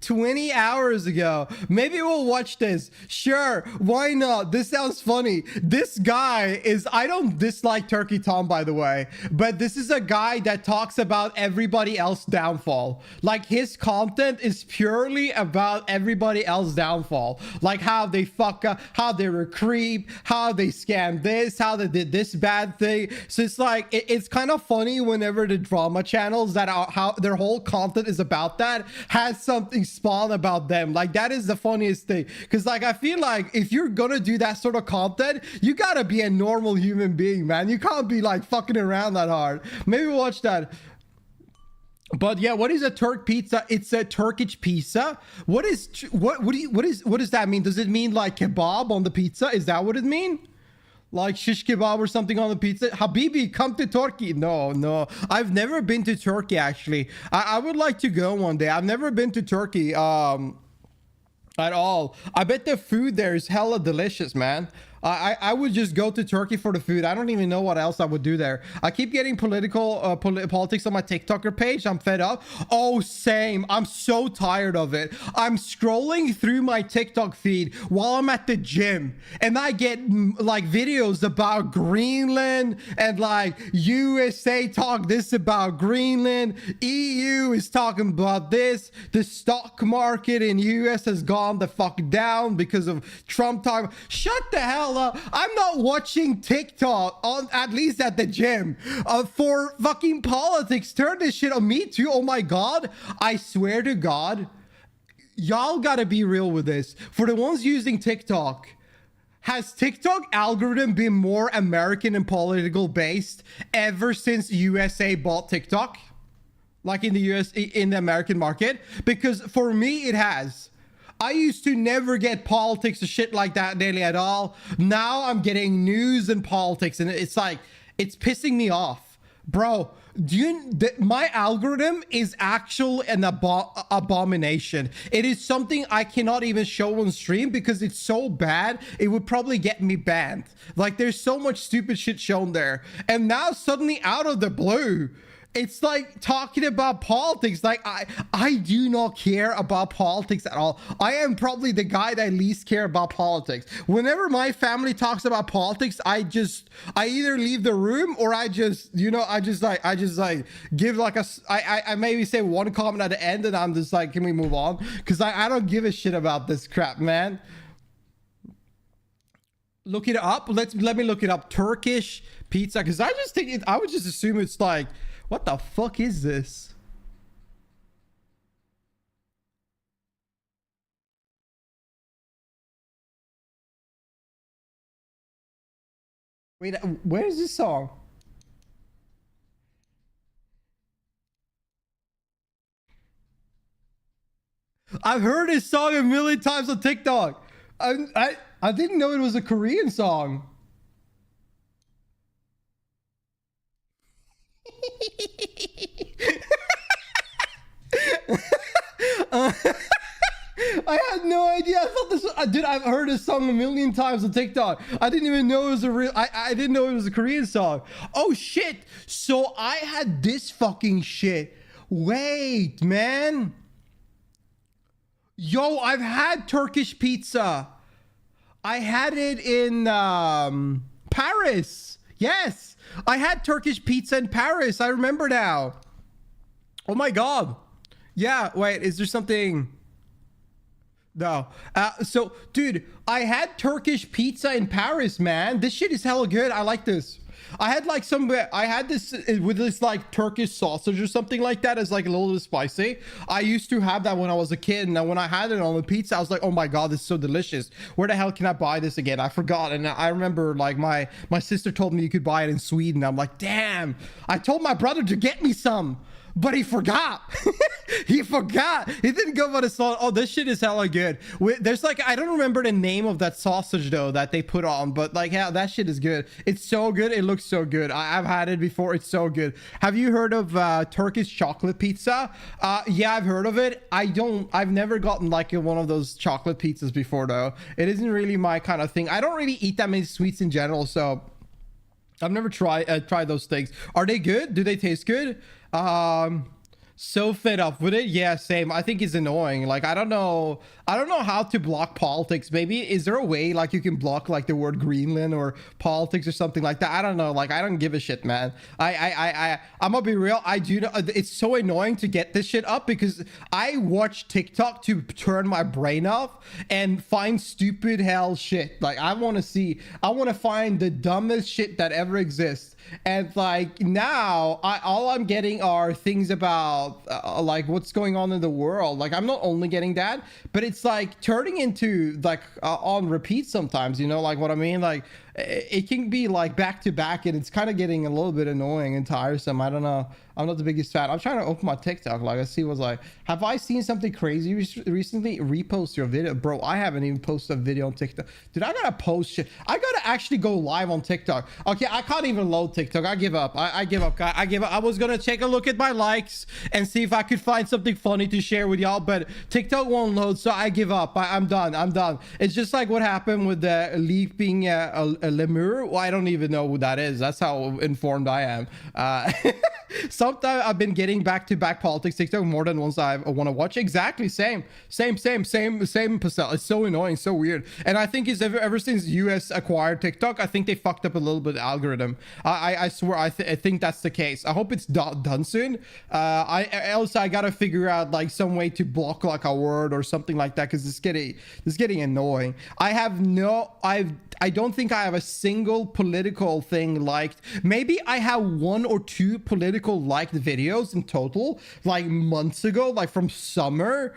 20 hours ago. Maybe we'll watch this. Sure, why not? This sounds funny. This guy is, I don't dislike Turkey Tom, by the way, but this is a guy that talks about everybody else's downfall. Like, his content is purely about everybody else's downfall. Like how they fuck up, how they were creep, how they scammed this, how they did this bad thing. So it's like, it's kind of funny whenever the drama channels that are, how their whole content is about that, has something spawn about them. Like, that is the funniest thing. Because, like, I feel like if you're gonna do that sort of content, you gotta be a normal human being, man. You can't be like fucking around that hard. Maybe watch that. But yeah, what is a Turk pizza? It's a Turkish pizza. What does that mean? Does it mean like kebab on the pizza? Is that what it means? Like shish kebab or something on the pizza? Habibi, come to Turkey. No, I've never been to Turkey, actually. I would like to go one day. I've never been to Turkey at all. I bet the food there is hella delicious, man. I would just go to Turkey for the food. I don't even know what else I would do there. I keep getting politics on my TikToker page. I'm fed up. Oh, same. I'm so tired of it. I'm scrolling through my TikTok feed while I'm at the gym, and I get like videos about Greenland, and like USA talk this about Greenland. EU is talking about this. The stock market in US has gone the fuck down because of Trump talking. Shut the hell up. I'm not watching TikTok on, at least at the gym, for fucking politics. Turn this shit on me too. Oh my god, I swear to god, y'all gotta be real with this. For the ones using TikTok, has TikTok algorithm been more American and political based ever since USA bought TikTok, like in the US, in the American market? Because for me it has. I used to never get politics or shit like that daily at all. Now I'm getting news and politics, and it's like, it's pissing me off. Bro, my algorithm is actually an abomination. It is something I cannot even show on stream because it's so bad, it would probably get me banned. Like, there's so much stupid shit shown there. And now suddenly out of the blue, it's like talking about politics. Like, I do not care about politics at all. I am probably the guy that least care about politics. Whenever my family talks about politics, I either leave the room, or I just give like I maybe say one comment at the end, and I'm just like, can we move on? Because I don't give a shit about this crap, man. Look it up. Let me look it up. Turkish pizza, because I just think I would just assume it's like, what the fuck is this? Wait, where is this song? I've heard this song a million times on TikTok. I didn't know it was a Korean song. I had no idea. I thought this, dude, I've heard this song a million times on TikTok. I didn't even know it was a real, I didn't know it was a Korean song. Oh shit. So I had this fucking shit. Wait, man. Yo, I've had Turkish pizza. I had it in Paris. Yes, I had Turkish pizza in Paris. I remember now. Oh my god. Yeah, wait, is there something? No. So, dude, I had Turkish pizza in Paris, man. This shit is hella good. I like this. I had like I had this with this like Turkish sausage or something like that. It's like a little bit spicy. I used to have that when I was a kid, and when I had it on the pizza, I was like, oh my god, this is so delicious. Where the hell can I buy this again? I forgot. And I remember like my sister told me you could buy it in Sweden. I'm like, damn. I told my brother to get me some, but he forgot. He forgot. He didn't go for the sauce. Oh, this shit is hella good. There's like, I don't remember the name of that sausage though that they put on, but like, yeah, that shit is good. It's so good. It looks so good. I've had it before. It's so good. Have you heard of Turkish chocolate pizza? Yeah, I've heard of it. I've never gotten like one of those chocolate pizzas before though. It isn't really my kind of thing. I don't really eat that many sweets in general, so I've never tried those things. Are they good? Do they taste good? So fed up with it. Yeah, same. I think it's annoying. Like, I don't know how to block politics. Maybe is there a way like you can block like the word Greenland or politics or something like that? I don't know. Like, I don't give a shit, man. I'm gonna be real. I do know it's so annoying to get this shit up because I watch TikTok to turn my brain off and find stupid hell shit. Like, I want to find the dumbest shit that ever exists. And like now, all I'm getting are things about like what's going on in the world. Like, I'm not only getting that, but it's like turning into like on repeat sometimes. You know, like what I mean? Like, it can be like back to back, and it's kind of getting a little bit annoying and tiresome. I don't know. I'm not the biggest fan. I'm trying to open my TikTok. Like, I see what's like. Have I seen something crazy recently? Repost your video, bro. I haven't even posted a video on TikTok. Dude, I gotta post shit. I gotta actually go live on TikTok. Okay, I can't even load TikTok. I give up. I give up, guys. I give up. I was gonna take a look at my likes and see if I could find something funny to share with y'all, but TikTok won't load, so I give up. I'm done. I'm done. It's just like what happened with the leaping a lemur. Well, I don't even know who that is. That's how informed I am. Sometimes I've been getting back-to-back politics TikTok more than once I want to watch. Exactly, same Pastel. It's so annoying, so weird. And I think it's ever since US acquired TikTok, I think they fucked up a little bit the algorithm. I swear, I think that's the case. I hope it's done soon. I gotta figure out like some way to block like a word or something like that, because it's getting annoying. I don't think I have a single political thing liked. Maybe I have 1 or 2 political liked videos in total, like months ago, like from summer,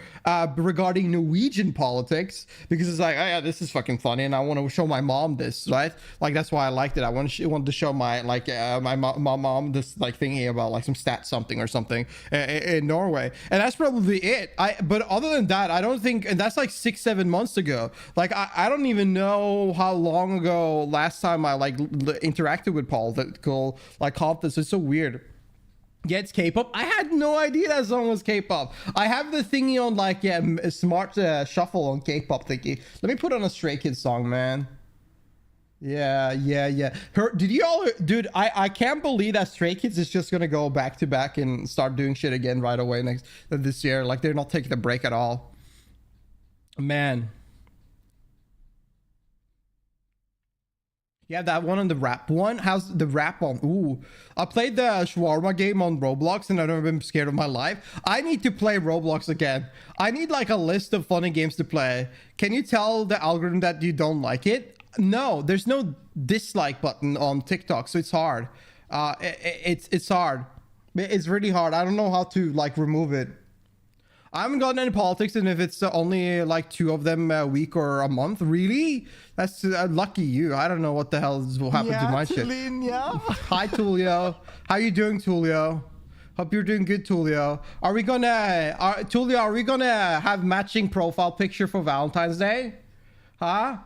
regarding Norwegian politics, because it's like, oh yeah, this is fucking funny, and I want to show my mom this, right? Like, that's why I liked it. I wanted to show my my mom this like thingy about like some stat something or something in Norway, and that's probably it. But other than that, I don't think, and that's like 6-7 months ago. Like, I don't even know how long ago last time I like interacted with political like conference. It's so weird. Yeah, it's K-pop. I had no idea that song was K-pop. I have the thingy on like, yeah, smart shuffle on K-pop thingy. Let me put on a Stray Kids song, man. Yeah. Did you all, dude, I can't believe that Stray Kids is just gonna go back to back and start doing shit again right away this year. Like, they're not taking a break at all, man. Yeah, that one on the rap one. How's the rap one? Ooh, I played the shawarma game on Roblox and I've never been scared of my life. I need to play Roblox again. I need like a list of funny games to play. Can you tell the algorithm that you don't like it? No, there's no dislike button on TikTok, so it's hard. It's hard. It's really hard. I don't know how to like remove it. I haven't gotten any politics, and if it's only like 2 of them a week or a month, really? That's lucky you. I don't know what the hell will happen to my shit. Yeah. Hi, Tulio. How you doing, Tulio? Hope you're doing good, Tulio. Are we gonna, Tulio, are we gonna have matching profile picture for Valentine's Day? Huh?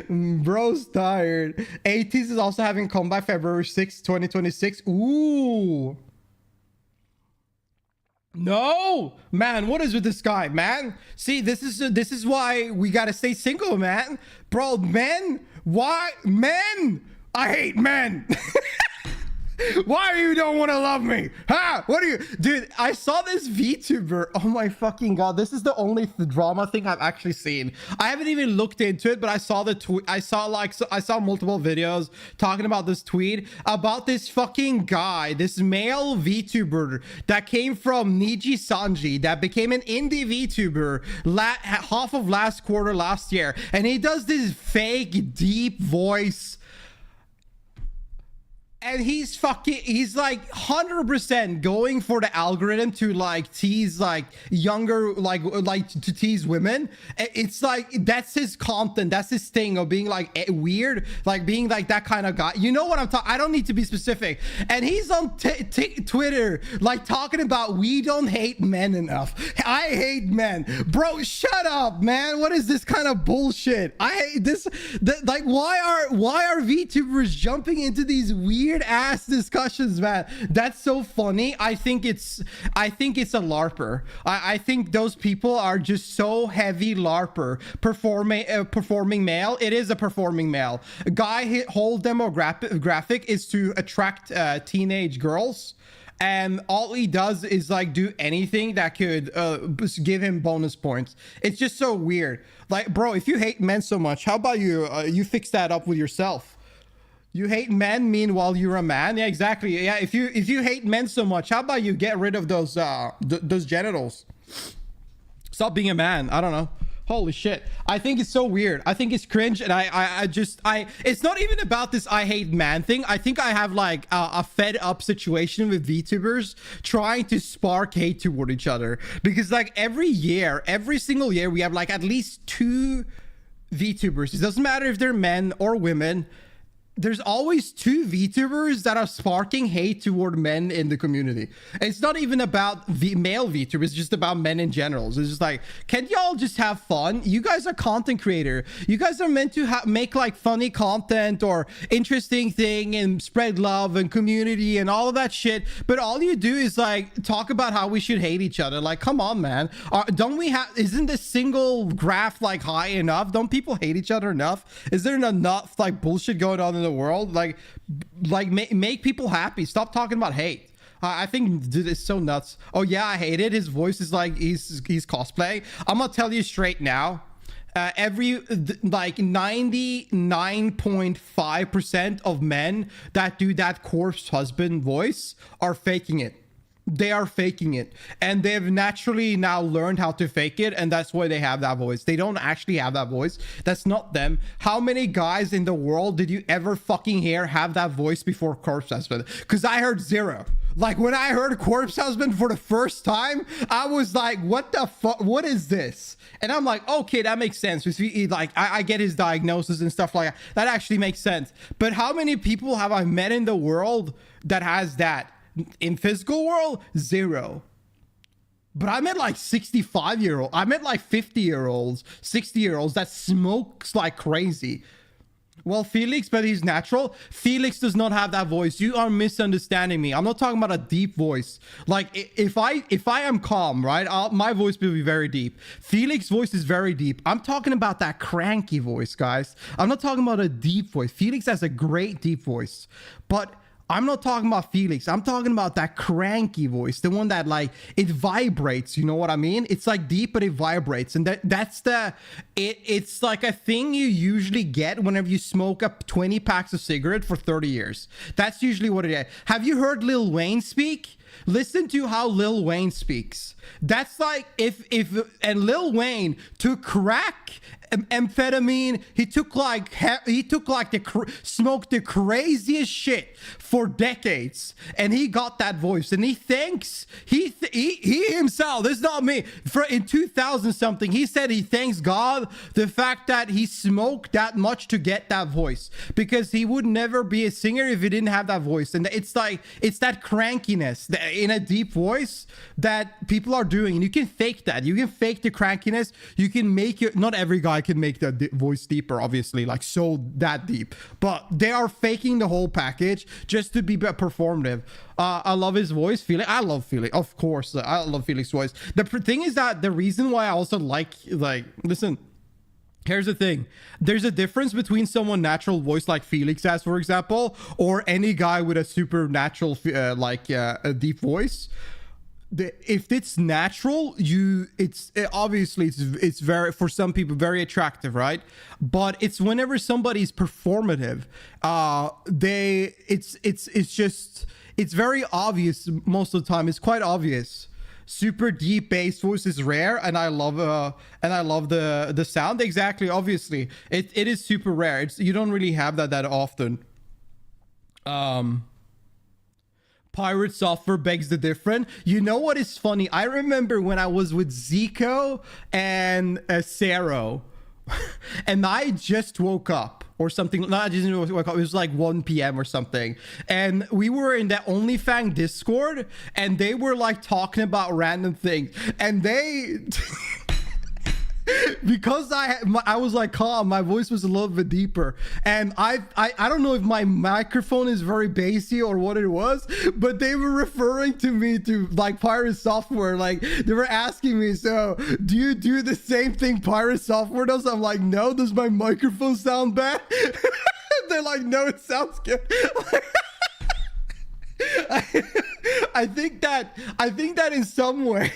Bro's tired. 80s is also having comeback February 6th, 2026. Ooh. No, man, what is with this guy, man? See, this is why we gotta stay single, man. Bro, men, why? Men, I hate men. Why you don't want to love me? Huh? What are you, dude? I saw this VTuber. Oh my fucking god! This is the only drama thing I've actually seen. I haven't even looked into it, but I saw the tweet. I saw multiple videos talking about this tweet about this fucking guy, this male VTuber that came from Niji Sanji, that became an indie VTuber half of last quarter last year, and he does this fake deep voice. And he's like 100% going for the algorithm to like tease like younger, like to tease women. It's like, that's his content. That's his thing of being like weird, like being like that kind of guy. You know what I'm talking? I don't need to be specific. And he's on Twitter, like talking about, we don't hate men enough. I hate men. Bro, shut up, man. What is this kind of bullshit? I hate this. Like, why are VTubers jumping into these weird weird ass discussions, man. That's so funny. I think it's a larper. I think those people are just so heavy larper. Performing male. It is a performing male. A guy whole demographic is to attract teenage girls, and all he does is like do anything that could give him bonus points. It's just so weird. Like, bro, if you hate men so much, how about you fix that up with yourself? You hate men, meanwhile you're a man. Yeah, exactly. Yeah, if you hate men so much, how about you get rid of those genitals? Stop being a man. I don't know. Holy shit. I think it's so weird. I think it's cringe, and I just it's not even about this I hate man thing. I think I have like a fed up situation with VTubers trying to spark hate toward each other, because like every single year we have like at least 2 VTubers. It doesn't matter if they're men or women. There's always 2 VTubers that are sparking hate toward men in the community. It's not even about male VTubers, it's just about men in general. It's just like, can y'all just have fun? You guys are content creator. You guys are meant to make like funny content or interesting thing and spread love and community and all of that shit. But all you do is like talk about how we should hate each other. Like, come on, man. Isn't this single graph like high enough? Don't people hate each other enough? Is there enough like bullshit going on in the world? Like make people happy. Stop talking about hate. I think dude, it's so nuts. Oh yeah, I hate it. His voice is like he's cosplay. I'm gonna tell you straight now, like 99.5% of men that do that corpse husband voice are faking it. They are faking it, and they've naturally now learned how to fake it, and that's why they have that voice. They don't actually have that voice. That's not them. How many guys in the world did you ever fucking hear have that voice before corpse husband? Because I heard 0. Like when I heard corpse husband for the first time, I was like, what the fuck? What is this? And I'm like, okay, that makes sense. Like I get his diagnosis and stuff like that. That actually makes sense. But how many people have I met in the world that has that? In physical world, 0. But I met like 65-year-old. I met like 50-year-olds, 60-year-olds that smokes like crazy. Well, Felix, but he's natural. Felix does not have that voice. You are misunderstanding me. I'm not talking about a deep voice. Like if I am calm, right, my voice will be very deep. Felix's voice is very deep. I'm talking about that cranky voice, guys. I'm not talking about a deep voice. Felix has a great deep voice, but I'm not talking about Felix. I'm talking about that cranky voice, the one that like it vibrates. You know what I mean? It's like deep, but it vibrates, and it's like a thing you usually get whenever you smoke up 20 packs of cigarette for 30 years. That's usually what it is. Have you heard Lil Wayne speak? Listen to how Lil Wayne speaks. That's like if Lil Wayne took crack, amphetamine, he took like smoked the craziest shit for decades, and he got that voice, and he himself, this is not me, in 2000 something, he said he thanks God the fact that he smoked that much to get that voice, because he would never be a singer if he didn't have that voice. And it's like, it's that crankiness in a deep voice that people are doing, and you can fake that. You can fake the crankiness. You can make it. Not every guy can make the voice deeper, obviously, like so that deep, but they are faking the whole package just to be performative. I love his voice. I love Felix, of course. I love Felix's voice. The thing is that the reason why I also like listen, here's the thing. There's a difference between someone natural voice like Felix has, for example, or any guy with a supernatural a deep voice. If it's natural, it's obviously very, for some people, very attractive, right? But it's whenever somebody's performative, it's very obvious most of the time. It's quite obvious. Super deep bass voice is rare, and I love the sound. Exactly, obviously, it is super rare. You don't really have that often. Pirate software begs the different. You know what is funny? I remember when I was with Zico and Saro, and I just woke up or something. No, I didn't wake up. It was like 1 p.m. or something, and we were in that OnlyFans Discord, and they were like talking about random things, and they because I was like calm, my voice was a little bit deeper, and I don't know if my microphone is very bassy or what it was, but they were referring to me to like Pirate Software, like they were asking me, so do you do the same thing Pirate Software does? I'm like, no. Does my microphone sound bad? They're like, no, it sounds good. I think that in some way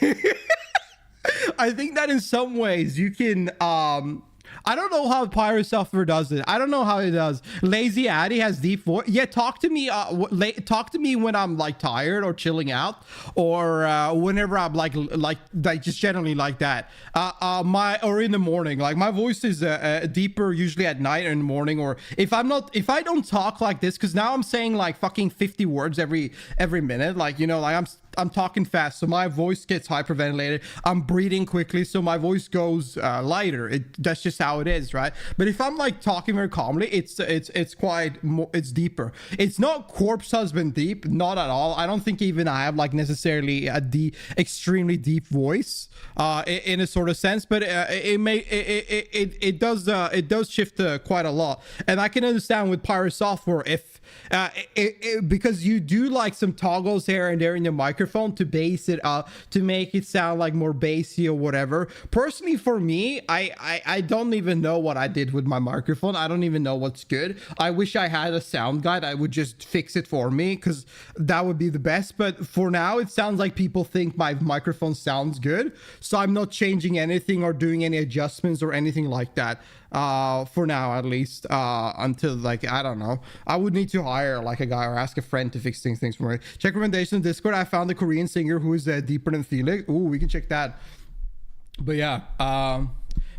I think that in some ways you can I don't know how Pirate Software does it. I don't know how it does. Lazy Addy has deep voice. Yeah, talk to me when I'm like tired or chilling out, or whenever I'm like just generally like that. Or in the morning. Like my voice is deeper usually at night or in the morning, or if I don't talk like this, because now I'm saying like fucking 50 words every minute. Like, you know, like I'm talking fast, so my voice gets hyperventilated. I'm breathing quickly, so my voice goes lighter. That's just how it is, right? But if I'm like talking very calmly, it's deeper. It's not corpse husband deep, not at all. I don't think even I have like necessarily a extremely deep voice in a sort of sense, but it does shift quite a lot. And I can understand with Pirate Software if because you do like some toggles here and there in your microphone to bass it up, to make it sound like more bassy or whatever. Personally, for me, I don't even know what I did with my microphone. I don't even know what's good. I wish I had a sound guide. I would just fix it for me, because that would be the best. But for now, it sounds like people think my microphone sounds good, so I'm not changing anything or doing any adjustments or anything like that. For now, at least, until like, I don't know, I would need to hire like a guy or ask a friend to fix things for me. Check recommendation in Discord. I found a Korean singer who is deeper than Felix. Ooh, we can check that. But yeah,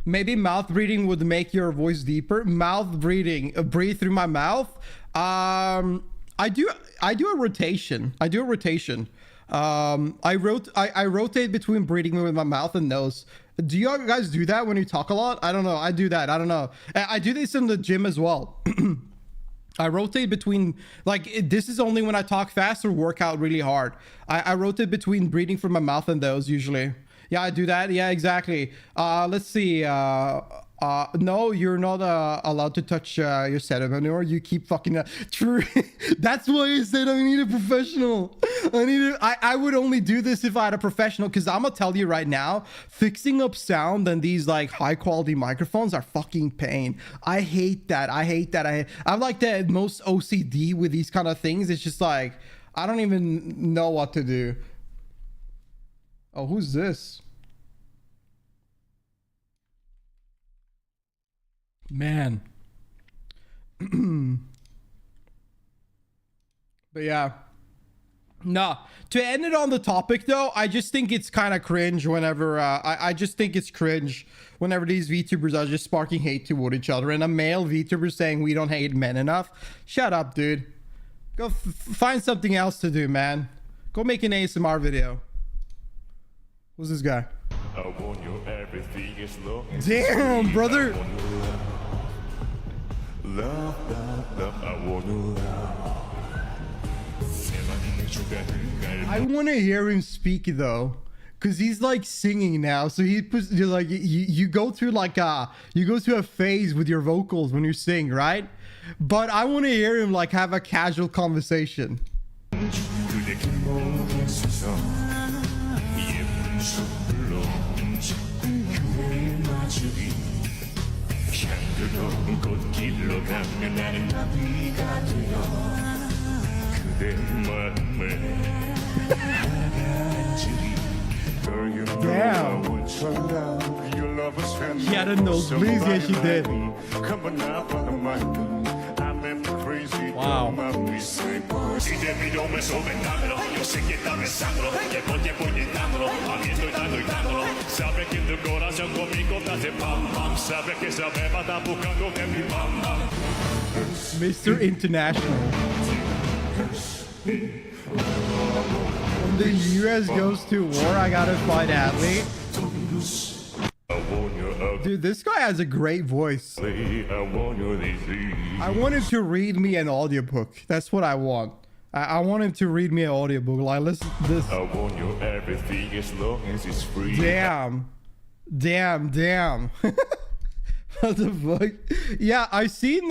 maybe mouth breathing would make your voice deeper. Mouth breathing, breathe through my mouth. I do a rotation. I rotate between breathing with my mouth and nose. Do you guys do that when you talk a lot? I don't know. I do that. I don't know. I do this in the gym as well. I rotate between, like, this is only when I talk fast or work out really hard. I rotate between breathing from my mouth and nose usually. Yeah, I do that. Yeah, exactly. Let's see. No, you're not allowed to touch your setup anymore. You keep fucking true. That's why I said I need a professional. I would only do this if I had a professional, because I'm gonna tell you right now, fixing up sound and these like high quality microphones are fucking pain. I hate that. I'm like the most OCD with these kind of things. It's just like, I don't even know what to do. Oh, who's this? Man. But yeah, no, to end it on the topic though, I just think it's kind of cringe whenever I just think it's cringe whenever these VTubers are just sparking hate toward each other, and a male VTuber saying we don't hate men enough. Shut up, dude. Go find something else to do, man. Go make an ASMR video. Who's this guy? Damn, brother. I want to hear him speak though, because he's like singing now. So he puts, you're like, you go through like you go through a phase with your vocals when you sing, right? But I want to hear him like have a casual conversation. Damn. She had a nosebleed. Yeah, she did. Wow. Mr. International. When the US goes to war, I gotta fight Athlete. Dude, this guy has a great voice. I want him to read me an audiobook. That's what I want. I want him to read me an audiobook. Like, listen to this. Damn. Damn. What the fuck? Yeah, I've seen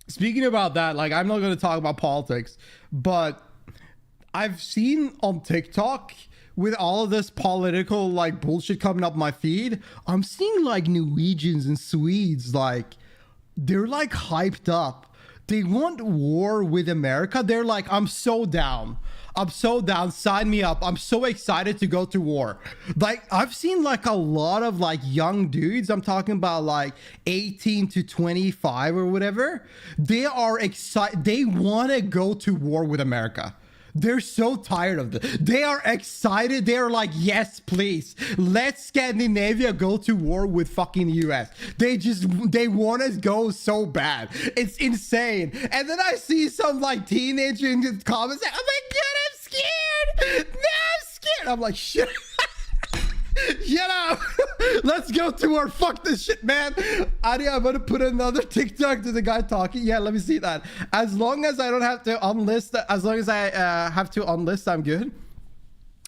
speaking about that, like I'm not gonna talk about politics, but I've seen on TikTok with all of this political like bullshit coming up my feed, I'm seeing like Norwegians and Swedes, like they're like hyped up. They want war with America. They're like, I'm so down. I'm so down. Sign me up. I'm so excited to go to war. Like I've seen like a lot of like young dudes. I'm talking about like 18 to 25 or whatever. They are excited. They want to go to war with America. They're so tired of this. They are excited. They're like, yes, please. Let Scandinavia go to war with fucking US. They want to go so bad. It's insane. And then I see some like teenager in the comments. Oh my God, I'm scared. No, I'm scared. I'm like, shit. Shut up. Let's go to war. Fuck this shit, man. Adi, I'm gonna put another TikTok to the guy talking. Yeah, let me see that. As long as I don't have to unlist, as long as I have to unlist, I'm good.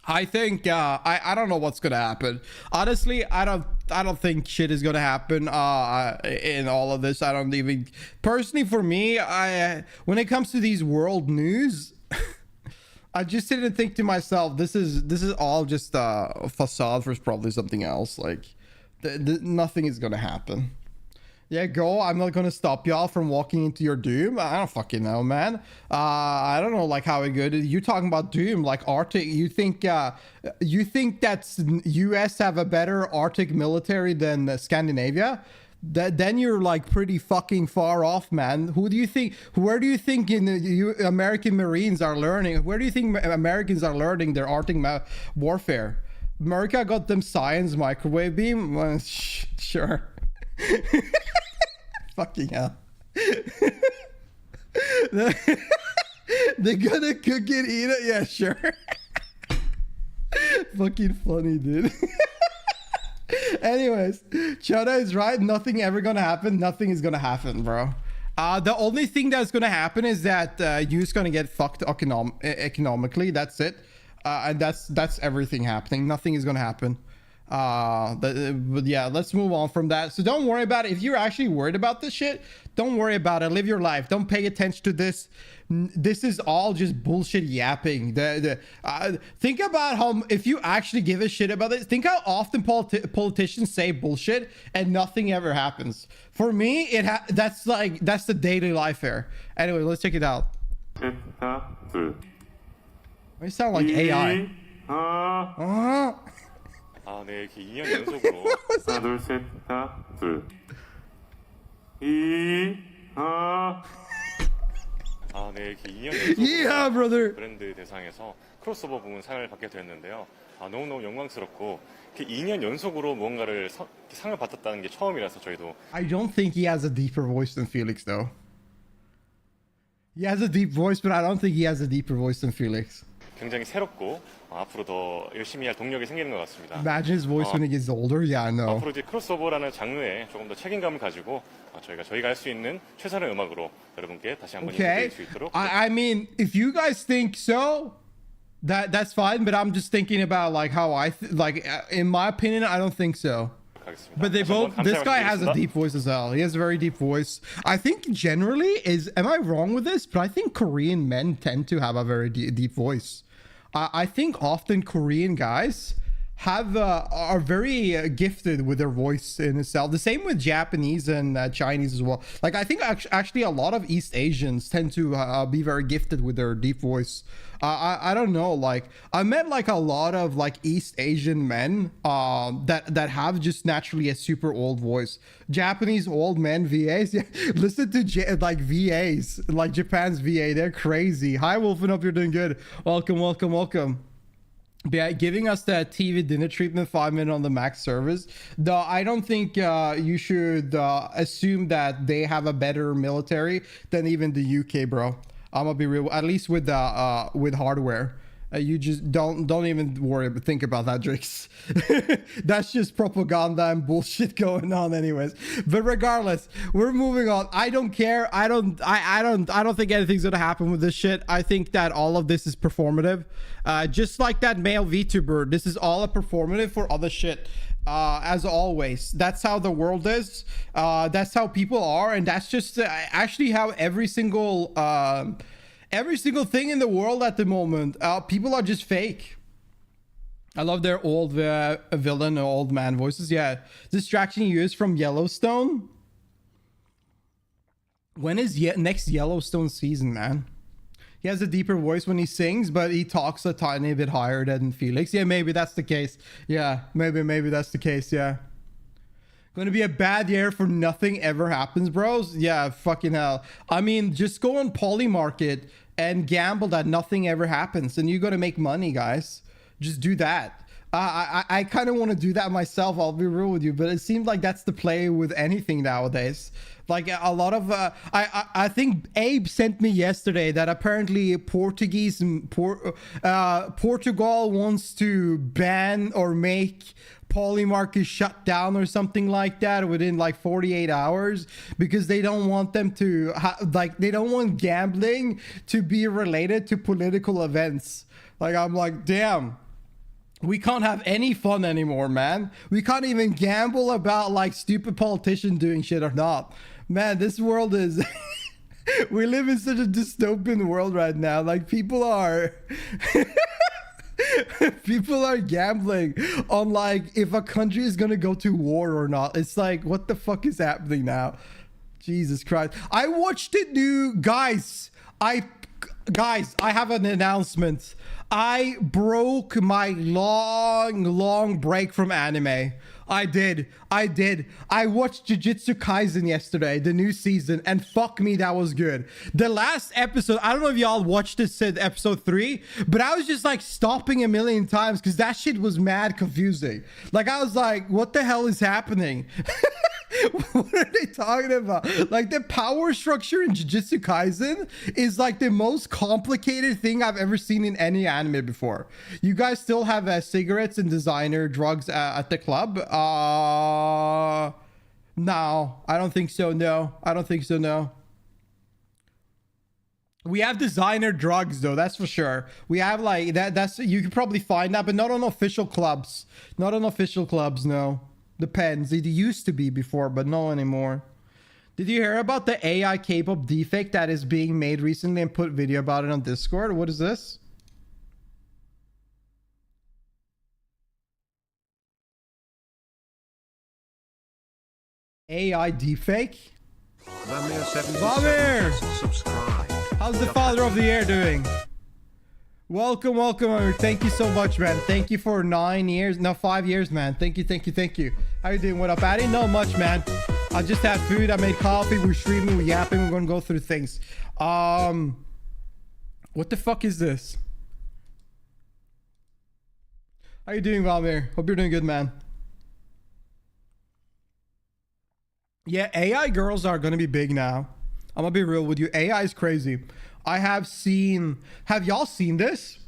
I think I don't know what's gonna happen. Honestly, I don't think shit is gonna happen in all of this. I don't even personally, for me, when it comes to these world news, I just didn't think to myself, this is all just a facade for probably something else. Like, nothing is gonna happen. Yeah, go. I'm not gonna stop y'all from walking into your doom. I don't fucking know, man. I don't know, like how it good. You're talking about doom, like Arctic. You think that's U.S. have a better Arctic military than Scandinavia? Then you're like pretty fucking far off, man. Where do you think American Marines are learning? Where do you think Americans are learning their Arctic warfare? America got them science microwave beam. Well, sure. Fucking hell. They're gonna cook it, eat it. Yeah, sure. Fucking funny, dude. Anyways, Chada is right. Nothing ever gonna happen. Nothing is gonna happen, bro. The only thing that's gonna happen is that you're gonna get fucked economically. That's it. And that's everything happening. Nothing is gonna happen. But yeah, let's move on from that. So don't worry about it. If you're actually worried about this shit, don't worry about it. Live your life. Don't pay attention to this. This is all just bullshit yapping. Think about how, if you actually give a shit about it, think how often politicians say bullshit and nothing ever happens. For me, that's the daily life here. Anyway, let's check it out. Why sound like AI? 네, 이렇게 2년 연속으로 하나, 둘, 셋, 하나, 둘. 네, 이렇게 2년 연속으로 브랜드 대상에서 크로스오버 부문 상을 받게 되었는데요. 너무너무 영광스럽고 이렇게 2년 연속으로 무언가를 상을 받았다는 게 처음이라서 저희도. I don't think he has a deeper voice than Felix though. He has a deep voice, but I don't think he has a deeper voice than Felix. 굉장히 새롭고 앞으로 더 열심히 할 동력이 생기는 것 같습니다. Imagine his voice when he gets older. Yeah, I know. 앞으로 이제 크로스오버라는 장르에 조금 더 책임감을 가지고 저희가 할 수 있는 최선의 음악으로 여러분께 다시 한번 인사드릴 수 있도록. I mean, if you guys think so, that's fine. But I'm just thinking about like how in my opinion, I don't think so. But they both. This guy has a deep voice as well. He has a very deep voice. I think generally am I wrong with this? But I think Korean men tend to have a very deep voice. I think often Korean guys are very gifted with their voice in itself. The same with Japanese and Chinese as well. Like I think actually a lot of East Asians tend to be very gifted with their deep voice. I don't know. Like I met like a lot of like East Asian men that have just naturally a super old voice. Japanese old men VAs. Yeah. Listen to like VAs, like Japan's VA. They're crazy. Hi Wolfen, hope you're doing good. Welcome. Yeah, giving us that TV dinner treatment 5 minutes on the max service. Though I don't think you should assume that they have a better military than even the UK, bro. I'm gonna be real. At least with hardware, You just don't even worry, but think about that, Drix. That's just propaganda and bullshit going on, anyways. But regardless, we're moving on. I don't care. I don't think anything's gonna happen with this shit. I think that all of this is performative. Just like that male VTuber, this is all a performative for other shit. As always, that's how the world is. That's how people are, and that's just actually how every single thing in the world at the moment. People are just fake. I love their old villain or old man voices. Yeah, distraction you is from Yellowstone. When is next Yellowstone season, man? He has a deeper voice when he sings, but he talks a tiny bit higher than Felix. Yeah, maybe that's the case. Yeah, maybe that's the case. Yeah. Going to be a bad year for nothing ever happens, bros. Yeah, fucking hell. I mean, just go on Polymarket and gamble that nothing ever happens, and you're going to make money, guys. Just do that. I kind of want to do that myself, I'll be real with you, but it seems like that's the play with anything nowadays. Like a lot of I think Abe sent me yesterday that apparently Portugal wants to ban or make Polymarket shut down or something like that within like 48 hours because they don't want them to they don't want gambling to be related to political events. Like, I'm like, damn. We can't have any fun anymore, man. We can't even gamble about like stupid politicians doing shit or not. Man, this world is... We live in such a dystopian world right now. Like, people are... people are gambling on like if a country is gonna go to war or not. It's like, what the fuck is happening now? Jesus Christ. I watched it new... Guys, I have an announcement. I broke my long break from anime. I did. I watched Jujutsu Kaisen yesterday, the new season, and fuck me, that was good. The last episode, I don't know if y'all watched this episode 3, but I was just like stopping a million times because that shit was mad confusing. Like, I was like, what the hell is happening? What are they talking about? Like, the power structure in Jujutsu Kaisen is like the most complicated thing I've ever seen in any anime before. You guys still have cigarettes and designer drugs at the club? No, I don't think so. No, I don't think so. No. We have designer drugs though, that's for sure. We have like that's you can probably find that, but not on official clubs. Not on official clubs, no. Depends. It used to be before, but no anymore. Did you hear about the AI K-pop deepfake that is being made recently and put video about it on Discord? What is this? AI deepfake? Vamir! How's the Father of the Year doing? Welcome, welcome. Thank you so much, man. Thank you for 9 years. No, 5 years, man. Thank you. How you doing? What up? I didn't know much, man. I just had food. I made coffee. We're streaming. We're yapping. We're going to go through things. What the fuck is this? How you doing, Valmir? Hope you're doing good, man. Yeah, AI girls are going to be big now. I'm going to be real with you. AI is crazy. Have y'all seen this?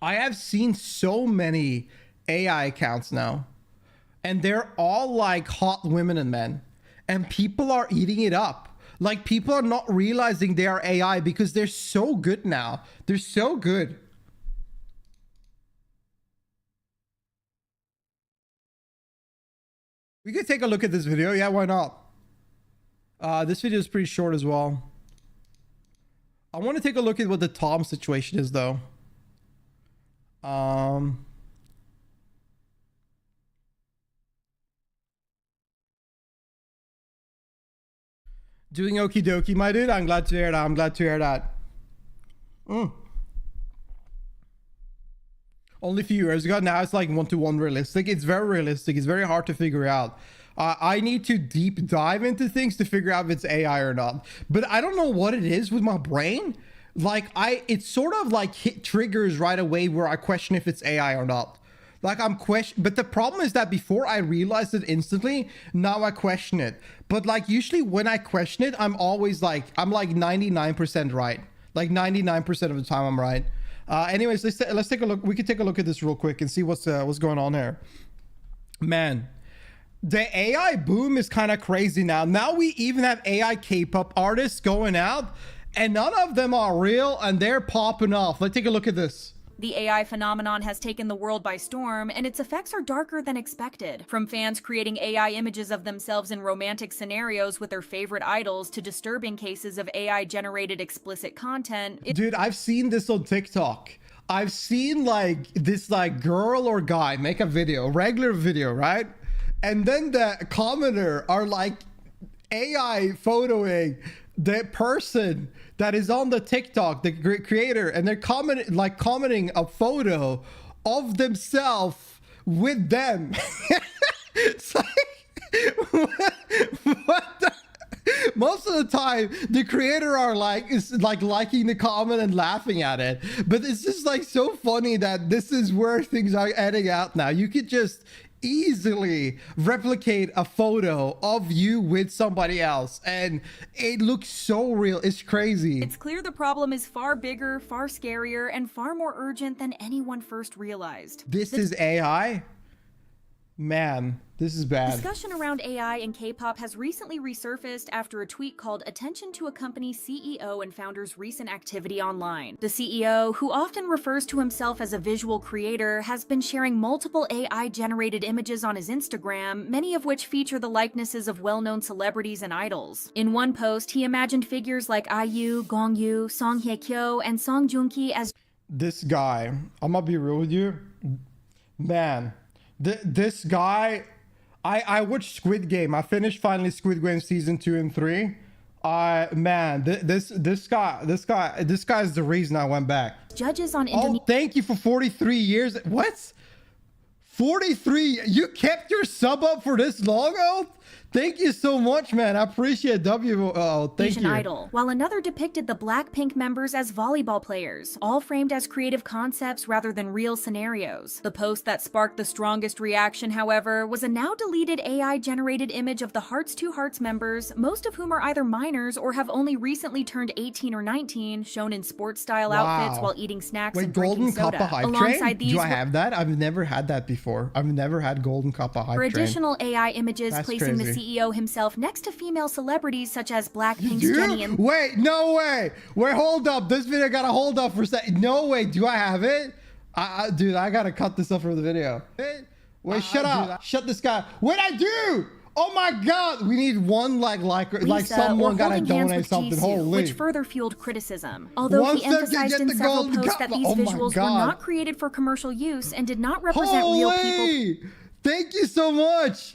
I have seen so many AI accounts now, and they're all like hot women and men, and people are eating it up. Like, people are not realizing they are AI because they're so good now. They're so good. We could take a look at this video. Yeah, why not? This video is pretty short as well. I want to take a look at what the Tom situation is, though. Doing okie dokie, my dude. I'm glad to hear that. Only a few years ago. Now it's like 1-to-1 realistic. It's very realistic. It's very hard to figure out. I need to deep dive into things to figure out if it's AI or not. But I don't know what it is with my brain. Like, it sort of like hit triggers right away where I question if it's AI or not. Like, but the problem is that before I realized it instantly, now I question it. But like, usually when I question it, I'm like 99% right. Like 99% of the time I'm right. Anyways, let's take a look. We can take a look at this real quick and see what's going on here. Man, the AI boom is kind of crazy now. Now we even have AI K-pop artists going out, and none of them are real, and they're popping off. Let's take a look at this. The AI phenomenon has taken the world by storm, and its effects are darker than expected. From fans creating AI images of themselves in romantic scenarios with their favorite idols to disturbing cases of AI-generated explicit content. Dude, I've seen this on TikTok. I've seen like this girl or guy make a video, regular video, right? And then the commenter are like AI photoing the person that is on the TikTok, the creator, and they're commenting a photo of themselves with them. It's like, what the? Most of the time, the creator is liking the comment and laughing at it. But it's just like so funny that this is where things are heading out now. You could just easily replicate a photo of you with somebody else, and it looks so real. It's crazy. It's clear the problem is far bigger, far scarier, and far more urgent than anyone first realized. This is AI? Man, this is bad. Discussion around AI and K-pop has recently resurfaced after a tweet called attention to a company's CEO and founder's recent activity online. The CEO, who often refers to himself as a visual creator, has been sharing multiple AI-generated images on his Instagram, many of which feature the likenesses of well-known celebrities and idols. In one post, he imagined figures like IU, Gongyu, Song Hye-kyo, and Song Joong-ki as... This guy, I'm gonna be real with you, man. This guy, I watched Squid Game. I finished finally Squid Game season 2 and 3. Man, this guy is the reason I went back. Judges on Oh, thank you for 43 years. What? 43? You kept your sub up for this long, oh? Thank you so much, man. I appreciate W. Oh, thank you. Idol, while another depicted the Blackpink members as volleyball players, all framed as creative concepts rather than real scenarios. The post that sparked the strongest reaction, however, was a now deleted AI-generated image of the Hearts 2 Hearts members, most of whom are either minors or have only recently turned 18 or 19, shown in sports-style outfits while eating snacks and drinking soda. Golden Kappa Hype Train? Do I have that? I've never had that before. I've never had Golden Kappa Hype Train. For additional AI images, That's placing crazy. the CEO himself next to female celebrities such as Blackpink's Jennie and... Wait, no way. Wait, hold up. This video gotta hold up for a second. No way. Do I have it? Dude, I gotta cut this up for the video. Wait, shut up. Shut this guy. Wait, I do. Oh my God. We need one like someone gotta donate something. Holy. Which further fueled criticism. Although he emphasized in several posts that these visuals were not created for commercial use and did not represent real people. Thank you so much.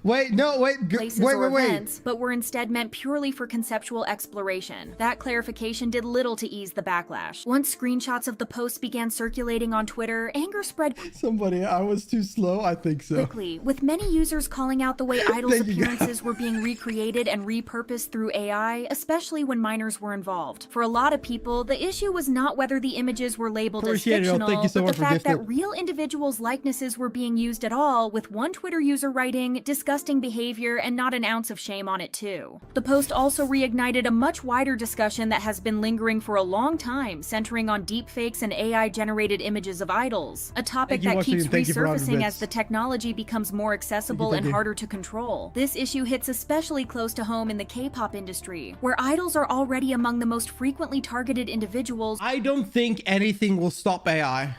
Wait, no, wait, events, but were instead meant purely for conceptual exploration. That clarification did little to ease the backlash. Once screenshots of the posts began circulating on Twitter, anger spread I was too slow, I think so. Quickly, with many users calling out the way idols' appearances were being recreated and repurposed through AI, especially when minors were involved. For a lot of people, the issue was not whether the images were labeled as fictional, but the fact that real individuals' likenesses were being used at all, with one Twitter user writing, disgusting behavior and not an ounce of shame on it too. The post also reignited a much wider discussion that has been lingering for a long time, centering on deepfakes and AI-generated images of idols, a topic that keeps resurfacing as the technology becomes more accessible and harder to control. This issue hits especially close to home in the K-pop industry, where idols are already among the most frequently targeted individuals. I don't think anything will stop AI.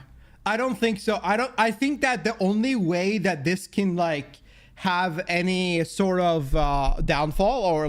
I don't think so. I think that the only way that this can have any sort of downfall or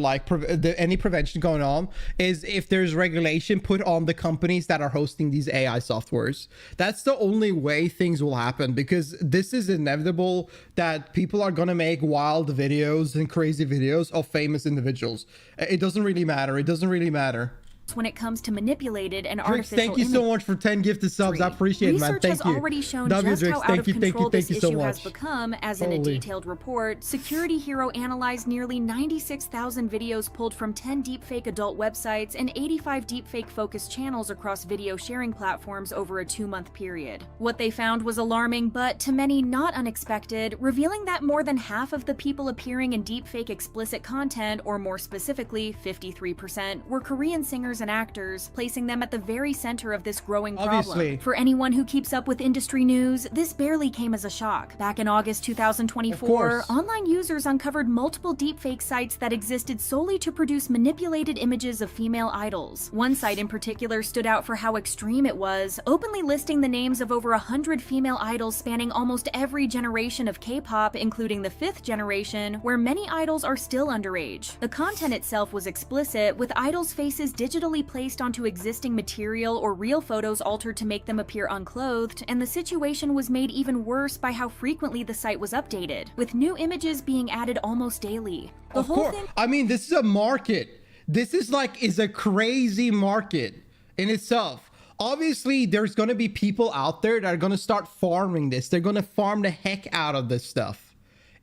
any prevention going on is if there's regulation put on the companies that are hosting these AI softwares. That's the only way things will happen, because this is inevitable that people are going to make wild videos and crazy videos of famous individuals. It doesn't really matter. It doesn't really matter. When it comes to manipulated and Drix, artificial thank you so much for 10 gifted subs. I appreciate it, man. Thank you. Research has already shown just how out of control this issue has become, as in a detailed report. Security Hero analyzed nearly 96,000 videos pulled from 10 deepfake adult websites and 85 deepfake-focused channels across video sharing platforms over a 2-month period. What they found was alarming, but to many not unexpected, revealing that more than half of the people appearing in deepfake explicit content, or more specifically, 53%, were Korean singers singers and actors, placing them at the very center of this growing problem. Obviously. For anyone who keeps up with industry news, this barely came as a shock. Back in August 2024, online users uncovered multiple deepfake sites that existed solely to produce manipulated images of female idols. One site in particular stood out for how extreme it was, openly listing the names of over 100 female idols spanning almost every generation of K-pop, including the 5th generation, where many idols are still underage. The content itself was explicit, with idols' faces digitally placed onto existing material or real photos altered to make them appear unclothed, and the situation was made even worse by how frequently the site was updated, with new images being added almost daily. The whole thing— I mean, this is a market. This is a crazy market in itself. Obviously, there's going to be people out there that are going to start farming this. They're going to farm the heck out of this stuff.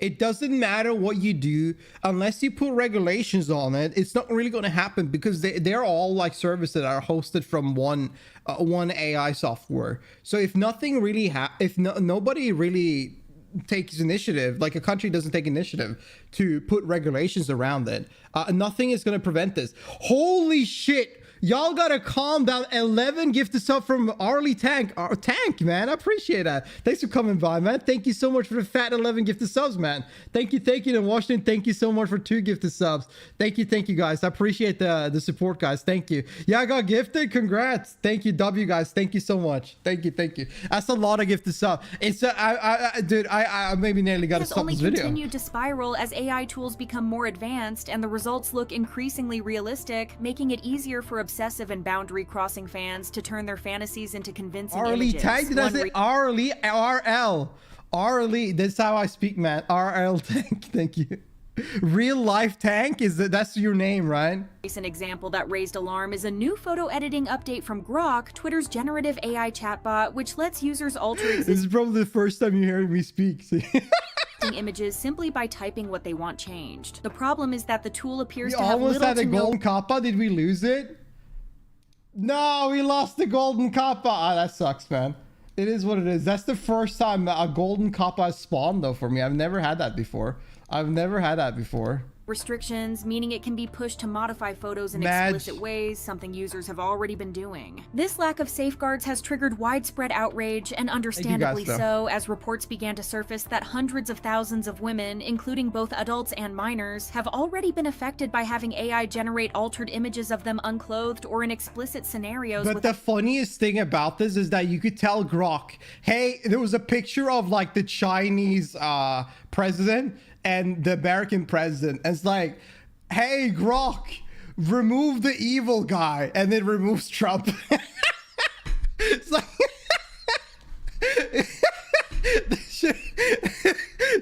It doesn't matter what you do unless you put regulations on it. It's not really going to happen because they're all like services that are hosted from one AI software. So if nothing really nobody really takes initiative, like a country doesn't take initiative to put regulations around it, nothing is going to prevent this. Holy shit. Y'all gotta calm down. 11 gifted sub from Arlie Tank. Tank, man, I appreciate that. Thanks for coming by, man. Thank you so much for the fat 11 gifted subs, man. Thank you. And Washington, thank you so much for 2 gifted subs. Thank you, guys. I appreciate the support, guys. Thank you. Yeah, I got gifted. Congrats. Thank you, W, guys. Thank you so much. Thank you. That's a lot of gifted subs. It's dude, I maybe nearly got to stop this video. Has only continued to spiral as AI tools become more advanced and the results look increasingly realistic, making it easier for obsessive and boundary-crossing fans to turn their fantasies into convincing images. Tag, did I say Arlie? Arlie, that's how I speak, man. RL Tank, thank you. Real life Tank, that's your name, right? A recent example that raised alarm is a new photo editing update from Grok, Twitter's generative AI chatbot, which lets users alter existing— This is probably the first time you hear me speak. images simply by typing what they want changed. The problem is that the tool appears We to have almost little had a to no— golden kappa. Did we lose it? No, we lost the golden kappa. That sucks, man. It is what it is. That's the first time a golden kappa has spawned, though, for me. I've never had that before. restrictions, meaning it can be pushed to modify photos in explicit ways, something users have already been doing. This lack of safeguards has triggered widespread outrage, and understandably so, as reports began to surface that hundreds of thousands of women, including both adults and minors, have already been affected by having AI generate altered images of them unclothed or in explicit scenarios. But the funniest thing about this is that you could tell Grok, hey, there was a picture of like the Chinese president and the American president. And it's like, hey, Grok, remove the evil guy, and then removes Trump. It's like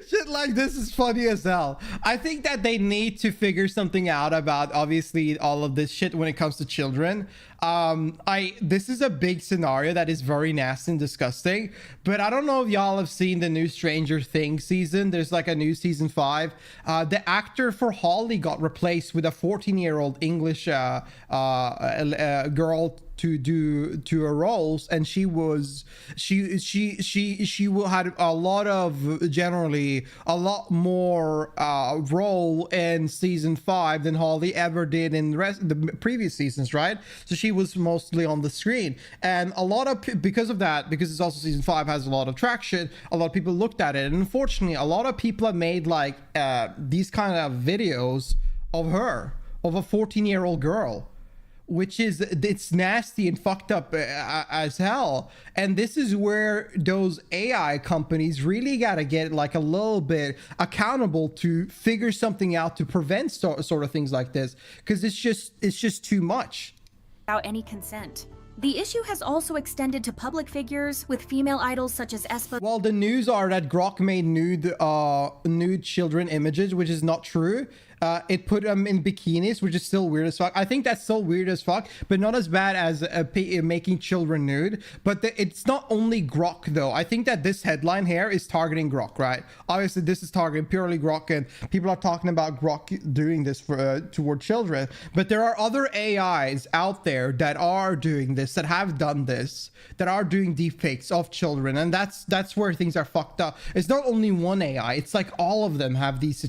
shit like this is funny as hell. I think that they need to figure something out about obviously all of this shit when it comes to children. This is a big scenario that is very nasty and disgusting, but I don't know if y'all have seen the new Stranger Things season. There's like a new season 5. The actor for Holly got replaced with a 14-year-old English girl to do her roles, and she had a lot of generally a lot more role in season 5 than Holly ever did in the previous seasons, right? So she was mostly on the screen, and a lot of because of that, because it's also season 5 has a lot of traction, a lot of people looked at it, and unfortunately a lot of people have made like these kind of videos of her, of a 14-year-old girl, which is, it's nasty and fucked up as hell. And this is where those AI companies really got to get like a little bit accountable to figure something out to prevent sort of things like this, because it's just too much. Without any consent. The issue has also extended to public figures, with female idols such as Espa. Well, the news are that Grok made nude children images, which is not true. It put them in bikinis, which is still weird as fuck. I think that's still weird as fuck, but not as bad as making children nude. But it's not only Grok, though. I think that this headline here is targeting Grok, right? Obviously, this is targeting purely Grok, and people are talking about Grok doing this toward children. But there are other AIs out there that are doing this, that have done this, that are doing deepfakes of children, and that's where things are fucked up. It's not only one AI. It's like all of them have these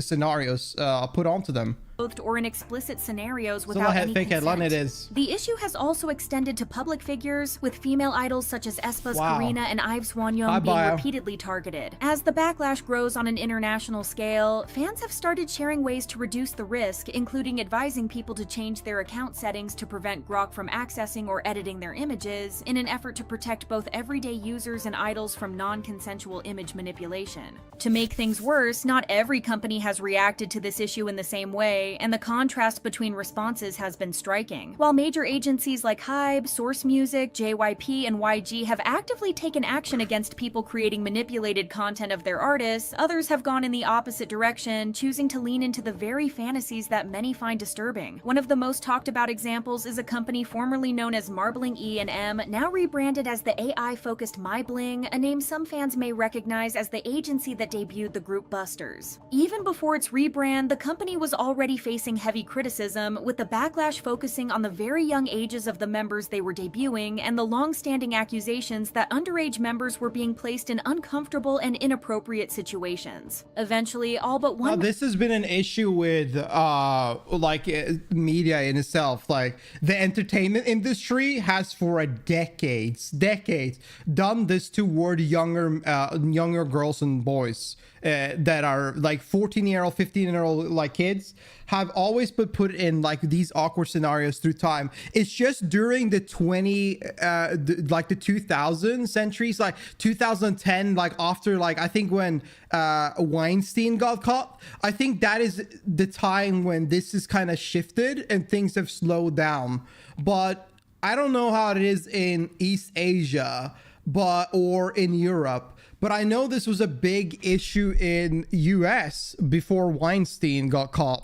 scenarios put onto them. or in explicit scenarios So without any fake headline it consent. is. The issue has also extended to public figures, with female idols such as aespa's Wow. Karina and IVE's Hi, Wonyoung being bio. repeatedly targeted. As the backlash grows on an international scale, fans have started sharing ways to reduce the risk, including advising people to change their account settings to prevent Grok from accessing or editing their images, in an effort to protect both everyday users and idols from non-consensual image manipulation. To make things worse, not every company has reacted to this issue in the same way, and the contrast between responses has been striking. While major agencies like HYBE, Source Music, JYP, and YG have actively taken action against people creating manipulated content of their artists, others have gone in the opposite direction, choosing to lean into the very fantasies that many find disturbing. One of the most talked about examples is a company formerly known as Marbling E&M, now rebranded as the AI-focused MyBling, a name some fans may recognize as the agency that debuted the group Busters. Even before its rebrand, the company was already facing heavy criticism, with the backlash focusing on the very young ages of the members they were debuting and the long-standing accusations that underage members were being placed in uncomfortable and inappropriate situations. Eventually, all but one This has been an issue with media in itself. Like, the entertainment industry has for decades done this toward younger girls and boys that are like 14-year-old 15-year-old like kids, have always been put in like these awkward scenarios through time. It's just during the 2000 centuries, like 2010, like after, like, I think when Weinstein got caught, I think that is the time when this is kind of shifted and things have slowed down. But I don't know how it is in East Asia or in Europe, but I know this was a big issue in US before Weinstein got caught.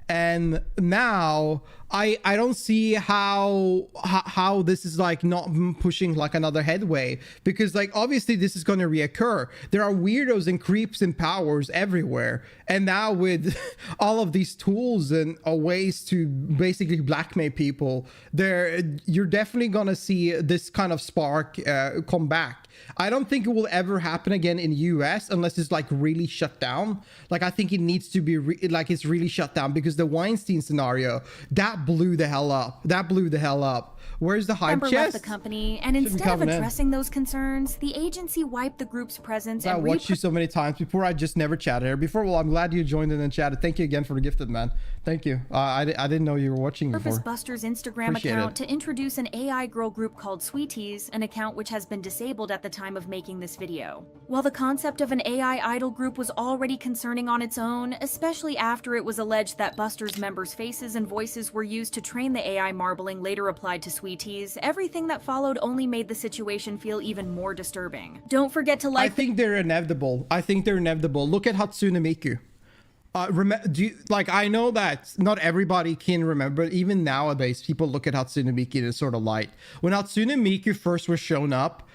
And now I don't see how this is like not pushing like another headway, because like obviously this is going to reoccur. There are weirdos and creeps and powers everywhere, and now with all of these tools and ways to basically blackmail people, you're definitely going to see this kind of spark come back. I don't think it will ever happen again in US unless it's like really shut down. Like, I think it needs to be it's really shut down, because the Weinstein scenario, that blew the hell up. Where's the hype member chest? left the company, and instead of addressing those concerns, the agency wiped the group's presence I and watched you so many times before. I just never chatted here before. Well, I'm glad you joined in and chatted. Thank you again for the gifted, man. Thank you. I didn't know you were watching before. Buster's Instagram Appreciate account it. to introduce an AI girl group called Sweeties, an account which has been disabled at the time of making this video. While the concept of an AI idol group was already concerning on its own, especially after it was alleged that Buster's members' faces and voices were used to train the AI Marbling later applied to Sweeties, everything that followed only made the situation feel even more disturbing. Don't forget to like. I think they're inevitable. Look at Hatsune Miku. I know that not everybody can remember, even nowadays people look at Hatsune Miku in a sort of light. When Hatsune Miku first was shown up,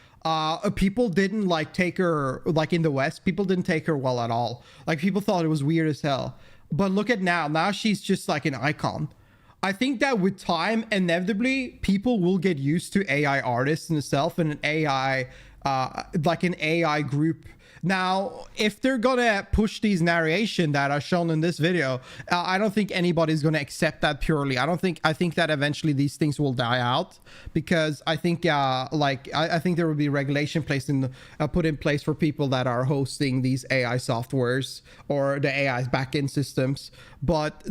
people didn't like take her, like in the West, people didn't take her well at all. Like, people thought it was weird as hell. But look at now she's just like an icon. I think that with time, inevitably, people will get used to AI artists in itself and an AI group. Now, if they're gonna push these narration that are shown in this video, I don't think anybody's gonna accept that purely. I think that eventually these things will die out, because I think I think there will be regulation put in place for people that are hosting these AI softwares or the AI backend systems. But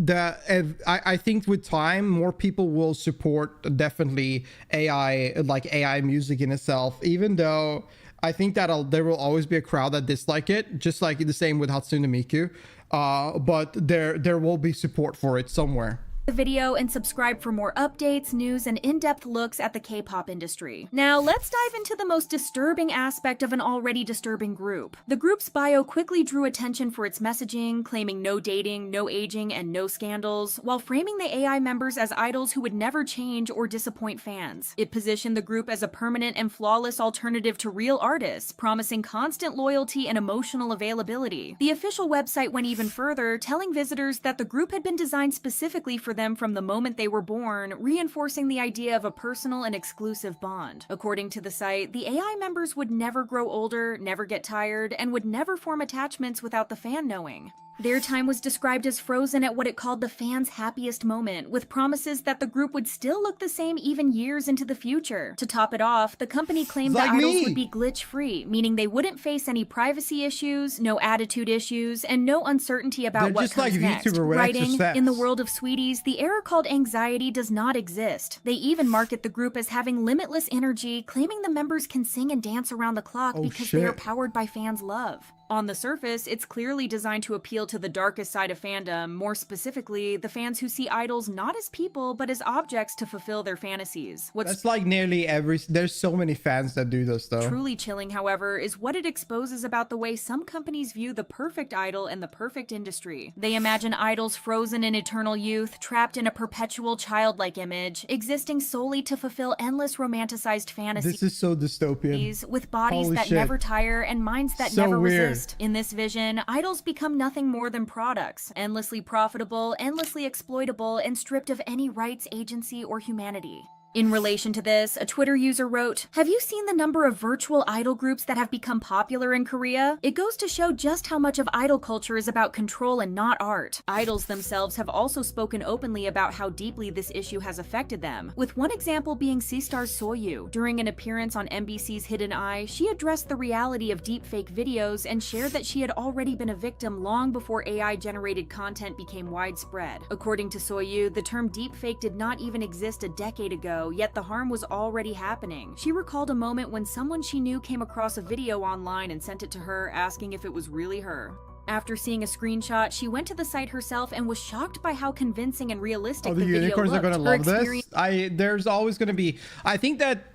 I think with time, more people will support definitely AI music in itself, even though I think that there will always be a crowd that dislike it, just like the same with Hatsune Miku. But there will be support for it somewhere. the video and subscribe for more updates, news, and in-depth looks at the K-pop industry. Now, let's dive into the most disturbing aspect of an already disturbing group. The group's bio quickly drew attention for its messaging, claiming no dating, no aging, and no scandals, while framing the AI members as idols who would never change or disappoint fans. It positioned the group as a permanent and flawless alternative to real artists, promising constant loyalty and emotional availability. The official website went even further, telling visitors that the group had been designed specifically for them from the moment they were born, reinforcing the idea of a personal and exclusive bond. According to the site, the AI members would never grow older, never get tired, and would never form attachments without the fan knowing. Their time was described as frozen at what it called the fans' happiest moment, with promises that the group would still look the same even years into the future. To top it off, the company claimed the idols would be glitch-free, meaning they wouldn't face any privacy issues, no attitude issues, and no uncertainty about what comes next. Writing, in the world of Sweeties, the error called anxiety does not exist. They even market the group as having limitless energy, claiming the members can sing and dance around the clock because they are powered by fans' love. On the surface, it's clearly designed to appeal to the darkest side of fandom, more specifically, the fans who see idols not as people, but as objects to fulfill their fantasies. That's like nearly there's so many fans that do this though. Truly chilling, however, is what it exposes about the way some companies view the perfect idol and the perfect industry. They imagine idols frozen in eternal youth, trapped in a perpetual childlike image, existing solely to fulfill endless romanticized fantasies. This is so dystopian. With bodies that never tire and minds that never resist. In this vision, idols become nothing more than products, endlessly profitable, endlessly exploitable, and stripped of any rights, agency, or humanity. In relation to this, a Twitter user wrote, "Have you seen the number of virtual idol groups that have become popular in Korea? It goes to show just how much of idol culture is about control and not art." Idols themselves have also spoken openly about how deeply this issue has affected them, with one example being C-Star's Soyu. During an appearance on MBC's Hidden Eye, she addressed the reality of deepfake videos and shared that she had already been a victim long before AI-generated content became widespread. According to Soyu, the term deepfake did not even exist a decade ago, yet the harm was already happening. She recalled a moment when someone she knew came across a video online and sent it to her, asking if it was really her. After seeing a screenshot, she went to the site herself and was shocked by how convincing and realistic the video looked. Are gonna love this. There's always gonna be. I think that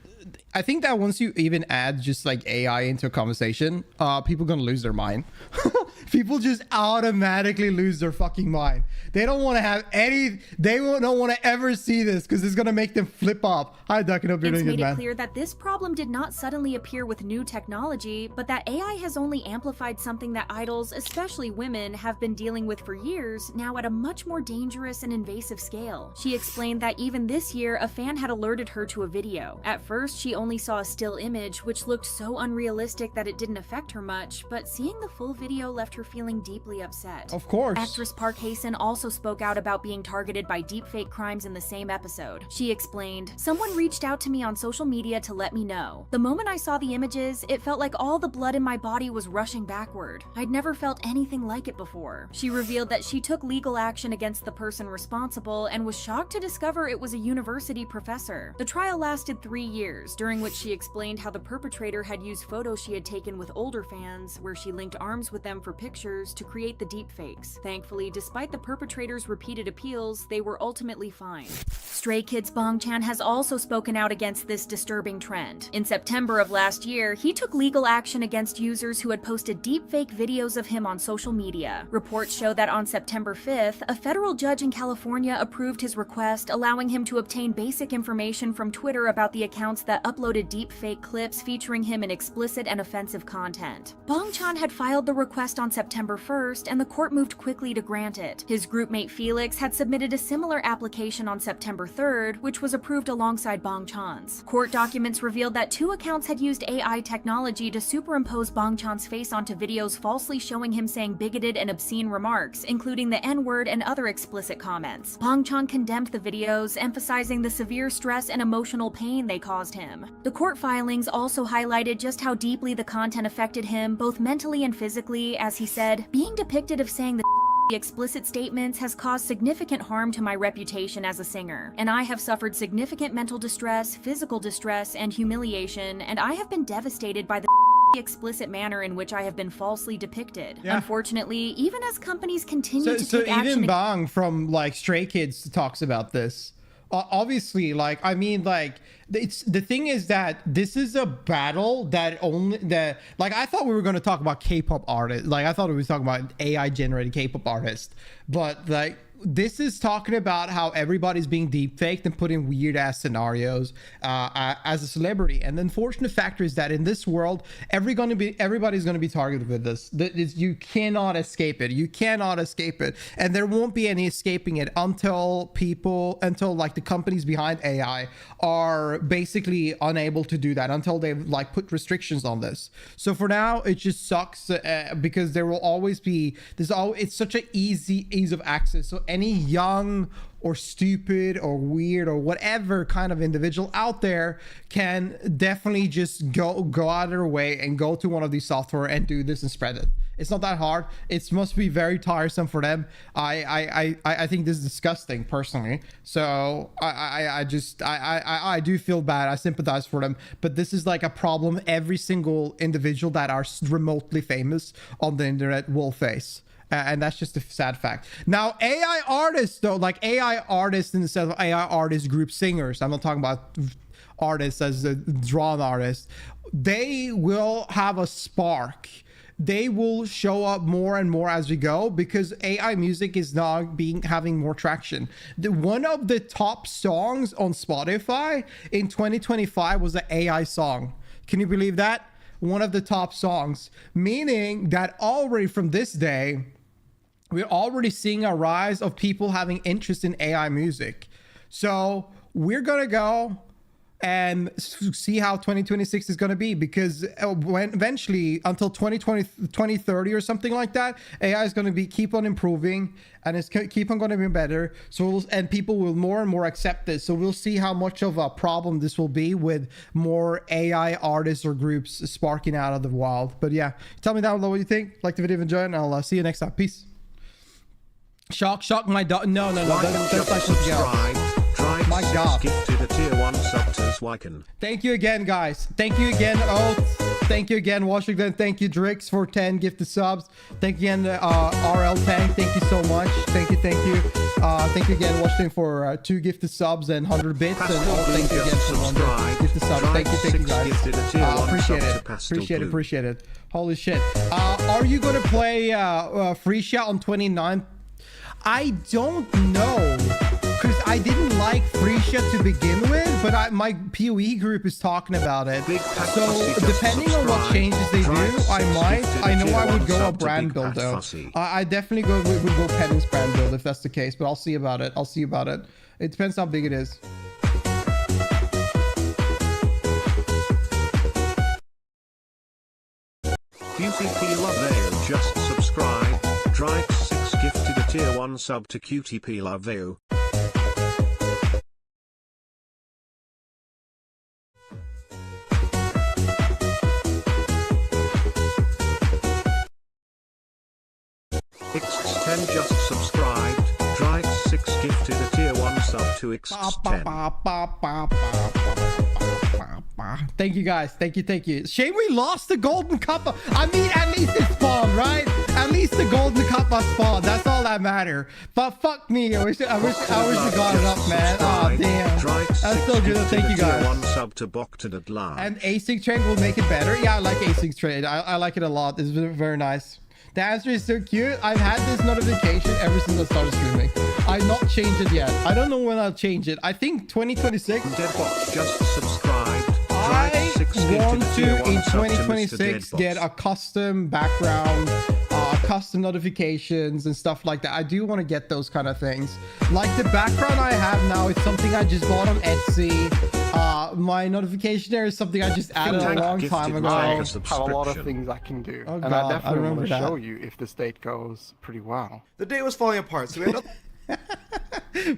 once you even add just like AI into a conversation, people are gonna lose their mind. People just automatically lose their fucking mind. They don't want to have any. They don't want to ever see this because it's gonna make them flip off. Hi, Duck, and hope you're doing good, man. It's made it clear that this problem did not suddenly appear with new technology, but that AI has only amplified something that idols, especially women, have been dealing with for years, now at a much more dangerous and invasive scale. She explained that even this year, a fan had alerted her to a video. At first, she only saw a still image, which looked so unrealistic that it didn't affect her much, but seeing the full video left her feeling deeply upset. Of course. Actress Park Hae-sun also spoke out about being targeted by deepfake crimes in the same episode. She explained, "Someone reached out to me on social media to let me know. The moment I saw the images, it felt like all the blood in my body was rushing backward. I'd never felt anything like it before." She revealed that she took legal action against the person responsible and was shocked to discover it was a university professor. The trial lasted 3 years, during which she explained how the perpetrator had used photos she had taken with older fans, where she linked arms with them for pictures to create the deepfakes. Thankfully, despite the perpetrator's repeated appeals, they were ultimately fined. Stray Kids Bongchan has also spoken out against this disturbing trend. In September of last year, he took legal action against users who had posted deepfake videos of him on social media. Reports show that on September 5th, a federal judge in California approved his request, allowing him to obtain basic information from Twitter about the accounts that uploaded deepfake clips featuring him in explicit and offensive content. Bongchan had filed the request on September 1st, and the court moved quickly to grant it. His groupmate Felix had submitted a similar application on September 3rd, which was approved alongside Bongchan's. Court documents revealed that 2 accounts had used AI technology to superimpose Bongchan's face onto videos falsely showing him saying bigoted and obscene remarks, including the N-word and other explicit comments. Bongchan condemned the videos, emphasizing the severe stress and emotional pain they caused him. The court filings also highlighted just how deeply the content affected him, both mentally and physically, as he said, "Being depicted of saying the explicit statements has caused significant harm to my reputation as a singer, and I have suffered significant mental distress, physical distress, and humiliation, and I have been devastated by the explicit manner in which I have been falsely depicted." Yeah. Unfortunately, even as companies continue to take action... So even Bang from like Stray Kids talks about this. Obviously, like, I mean, like, the thing is that this is a battle that like, I thought we were going to talk about K-pop artists. Like, I thought we were talking about AI generated K-pop artists, but like, this is talking about how everybody's being deepfaked and put in weird ass scenarios as a celebrity. And the unfortunate factor is that in this world, everybody's going to be targeted with this. You cannot escape it. You cannot escape it. And there won't be any escaping it until like the companies behind AI are basically unable to do that, until they've like put restrictions on this. So for now, it just sucks because there will always be it's such an ease of access. So any young or stupid or weird or whatever kind of individual out there can definitely just go out of their way and go to one of these software and do this and spread it. It's not that hard. It must be very tiresome for them. I think this is disgusting personally. So I do feel bad. I sympathize for them. But this is like a problem every single individual that are remotely famous on the internet will face. And that's just a sad fact. Now, AI artists, though, like AI artists in the sense of AI artist group singers, I'm not talking about artists as a drawn artist, they will have a spark. They will show up more and more as we go because AI music is now having more traction. One of the top songs on Spotify in 2025 was an AI song. Can you believe that? One of the top songs, meaning that already from this day, we're already seeing a rise of people having interest in AI music. So we're going to go and see how 2026 is going to be, because when eventually until 2030 or something like that, AI is going to keep on improving and it's keep on going to be better. So and people will more and more accept this. So we'll see how much of a problem this will be with more AI artists or groups sparking out of the wild. But yeah, tell me down below what you think. Like the video, enjoy it, and I'll see you next time. Peace. Shock my dog. No. That's not something else. My God. Gifted a tier 1 sub to Swiken. Thank you again, guys. Thank you again, Oath. Thank you again, Washington. Thank you, Drix, for 10 gifted subs. Thank you again, RL Tank. Thank you so much. Thank you. Thank you again, Washington, for 2 gifted subs and 100 bits. And thank you again for 1 gifted subs. Thank you, guys. Appreciate it. Holy shit. Are you going to play Freesia on 29th? I don't know, because I didn't like Freesia to begin with, but my PoE group is talking about it. So depending on what changes they do, I know I would go a brand build though. I definitely would go Penance brand build if that's the case, but I'll see about it. It depends how big it is. QTP Love Veo just subscribe. Drix6 gifted a tier 1 sub to QTP Love Veo. X10 just subscribed. Drix6 gifted a tier 1 sub to X10. Thank you, guys. Thank you. Shame we lost the golden cup. I mean, at least it spawned, right? At least the golden cup spawned. That's all that matter. But fuck me. I wish I got it up, man. Oh damn. That's so good. Thank you, guys. 1 sub to and async trade will make it better. Yeah, I like async trade. I like it a lot. It's very nice. The answer is so cute. I've had this notification ever since I started streaming. I've not changed it yet. I don't know when I'll change it. I think 2026. Deadbot just subscribed. I want to, in 2026, get a custom background, custom notifications and stuff like that. I do want to get those kind of things. Like the background I have now is something I just bought on Etsy. My notification there is something I just added a long time ago. I have a lot of things I can do. Oh, and God, I definitely want to that. show you if the state goes pretty well. The day was falling apart, so we ended up...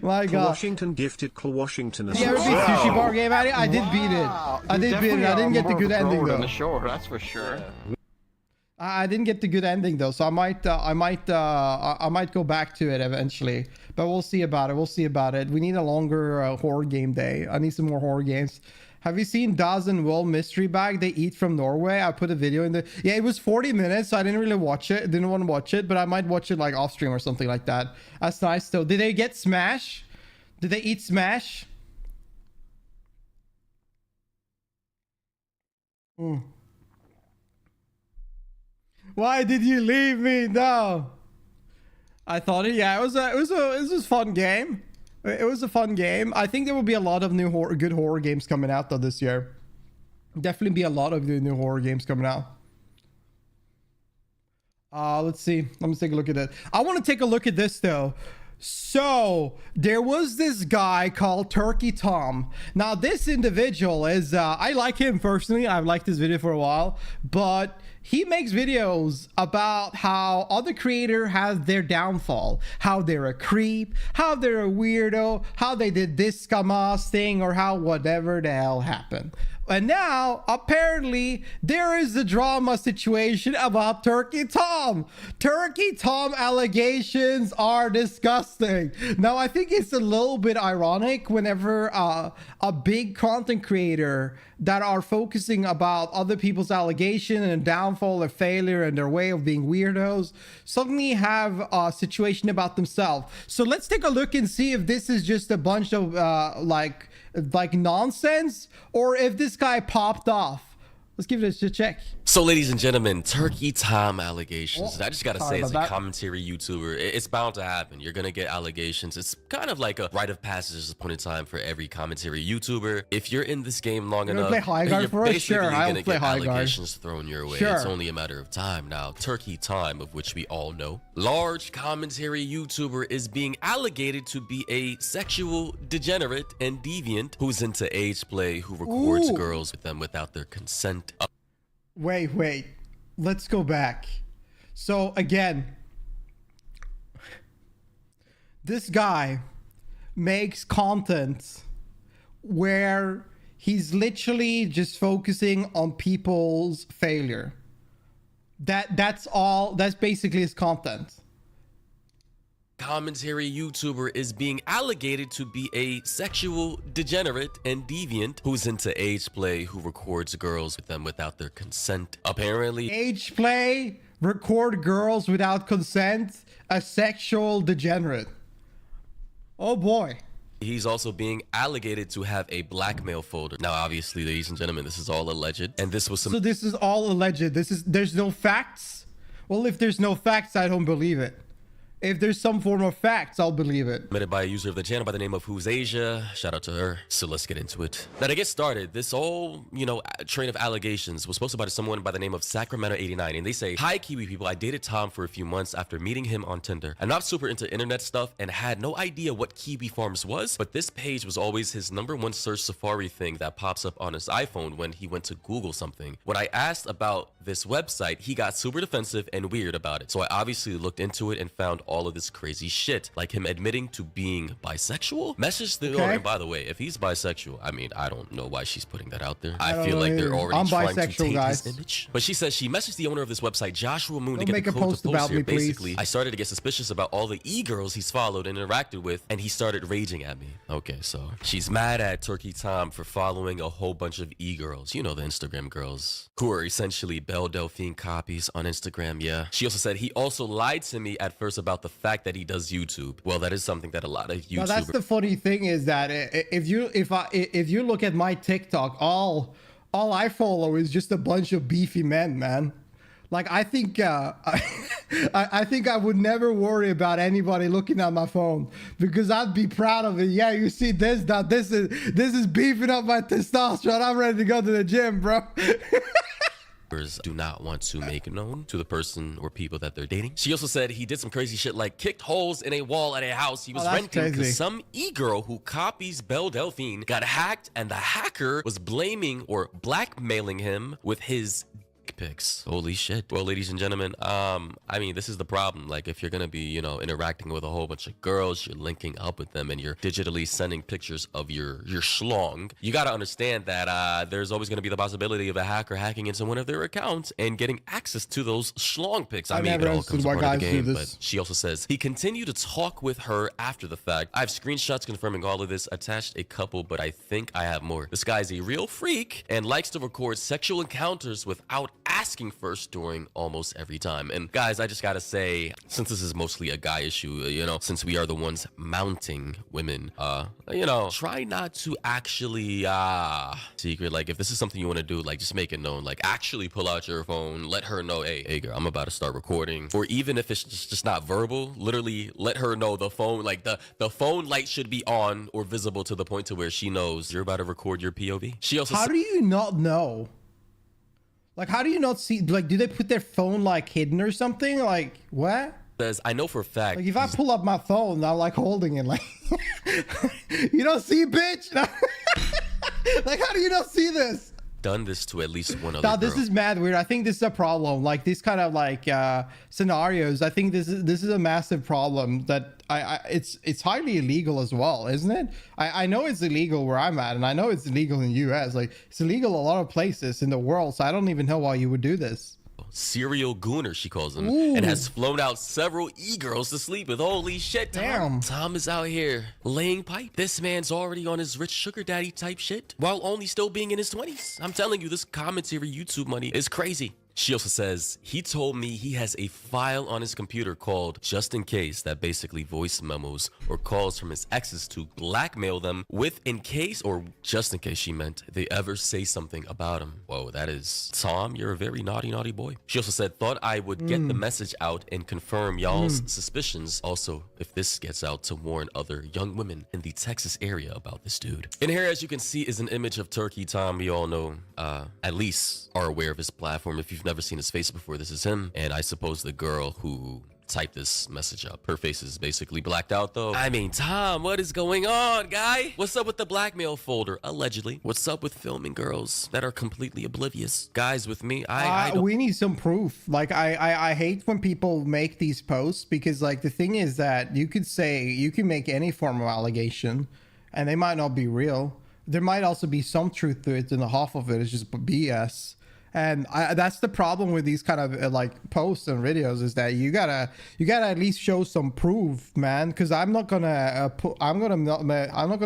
My God. Washington gifted Washington as you ever beat Sushi Bar Game at it? I did beat it. I did beat it. I didn't get the good ending though. On the shore, that's for sure. I didn't get the good ending though, so I might go back to it eventually. But we'll see about it. We need a longer horror game day. I need some more horror games. Have you seen Daz and Will Mystery Bag? They eat from Norway. I put a video in the... Yeah, it was 40 minutes, so I didn't really watch it. Didn't want to watch it, but I might watch it like off stream or something like that. That's nice though. Did they get Smash? Did they eat Smash? Why did you leave me? No. I thought it was a fun game. It was a fun game. I think there will be a lot of new good horror games coming out though this year. Definitely be a lot of new horror games coming out. Let's see. Let me take a look at it. I want to take a look at this though. So there was this guy called Turkey Tom. Now this individual is I like him personally. I've liked his video for a while, but he makes videos about how other creator has their downfall, how they're a creep, how they're a weirdo, how they did this scum-ass thing, or how whatever the hell happened. And now, apparently, there is a drama situation about Turkey Tom. Turkey Tom allegations are disgusting. Now, I think it's a little bit ironic whenever a big content creator that are focusing about other people's allegation and downfall or failure and their way of being weirdos suddenly have a situation about themselves. So let's take a look and see if this is just a bunch of like nonsense, or if this guy popped off. Let's give it a check. So, ladies and gentlemen, Turkey Tom allegations. I just gotta say, as a that. commentary YouTuber, it's bound to happen. You're gonna get allegations. It's kind of like a rite of passage at this point in time for every commentary YouTuber. If you're in this game long enough, play high guard you're for us? basically Sure, I'll gonna play get high guard. allegations thrown your way. Sure. It's only a matter of time. Now, Turkey Tom, of which we all know, large commentary YouTuber, is being allegated to be a sexual degenerate and deviant who's into age play, who records girls with them without their consent. Wait. Let's go back. So again, this guy makes content where he's literally just focusing on people's failure. That's all. That's basically his content. Commentary YouTuber is being allegated to be a sexual degenerate and deviant who's into age play, who records girls with them without their consent. Apparently, Age play, record girls without consent, a sexual degenerate. Oh boy. he's also being allegated to have a blackmail folder. Now, obviously, ladies and gentlemen, this is all alleged, and this was some. So this is all alleged. There's no facts. Well, if there's no facts, I don't believe it. If there's some form of facts, I'll believe it. Submitted by a user of the channel by the name of Who's Asia. Shout out to her. So let's get into it. Now, to get started, this whole, train of allegations was posted by someone by the name of Sacramento89. And they say, "Hi, Kiwi people. I dated Tom for a few months after meeting him on Tinder. I'm not super into internet stuff and had no idea what Kiwi Farms was, but this page was always his #1 search Safari thing that pops up on his iPhone when he went to Google something. When I asked about this website, he got super defensive and weird about it. So I obviously looked into it and found all of this crazy shit, like him admitting to being bisexual. Message the owner. And by the way, if he's bisexual, I mean, I don't know why she's putting that out there. I feel like they're already trying to taint his image. But she says she messaged the owner of this website, Joshua Moon, to get the code to post here. Basically, I started to get suspicious about all the e-girls he's followed and interacted with, and he started raging at me. Okay, so she's mad at Turkey Tom for following a whole bunch of e-girls. You know, the Instagram girls who are essentially Belle Delphine copies on Instagram. Yeah. She also said he also lied to me at first about the fact that he does YouTube. Well, that is something that a lot of YouTubers. Now, that's the funny thing is that if you look at my TikTok, all I follow is just a bunch of beefy men, man. Like, I think I think I would never worry about anybody looking at my phone because I'd be proud of it. Yeah, you see this? Now this is beefing up my testosterone. I'm ready to go to the gym, bro. Do not want to make known to the person or people that they're dating. She also said he did some crazy shit like kicked holes in a wall at a house he was renting because some e-girl who copies Belle Delphine got hacked, and the hacker was blaming or blackmailing him with his pics. Holy shit. Well, ladies and gentlemen, I mean, this is the problem. Like, if you're gonna be, interacting with a whole bunch of girls, you're linking up with them, and you're digitally sending pictures of your schlong, you gotta understand that there's always gonna be the possibility of a hacker hacking into one of their accounts and getting access to those schlong pics. I mean, it all comes part of the game, but she also says he continued to talk with her after the fact. I have screenshots confirming all of this, attached a couple, but I think I have more. This guy's a real freak and likes to record sexual encounters without asking first during almost every time. And guys, I just gotta say, since this is mostly a guy issue, since we are the ones mounting women, try not to actually secret. Like, if this is something you want to do, like, just make it known. Like, actually pull out your phone, let her know, hey girl, I'm about to start recording. Or even if it's just not verbal, literally let her know the phone, like the phone light should be on or visible to the point to where she knows you're about to record your POV. She also How do you not know? Like, how do you not see? Like, do they put their phone like hidden or something? Like, what? says, I know for a fact. Like, if I pull up my phone, I'm like holding it, like, you don't see, bitch. Like, how do you not see this? Done this to at least one other Now, this girl. is mad weird. I think this is a problem. Like, these kind of like scenarios. I think this is a massive problem that it's highly illegal as well, isn't it? I know it's illegal where I'm at, and I know it's illegal in the US. Like, it's illegal a lot of places in the world, so I don't even know why you would do this. Serial gooner, she calls him, Ooh. and has flown out several e-girls to sleep with. Holy shit, Tom. Damn. Tom is out here laying pipe. This man's already on his rich sugar daddy type shit while only still being in his 20s. I'm telling you, this commentary YouTube money is crazy. She also says, he told me he has a file on his computer called Just In Case, that basically voice memos or calls from his exes to blackmail them with in case, or just in case she meant, they ever say something about him. Whoa, that is, Tom, you're a very naughty, naughty boy. She also said, thought I would get the message out and confirm y'all's suspicions. Also, if this gets out, to warn other young women in the Texas area about this dude. And here, as you can see, is an image of Turkey Tom. We all know, at least are aware of his platform. If you've never seen his face before, this is him. And I suppose the girl who typed this message up, her face is basically blacked out though. I mean, Tom, what is going on, guy? What's up with the blackmail folder, allegedly? What's up with filming girls that are completely oblivious? Guys, with me, I don't... We need some proof. Like, I hate when people make these posts, because like the thing is that you can make any form of allegation and they might not be real. There might also be some truth to it, and the half of it is just BS. And that's the problem with these kind of like posts and videos, is that you gotta at least show some proof, man. Because I'm not gonna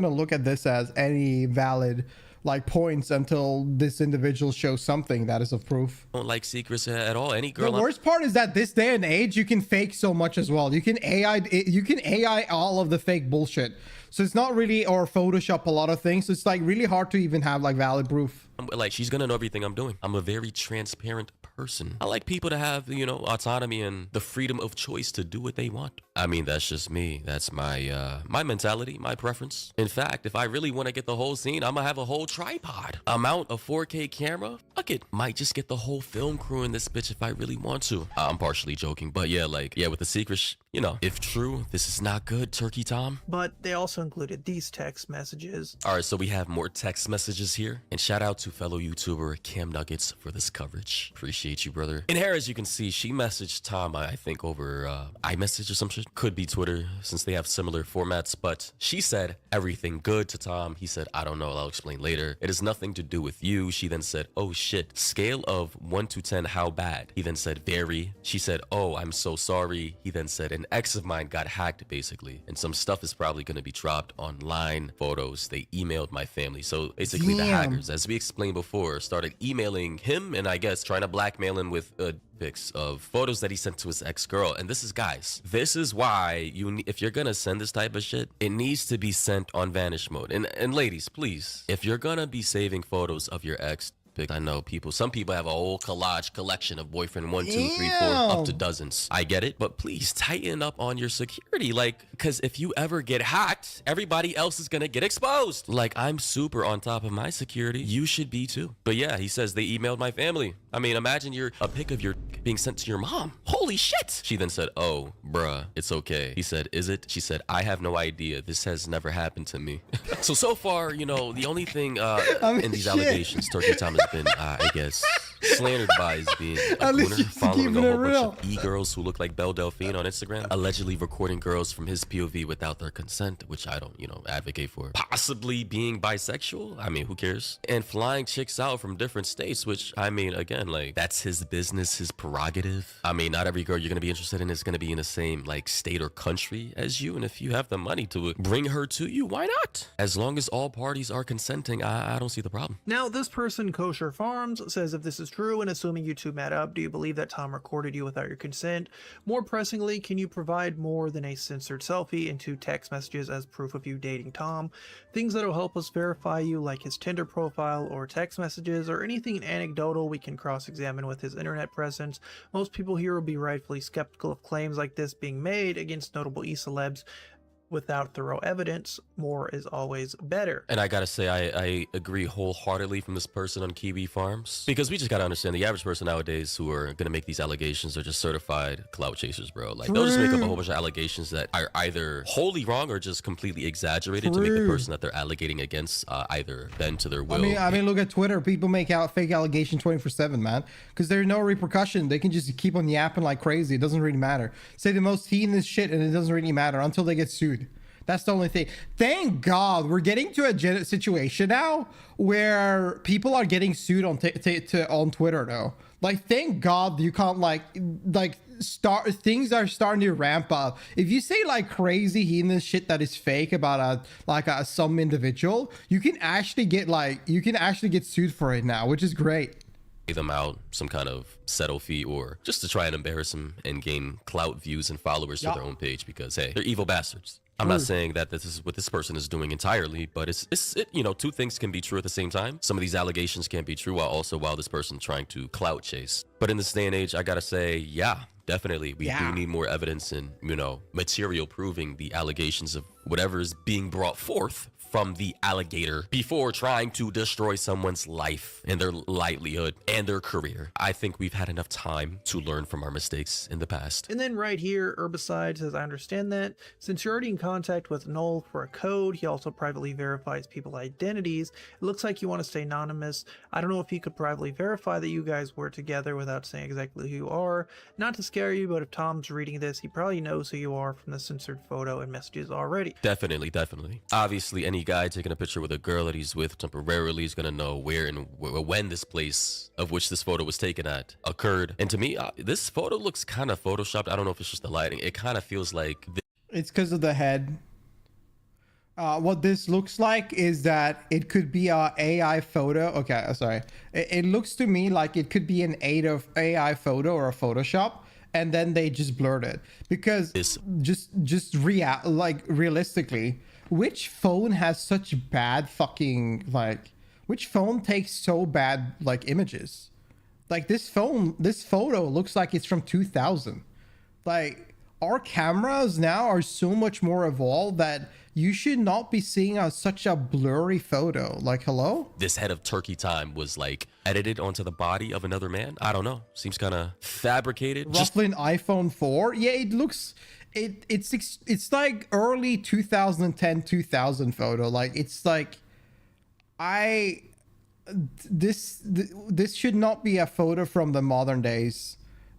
look at this as any valid like points until this individual shows something that is of proof. Don't like secrets at all. Any girl. The worst part is that this day and age, you can fake so much as well. You can AI all of the fake bullshit. So it's not really, or Photoshop a lot of things. So it's like really hard to even have like valid proof. Like, she's gonna know everything I'm doing. I'm a very transparent person. I like people to have, autonomy and the freedom of choice to do what they want. I mean, that's just me. That's my my mentality, my preference. In fact, if I really want to get the whole scene, I'm gonna have a whole tripod, mount a 4K camera. Fuck it, might just get the whole film crew in this bitch if I really want to. I'm partially joking, but yeah, with the secret, if true, this is not good, Turkey Tom. But they also included these text messages. All right, so we have more text messages here, and shout out to fellow YouTuber Cam Nuggets for this coverage. Appreciate you, brother. And here, as you can see, she messaged Tom, I think over iMessage or some shit. Could be Twitter, since they have similar formats, but she said everything good to Tom. He said, I don't know, I'll explain later. It has nothing to do with you. She then said, oh shit, scale of 1 to 10, how bad? He then said, very. She said, oh, I'm so sorry. He then said, an ex of mine got hacked, basically, and some stuff is probably going to be dropped online. Photos, they emailed my family. So basically, the hackers, as we explained before, started emailing him, and I guess trying to blackmail him with pics of photos that he sent to his ex-girl. And this is, guys, this is why if you're gonna send this type of shit, it needs to be sent on vanish mode. And ladies, please, if you're gonna be saving photos of your ex, I know some people have a whole collage collection of boyfriend 1, 2, 3, 4, up to dozens. I get it, but please tighten up on your security. Like, because if you ever get hacked, everybody else is gonna get exposed. Like, I'm super on top of my security. You should be too. But yeah, he says they emailed my family. I mean, imagine a pic of your being sent to your mom. Holy shit. She then said, oh, bruh, it's okay. He said, is it? She said, I have no idea. This has never happened to me. So far, the only thing in these allegations, Turkey Tom has been, I guess, slandered by is being a gooner, following a whole bunch of e-girls who look like Belle Delphine on Instagram, allegedly recording girls from his POV without their consent, which I don't, advocate for. Possibly being bisexual. I mean, who cares? And flying chicks out from different states, which, I mean, again, like, that's his business, his prerogative. I mean, not every girl you're gonna be interested in is gonna be in the same, like, state or country as you, and if you have the money to bring her to you, why not? As long as all parties are consenting, I don't see the problem. Now, this person, Kosher Farms, says if this is true, and assuming you two met up, do you believe that Tom recorded you without your consent? More pressingly, can you provide more than a censored selfie and 2 text messages as proof of you dating Tom? Things that will help us verify you, like his Tinder profile or text messages, or anything anecdotal we can cross-examine with his internet presence. Most people here will be rightfully skeptical of claims like this being made against notable e-celebs. Without thorough evidence, more is always better. And I gotta say, I agree wholeheartedly from this person on Kiwi Farms, because we just gotta understand the average person nowadays who are gonna make these allegations are just certified clout chasers, bro. Like, they'll just make up a whole bunch of allegations that are either wholly wrong or just completely exaggerated to make the person that they're allegating against either bend to their will. I mean, look at Twitter. People make out fake allegations 24/7, man, because there's no repercussion. They can just keep on yapping like crazy. It doesn't really matter. Say the most heinous shit, and it doesn't really matter until they get sued. That's the only thing. Thank God we're getting to a situation now where people are getting sued on on Twitter though. Like, thank God you can't things are starting to ramp up. If you say like crazy heinous shit that is fake about some individual, you can actually get sued for it now, which is great. Them out some kind of settle fee, or just to try and embarrass them and gain clout, views, and followers to their own page, because hey, they're evil bastards. I'm not saying that this is what this person is doing entirely, but it's you know, two things can be true at the same time. Some of these allegations can be true while this person trying to clout chase. But in this day and age, I gotta say, yeah, definitely we do need more evidence and, you know, material proving the allegations of whatever is being brought forth from the alligator before trying to destroy someone's life and their livelihood and their career. I think we've had enough time to learn from our mistakes in the past. And then right here, Herbicide says, I understand that. Since you're already in contact with Noel for a code, he also privately verifies people's identities. It looks like you want to stay anonymous. I don't know if you could privately verify that you guys were together without saying exactly who you are. Not to scare you, but if Tom's reading this, he probably knows who you are from the censored photo and messages already. Definitely. Obviously, any guy taking a picture with a girl that he's with temporarily is gonna know where and when this place of which this photo was taken at occurred. And to me, this photo looks kind of photoshopped. I don't know if it's just the lighting. It kind of feels like it's because of the head. What this looks like is that it could be a AI photo. Okay, sorry. It looks to me like it could be an AI photo or a Photoshop, and then they just blurred it. Because realistically, which phone has such bad fucking, like, which phone takes so bad like images? Like, this photo looks like it's from 2000. Like, our cameras now are so much more evolved that you should not be seeing such a blurry photo. Like, hello? this head of turkey time was like edited onto the body of another man. I don't know. Seems kind of fabricated. Roughly an iPhone 4. Yeah, it looks... It's like early 2010 2000 photo. Like, it's like this should not be a photo from the modern days,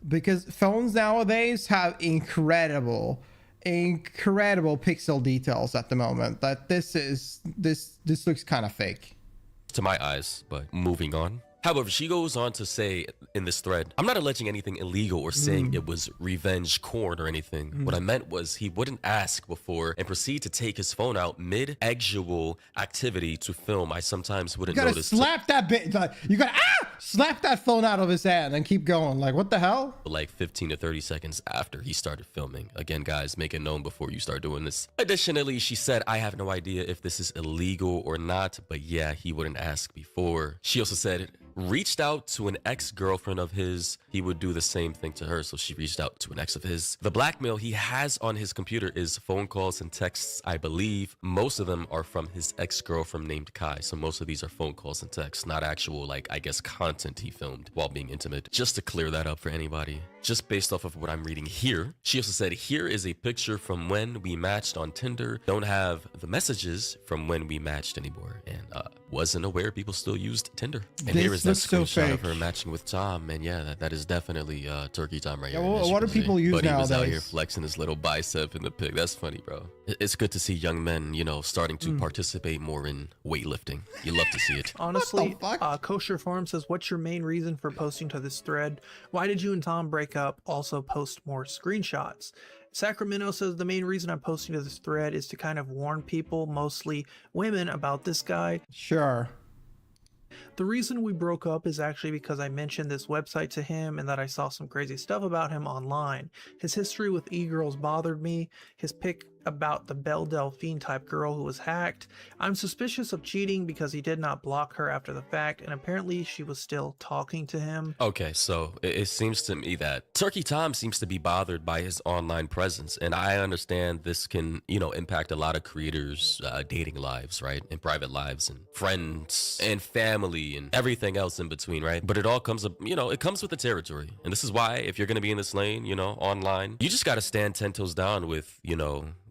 because phones nowadays have incredible pixel details at the moment. That this looks kind of fake to my eyes. But moving on. However, she goes on to say in this thread, I'm not alleging anything illegal or saying it was revenge corn or anything. What I meant was he wouldn't ask before and proceed to take his phone out mid-actual activity to film. I sometimes wouldn't notice. You gotta slap that bit. You gotta slap that phone out of his hand and keep going. Like, what the hell? Like 15 to 30 seconds after he started filming. Again, guys, make it known before you start doing this. Additionally, she said, I have no idea if this is illegal or not, but yeah, he wouldn't ask before. She also said, reached out to an ex-girlfriend of his, he would do the same thing to her. So she reached out to an ex of his. The blackmail he has on his computer is phone calls and texts, I believe. Most of them are from his ex-girlfriend named Kai. So most of these are phone calls and texts, not actual, like, I guess, content he filmed while being intimate. Just to clear that up for anybody. Just based off of what I'm reading here. She also said, here is a picture from when we matched on Tinder. Don't have the messages from when we matched anymore. And wasn't aware people still used Tinder. And here is that screenshot of her matching with Tom. And yeah, that is definitely turkey time right here. Well, what do people use nowadays? But he was out here flexing his little bicep in the pic. That's funny, bro. It's good to see young men, you know, starting to participate more in weightlifting. You love to see it. Honestly, Kosher Farm says, what's your main reason for posting to this thread? Why did you and Tom break up? Also post more screenshots. Sacramento says, the main reason I'm posting to this thread is to kind of warn people, mostly women, about this guy. Sure. The reason we broke up is actually because I mentioned this website to him and that I saw some crazy stuff about him online. His history with e-girls bothered me. His pic about the Belle Delphine type girl who was hacked. I'm suspicious of cheating because he did not block her after the fact, and apparently she was still talking to him. Okay, so it seems to me that Turkey Tom seems to be bothered by his online presence, and I understand this can, impact a lot of creators' dating lives, right, and private lives, and friends, and family, and everything else in between, right? But it all comes up, it comes with the territory, and this is why if you're gonna be in this lane, online, you just gotta stand 10 toes down with,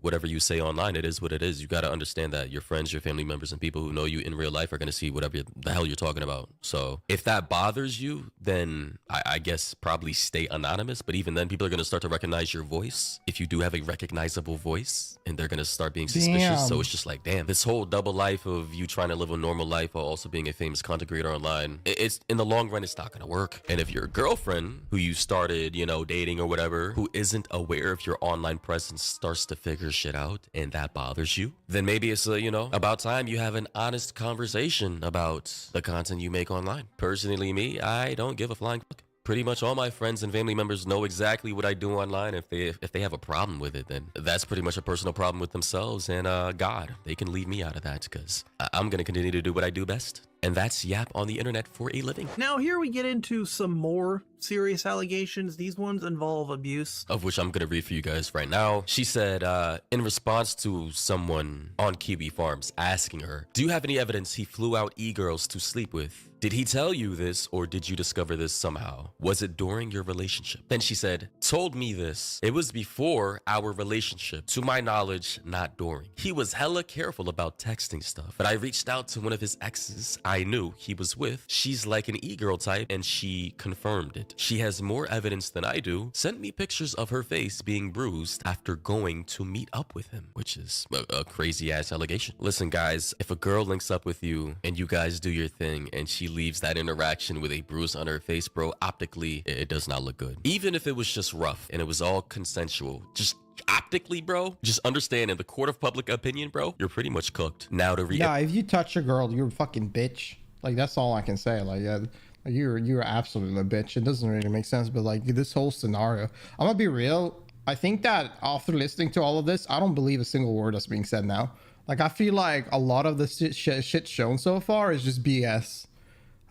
whatever you say online. It is what it is. You got to understand that your friends, your family members, and people who know you in real life are going to see whatever the hell you're talking about. So if that bothers you, then I guess probably stay anonymous. But even then, people are going to start to recognize your voice if you do have a recognizable voice, and they're going to start being suspicious. Damn. So it's just like, damn, this whole double life of you trying to live a normal life while also being a famous content creator online, it's in the long run, it's not going to work. And if your girlfriend who you started, dating or whatever, who isn't aware of your online presence starts to figure shit out and that bothers you, then maybe it's about time you have an honest conversation about the content you make online. Personally, me, I don't give a flying fuck. Pretty much all my friends and family members know exactly what I do online. If they have a problem with it, then that's pretty much a personal problem with themselves, and God, they can leave me out of that, because I'm gonna continue to do what I do best, and that's yap on the internet for a living. Now here we get into some more serious allegations. These ones involve abuse, of which I'm gonna read for you guys right now. She said, in response to someone on Kiwi Farms asking her, do you have any evidence he flew out e-girls to sleep with? Did he tell you this, or did you discover this somehow? Was it during your relationship? Then she said, told me this. It was before our relationship. To my knowledge, not during. He was hella careful about texting stuff, but I reached out to one of his exes I knew he was with. She's like an e-girl type, and she confirmed it. She has more evidence than I do. Sent me pictures of her face being bruised after going to meet up with him, which is a crazy ass allegation. Listen, guys, if a girl links up with you and you guys do your thing and she leaves that interaction with a bruise on her face, bro, optically, it does not look good. Even if it was just rough and it was all consensual, just optically, bro, just understand in the court of public opinion, bro, you're pretty much cooked. Now to Yeah, if you touch a girl, you're a fucking bitch. Like, that's all I can say. Like, yeah, you're absolutely a bitch. It doesn't really make sense, but like this whole scenario, I'm gonna be real. I think that after listening to all of this, I don't believe a single word that's being said now. Like, I feel like a lot of the shit shown so far is just BS.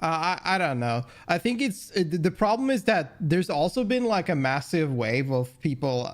I don't know. I think the problem is that there's also been like a massive wave of people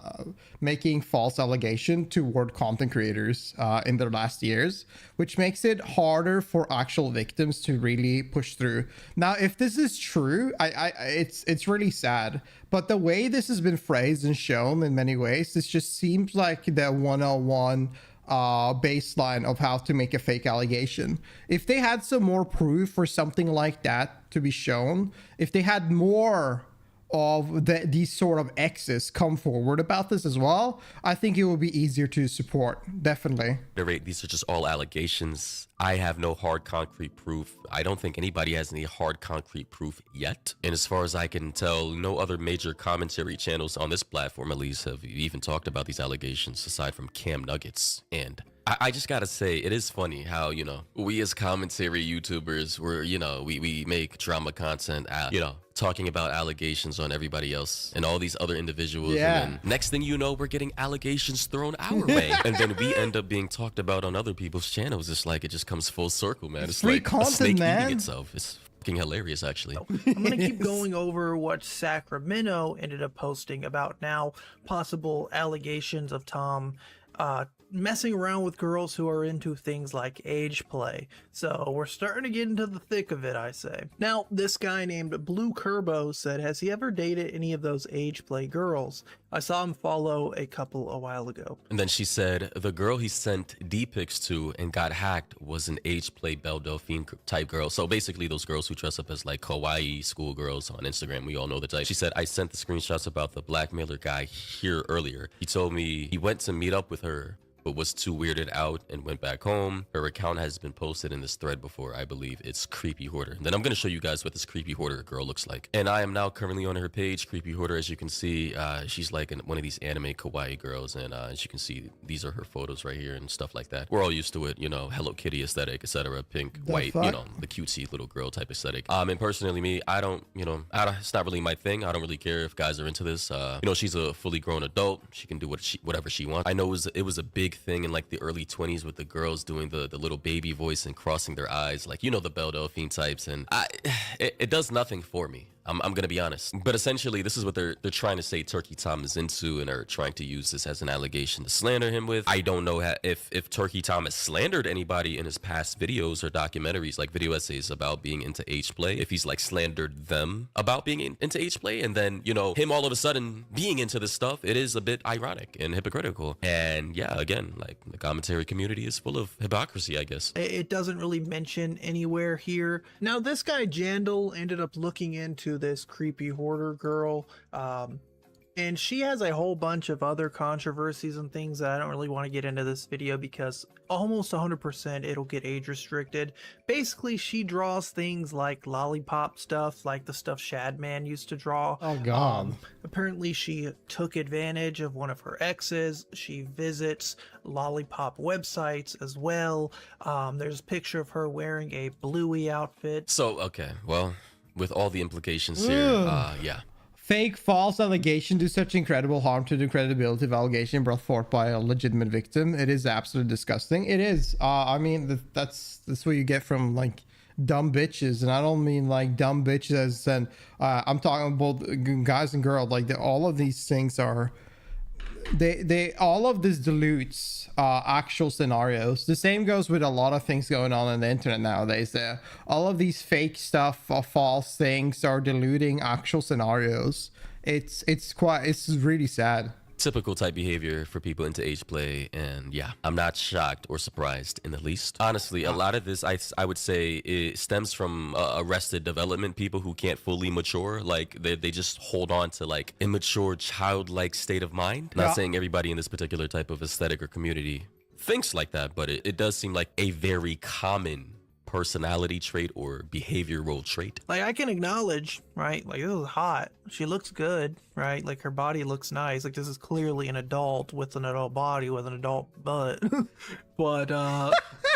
making false allegations toward content creators in the last years, which makes it harder for actual victims to really push through. Now, if this is true, it's really sad. But the way this has been phrased and shown in many ways, this just seems like the 101 baseline of how to make a fake allegation. If they had some more proof for something like that to be shown, if they had more of these sort of exes come forward about this as well, I think it would be easier to support. Definitely. These are just all allegations. I have no hard concrete proof. I don't think anybody has any hard concrete proof yet. And as far as I can tell, no other major commentary channels on this platform at least have even talked about these allegations aside from Cam Nuggets. And I just gotta say, it is funny how, we as commentary YouTubers, we make drama content, talking about allegations on everybody else and all these other individuals. Yeah. And then next thing you know, we're getting allegations thrown our way. And then we end up being talked about on other people's channels. It's like it just comes full circle, man. It's free like content, a snake man. eating itself. It's fucking hilarious, actually. I'm going to keep going over what Sacramento ended up posting about now possible allegations of Tom messing around with girls who are into things like age play. So we're starting to get into the thick of it, I say. Now, this guy named Blue Kerbo said, has he ever dated any of those age play girls? I saw him follow a couple a while ago. And then she said the girl he sent D-pics to and got hacked was an age play Belle Delphine type girl. So basically those girls who dress up as like kawaii schoolgirls on Instagram. We all know the type. She said, I sent the screenshots about the blackmailer guy here earlier. He told me he went to meet up with her but was too weirded out and went back home. Her account has been posted in this thread before, I believe. It's Creepy Hoarder. And then I'm going to show you guys what this Creepy Hoarder girl looks like. And I am now currently on her page, Creepy Hoarder. As you can see, she's like one of these anime kawaii girls. And as you can see, these are her photos right here and stuff like that. We're all used to it, you know, Hello Kitty aesthetic, etc. Pink, white, you know, the cutesy little girl type aesthetic. And personally, me, I don't, you know, it's not really my thing. I don't really care if guys are into this. You know, she's a fully grown adult. She can do whatever she wants. I know it was a big thing in like the early 20s with the girls doing the little baby voice and crossing their eyes, like, you know, the Belle Delphine types, and it does nothing for me. I'm gonna be honest, but essentially this is what they're trying to say Turkey Tom is into, and are trying to use this as an allegation to slander him with. I don't know if Turkey Tom has slandered anybody in his past videos or documentaries, like video essays about being into age play, if he's like slandered them about being into age play, and then, you know, him all of a sudden being into this stuff. It is a bit ironic and hypocritical. And yeah, again, like, the commentary community is full of hypocrisy, I guess. It doesn't really mention anywhere here. Now, this guy Jandal ended up looking into this Creepy Hoarder girl, and she has a whole bunch of other controversies and things that I don't really want to get into this video, because almost 100% it'll get age restricted. Basically, she draws things like lollipop stuff, like the stuff Shadman used to draw. Oh god. Apparently she took advantage of one of her exes. She visits lollipop websites as well. There's a picture of her wearing a Bluey outfit. So, okay, well, with all the implications here, yeah. Fake, false allegation do such incredible harm to the credibility of allegation brought forth by a legitimate victim. It is absolutely disgusting. It is. I mean, that's what you get from like dumb bitches, and I don't mean like dumb bitches and I'm talking about guys and girls. Like all of these things are. They all of this dilutes actual scenarios. The same goes with a lot of things going on the internet nowadays. All of these fake stuff or false things are diluting actual scenarios. It's really sad. Typical type behavior for people into age play, and yeah, I'm not shocked or surprised in the least. Honestly, a lot of this I would say it stems from arrested development people who can't fully mature. Like they just hold on to like immature childlike state of mind. Not saying everybody in this particular type of aesthetic or community thinks like that, but it does seem like a very common personality trait or behavioral trait. Like, I can acknowledge, right, like, this is hot, she looks good, right, like her body looks nice, like this is clearly an adult with an adult body with an adult butt. But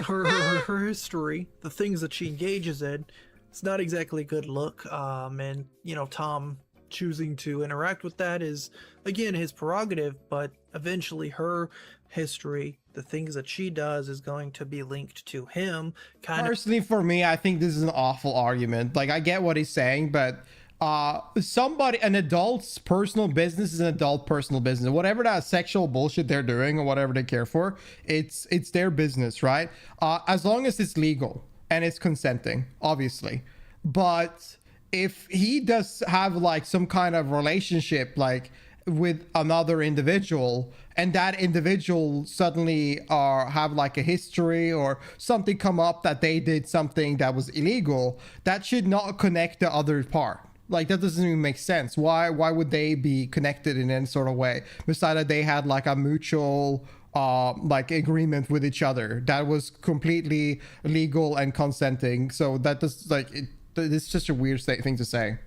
her history, the things that she engages in, it's not exactly a good look. And you know, Tom choosing to interact with that is again his prerogative, but eventually her history, the things that she does, is going to be linked to him. Personally, for me, I think this is an awful argument. Like, I get what he's saying, but an adult's personal business is an adult personal business. Whatever that sexual bullshit they're doing or whatever they care for, it's their business, right? As long as it's legal and it's consenting, obviously. But if he does have like some kind of relationship like with another individual, and that individual suddenly have like a history or something come up that they did something that was illegal, that should not connect the other part. Like, that doesn't even make sense. Why would they be connected in any sort of way, besides that they had like a mutual like agreement with each other that was completely legal and consenting? So that does like it's just a weird thing to say.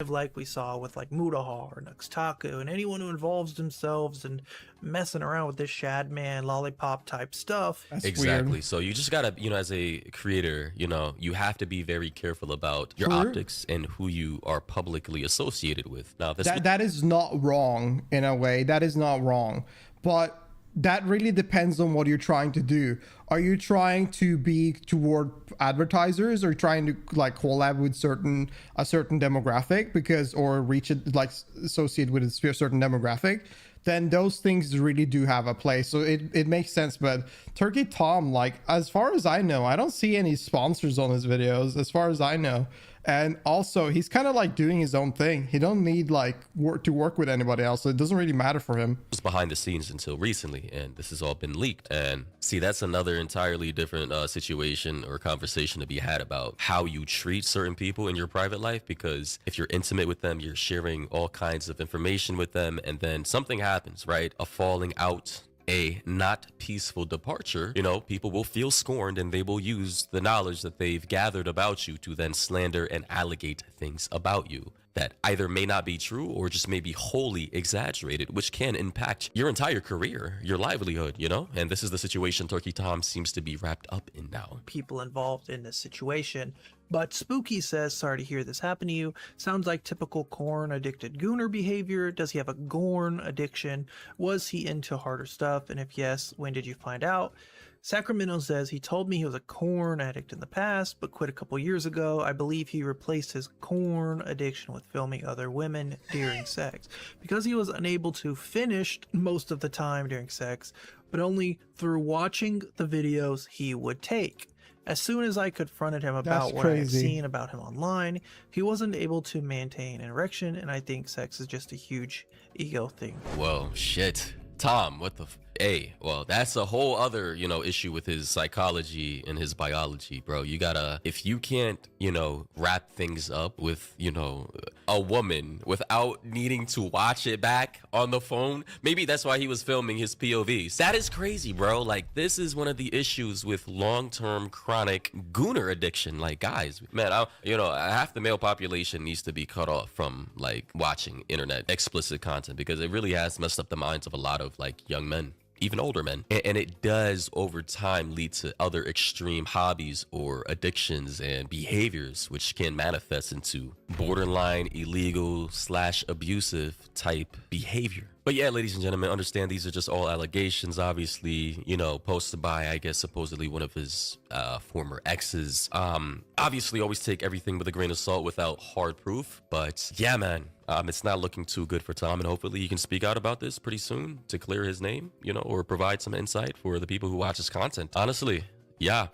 Like we saw with like Mutahar, Nuxtaku, and anyone who involves themselves in messing around with this Shadman lollipop type stuff. That's exactly weird. So you just gotta, you know, as a creator, you know, you have to be very careful about your optics and who you are publicly associated with. Now that is not wrong in a way. That is not wrong, but that really depends on what you're trying to do. Are you trying to be toward advertisers, or trying to like collab with a certain demographic or reach it, like associate with a certain demographic? Then those things really do have a place. So it makes sense. But Turkey Tom, like, as far as I know, I don't see any sponsors on his videos, as far as I know. And also, he's kind of like doing his own thing. He don't need like to work with anybody else. So it doesn't really matter for him. was behind the scenes until recently, and this has all been leaked. And see, that's another entirely different situation or conversation to be had about how you treat certain people in your private life. Because if you're intimate with them, you're sharing all kinds of information with them, and then something happens, right? A falling out a not peaceful departure, you know, people will feel scorned and they will use the knowledge that they've gathered about you to then slander and allegate things about you that either may not be true or just may be wholly exaggerated, which can impact your entire career, your livelihood, you know? And this is the situation Turkey Tom seems to be wrapped up in now. People involved in this situation. But Spooky says, sorry to hear this happen to you. Sounds like typical corn addicted gooner behavior. Does he have a gorn addiction? Was he into harder stuff? And if yes, when did you find out? Sacramento says he told me he was a corn addict in the past, but quit a couple years ago. I believe he replaced his corn addiction with filming other women during sex because he was unable to finish most of the time during sex, but only through watching the videos he would take. As soon as I confronted him about what I had seen about him online, he wasn't able to maintain an erection, and I think sex is just a huge ego thing. Whoa, shit. Tom, what the hey, well, that's a whole other, you know, issue with his psychology and his biology, bro. You gotta, if you can't, you know, wrap things up with, you know, a woman without needing to watch it back on the phone, maybe that's why he was filming his POVs. That is crazy, bro. Like, this is one of the issues with long-term chronic gooner addiction. Like, guys, man, half the male population needs to be cut off from, like, watching internet explicit content because it really has messed up the minds of a lot of, like, young men, even older men, and it does over time lead to other extreme hobbies or addictions and behaviors which can manifest into borderline illegal / abusive type behavior. But yeah, ladies and gentlemen, understand these are just all allegations, obviously, you know, posted by, I guess, supposedly one of his former exes. Obviously, always take everything with a grain of salt without hard proof. But yeah, man, it's not looking too good for Tom. And hopefully he can speak out about this pretty soon to clear his name, you know, or provide some insight for the people who watch his content. Honestly, yeah.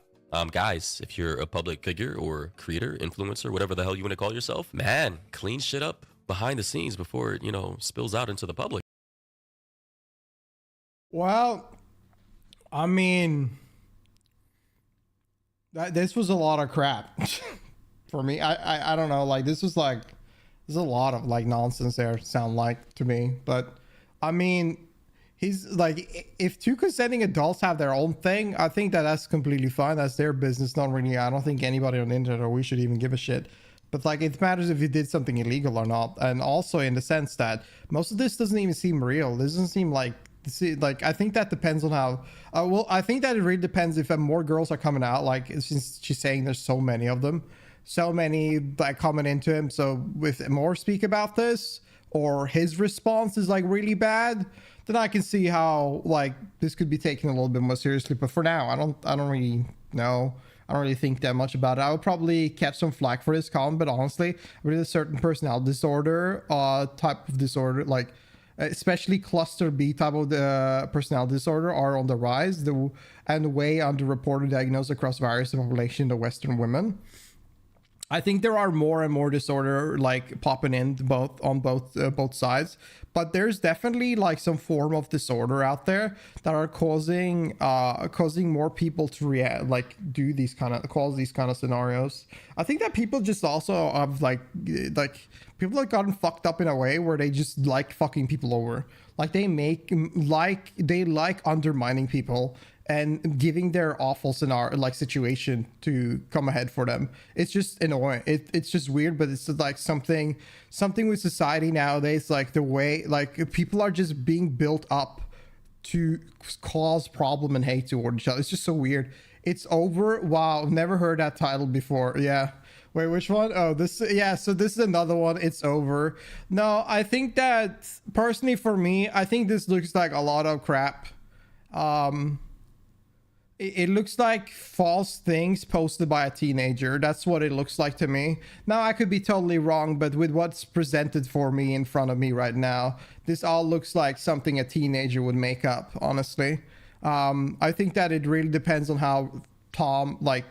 Guys, if you're a public figure or creator, influencer, whatever the hell you want to call yourself, man, clean shit up behind the scenes before it, you know, spills out into the public. Well, I mean, this was a lot of crap for me. I don't know. Like, there's a lot of like nonsense there, sound like to me. But I mean, he's like, if two consenting adults have their own thing, I think that's completely fine. That's their business. Not really. I don't think anybody on the internet or we should even give a shit. But like, it matters if you did something illegal or not. And also in the sense that most of this doesn't even seem real. This doesn't seem like, I think that depends on how, well, I think that it really depends if more girls are coming out, like since she's saying there's so many of them, so many like coming into him. So if more speak about this or his response is like really bad, then I can see how like this could be taken a little bit more seriously. But for now, I don't really know. I don't really think that much about it. I would probably catch some flack for this comment, but honestly, with a certain personality disorder, type of disorder, like especially cluster B type of the personality disorder are on the rise, and way underreported diagnosed across various population of Western women. I think there are more and more disorder like popping in on both sides, but there's definitely like some form of disorder out there that are causing more people to do these kind of scenarios. I think that people just also have like people have gotten fucked up in a way where they just like fucking people over. Like they like undermining people and giving their awful scenario, like situation to come ahead for them. It's just annoying. It's just weird, but it's like something with society nowadays, like the way like people are just being built up to cause problem and hate toward each other. It's just so weird. It's over. Wow, never heard that title before. Yeah. Wait, which one? Oh, this. Yeah, so this is another one. It's over. No, I think that personally for me, I think this looks like a lot of crap. It looks like false things posted by a teenager. That's what it looks like to me. Now, I could be totally wrong, but with what's presented for me in front of me right now, this all looks like something a teenager would make up, honestly. I think that it really depends on how Tom, like,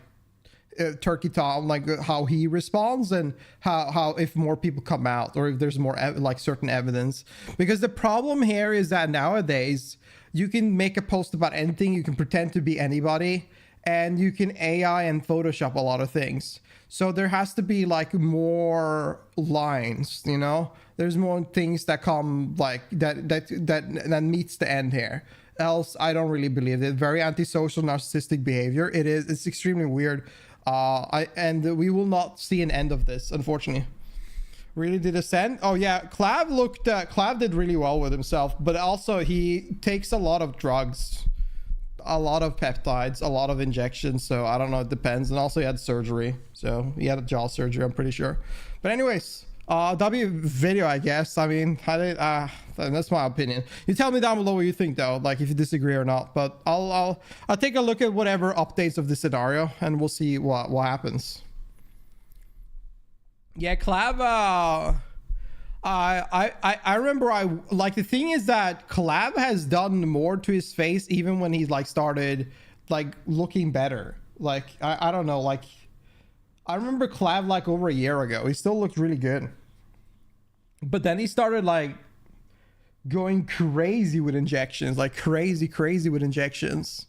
Turkey Tom, like how he responds and how if more people come out or if there's more like certain evidence. Because the problem here is that nowadays you can make a post about anything, you can pretend to be anybody, and you can AI and Photoshop a lot of things. So there has to be like more lines, you know? There's more things that come like that meets the end here. else, I don't really believe it. Very antisocial, narcissistic behavior. It's extremely weird. And we will not see an end of this, unfortunately. Really did ascend. Oh yeah, Clav did really well with himself, but also he takes a lot of drugs, a lot of peptides, a lot of injections. So I don't know, it depends. And also he had surgery, so he had a jaw surgery, I'm pretty sure. But anyways, W video, I guess. I mean, that's my opinion. You tell me down below what you think, though, like if you disagree or not. But I'll take a look at whatever updates of the scenario, and we'll see what happens. Yeah, Clav. I remember like the thing is that Clav has done more to his face even when he's like started like looking better. Like I don't know, like I remember Clav like over a year ago. He still looked really good. But then he started like going crazy with injections, like crazy with injections.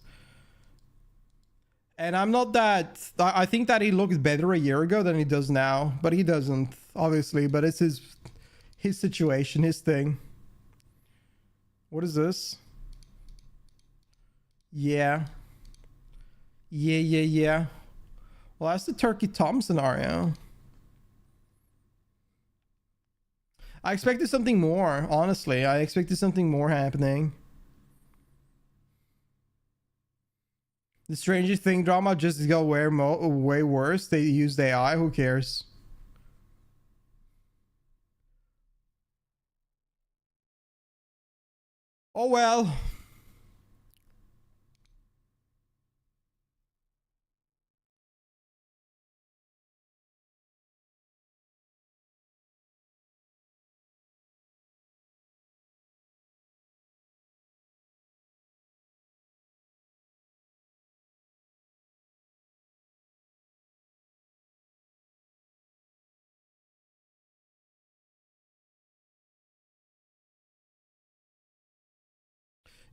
And I'm not that, I think that he looked better a year ago than he does now, but he doesn't, obviously. But it's his situation, his thing. What is this? Yeah. Yeah. Well, that's the Turkey Tom scenario. I expected something more, honestly. I expected something more happening. The Stranger Thing drama just got way worse. They used AI. Who cares? Oh well.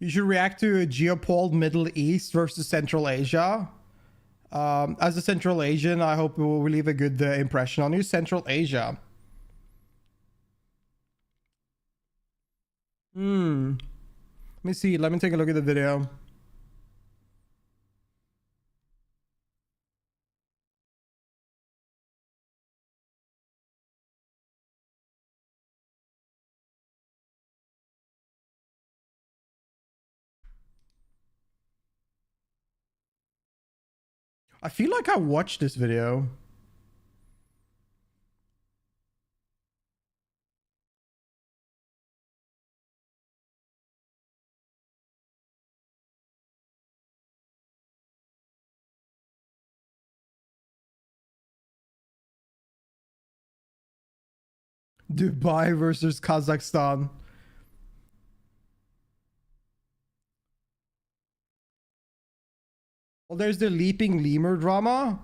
You should react to a geopol Middle East versus Central Asia. As a Central Asian, I hope it will leave a good impression on you. Central Asia. Let me see. Let me take a look at the video. I feel like I watched this video. Dubai versus Kazakhstan. Well, there's the Leaping Lemur drama.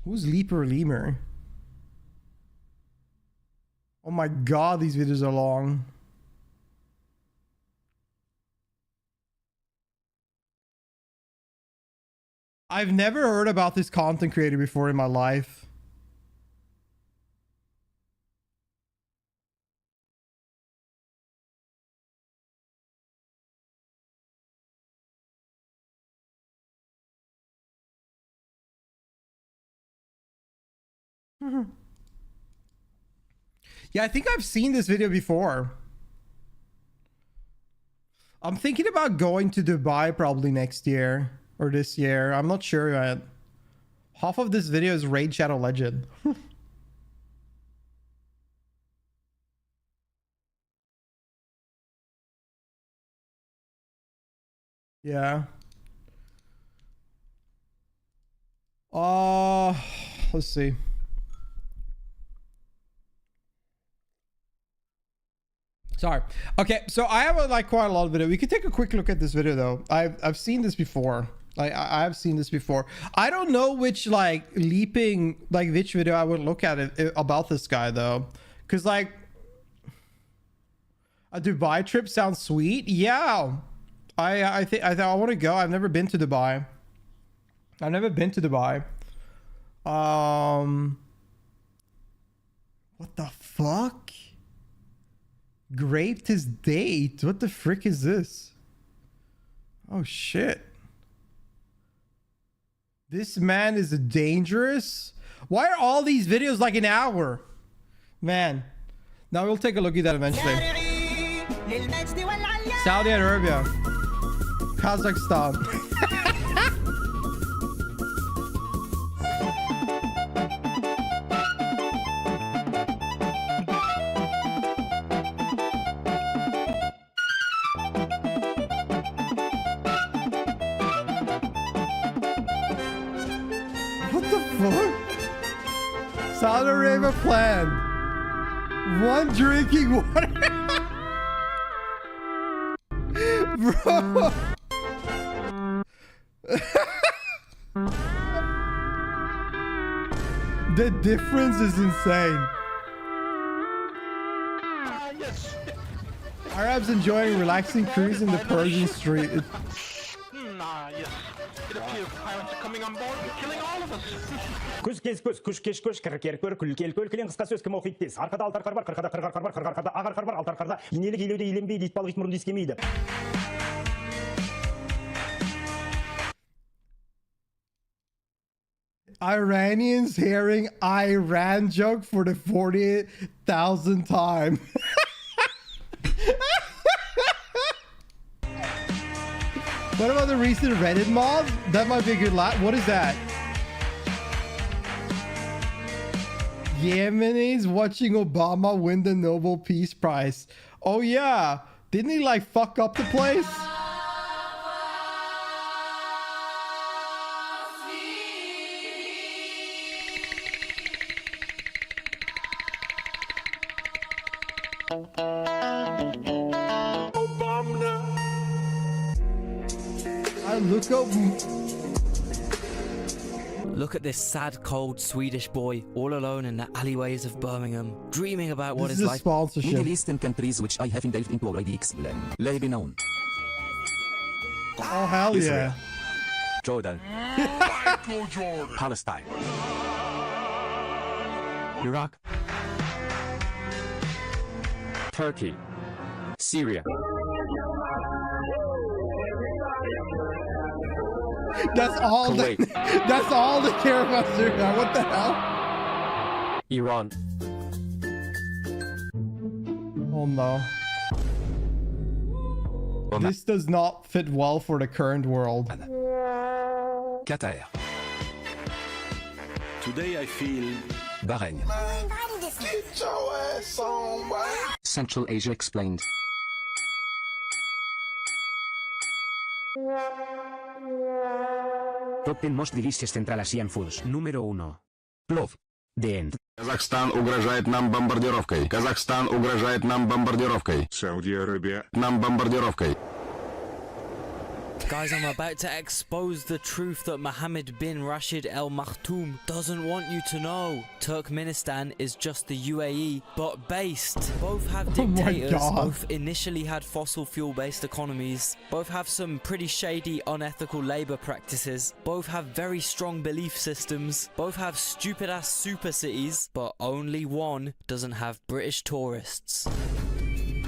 Who's Leaper Lemur? Oh my god, these videos are long. I've never heard about this content creator before in my life. Yeah, I think I've seen this video before. I'm thinking about going to Dubai probably next year or this year. I'm not sure yet. Half of this video is Raid Shadow Legend. Yeah. Let's see. Sorry. Okay, so I have like quite a lot of video. We could take a quick look at this video though. I've seen this before. I've seen this before. I don't know which like which video I would look at it about this guy though, because like a Dubai trip sounds sweet. Yeah, I think I want to go. I've never been to Dubai. I've never been to Dubai. What the fuck? Graped his date. What the frick is this? Oh shit. This man is dangerous. Why are all these videos like an hour? Man. Now we'll take a look at that eventually. Saudi Arabia. Kazakhstan. What the fuck? Saudi Arabia plan. One drinking water. Bro. The difference is insane. Arabs enjoying relaxing cruise in the Persian street. Yes. It appears pirates are coming on board and killing all of us. Күз кез күз, күш кеш күш, кір кер көр, күл кел көл, кілең қысқа сөз кім оқиды тез. Арқада алты арқар бар, қырқада қырық арқар бар, қырық арқарда ақ арқар бар, алты арқарда инелік елеуде еленбейді, ит балық ит мұрынды искемейді. Iranians hearing Iran joke for the 40,000th time. What about the recent Reddit mob? That might be a good lot. What is that? Yemenis watching Obama win the Nobel Peace Prize. Oh yeah. Didn't he like fuck up the place? Look at this sad, cold Swedish boy all alone in the alleyways of Birmingham, dreaming about what This his is a life. sponsorship. Middle Eastern countries which I haven't delved into already explain. Lebanon, Oh hell Israel, yeah. Jordan, Palestine, Iraq, Turkey, Syria. That's all Kuwait. that's all they care about Syria. What the hell? Iran, Oh no. This does not fit well for the current world. Qatar, Today I feel Bahrain. Central Asia explained. Top 10 most delicious Central Asian foods. Número 1. Plov. The end. Казахстан угрожает нам бомбардировкой. Казахстан угрожает нам бомбардировкой. Saudi Arabia, Нам бомбардировкой. Guys, I'm about to expose the truth that Mohammed bin Rashid Al Maktoum doesn't want you to know. Turkmenistan is just the UAE, but based. Both have dictators, both initially had fossil fuel based economies, both have some pretty shady, unethical labor practices, both have very strong belief systems, both have stupid ass super cities, but only one doesn't have British tourists.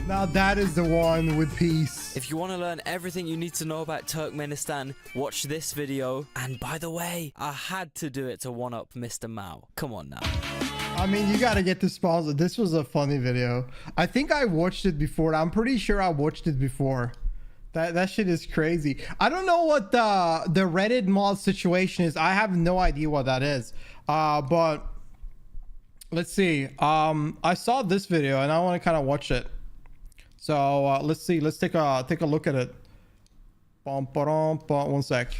Now that is the one with peace. If you want to learn everything you need to know about Turkmenistan, watch this video. And by the way, I had to do it to one-up Mr. Mao. Come on now. I mean, you gotta get the sponsor. This was a funny video. I think I watched it before. I'm pretty sure I watched it before. That shit is crazy. I don't know what the Reddit mod situation is. I have no idea what that is. But let's see. I saw this video and I want to kind of watch it. So let's see. Let's take a look at it. One sec.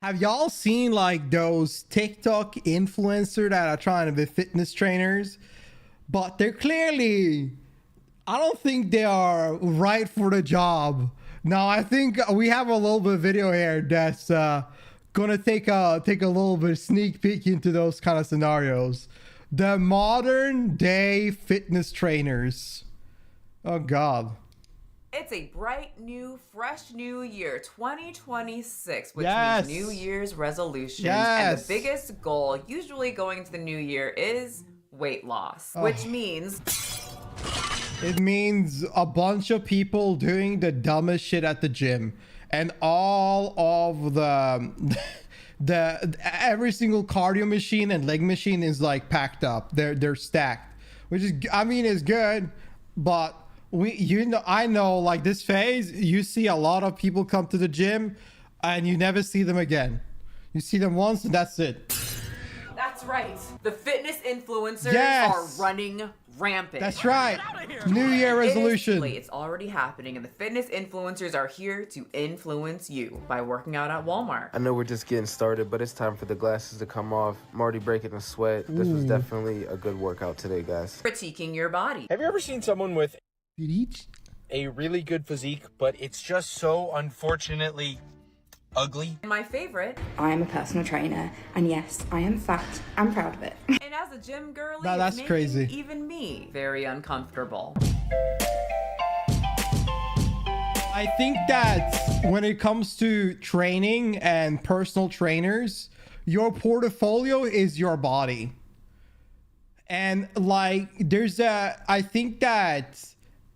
Have y'all seen like those TikTok influencers that are trying to be fitness trainers, but they're clearly, I don't think they are right for the job. Now I think we have a little bit of video here that's gonna take a little bit sneak peek into those kind of scenarios. The modern day fitness trainers. Oh God. It's a bright, new, fresh new year, 2026, which Yes. means New Year's resolutions. Yes. And the biggest goal usually going into the new year is weight loss, which means it means a bunch of people doing the dumbest shit at the gym, and all of the every single cardio machine and leg machine is like packed up. They're stacked, which is, I mean, is good, but I know like this phase, you see a lot of people come to the gym and you never see them again. You see them once and that's it. That's right. The fitness influencers are running rampant. That's right. New Year resolution. It's already happening, and the fitness influencers are here to influence you by working out at Walmart. I know we're just getting started, but it's time for the glasses to come off. I'm already breaking a sweat. This was definitely a good workout today, guys. Critiquing your body. Have you ever seen someone with a really good physique, but it's just so unfortunately ugly? My favorite. I am a personal trainer, and yes, I am fat. I'm proud of it. And as a gym girly, that's making crazy. Even me very uncomfortable. I think that when it comes to training and personal trainers, your portfolio is your body. And like, I think that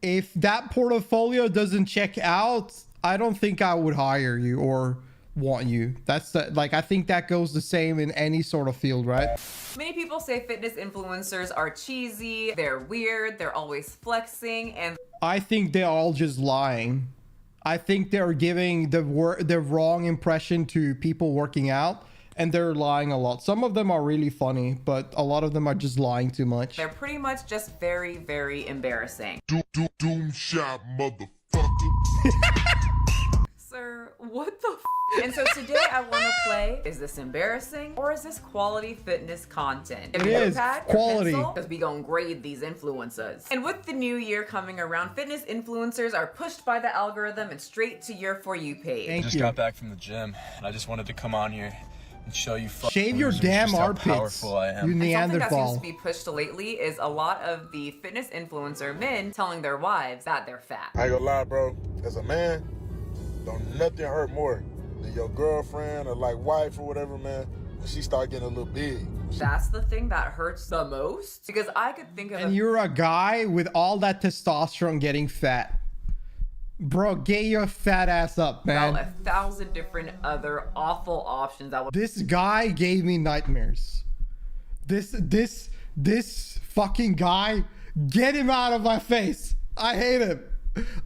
if that portfolio doesn't check out, I don't think I would hire you or want you. I think that goes the same in any sort of field, right? Many people say fitness influencers are cheesy, they're weird, they're always flexing, and I think they're all just lying. I think they're giving the wrong impression to people working out, and they're lying a lot. Some of them are really funny, but a lot of them are just lying too much. they're pretty much just very, very embarrassing. Doom shot, motherfucker. Sir, what the f? And so today I want to play, is this embarrassing or is this quality fitness content? It is quality. Because we gonna grade these influencers. And with the new year coming around, fitness influencers are pushed by the algorithm and straight to your For You page. I just got back from the gym, and I just wanted to come on here and show you shave your damn armpits, powerful I am. you And something that Neanderthal. seems to be pushed lately is a lot of the fitness influencer men telling their wives that they're fat. I ain't gonna lie, bro. As a man, don't nothing hurt more than your girlfriend or like wife or whatever, man, when she start getting a little big. That's the thing that hurts the most, because I could think of And you're a guy with all that testosterone getting fat. Bro, get your fat ass up, man. 1,000 different other awful options that would. This guy gave me nightmares. This fucking guy, get him out of my face. I hate him.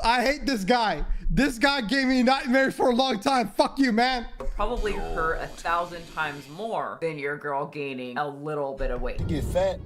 I hate this guy. This guy gave me nightmares for a long time. Fuck you, man. Probably hurt 1,000 times more than your girl gaining a little bit of weight. You get fat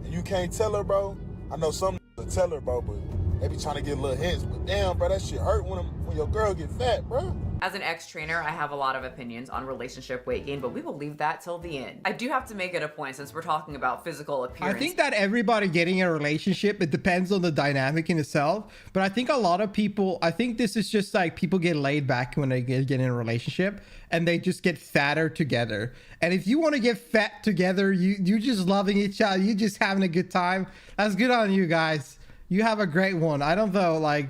and you can't tell her, bro. I know some will tell her, bro, but they be trying to get little hints. But damn, bro, that shit hurt when your girl get fat, bro. As an ex-trainer, I have a lot of opinions on relationship weight gain, but we will leave that till the end. I do have to make it a point, since we're talking about physical appearance. I think that everybody getting in a relationship, it depends on the dynamic in itself. But I think a lot of people, I think this is just like people get laid back when they get in a relationship and they just get fatter together. And if you want to get fat together, you just loving each other, you just having a good time. That's good on you guys. You have a great one. I don't know, like,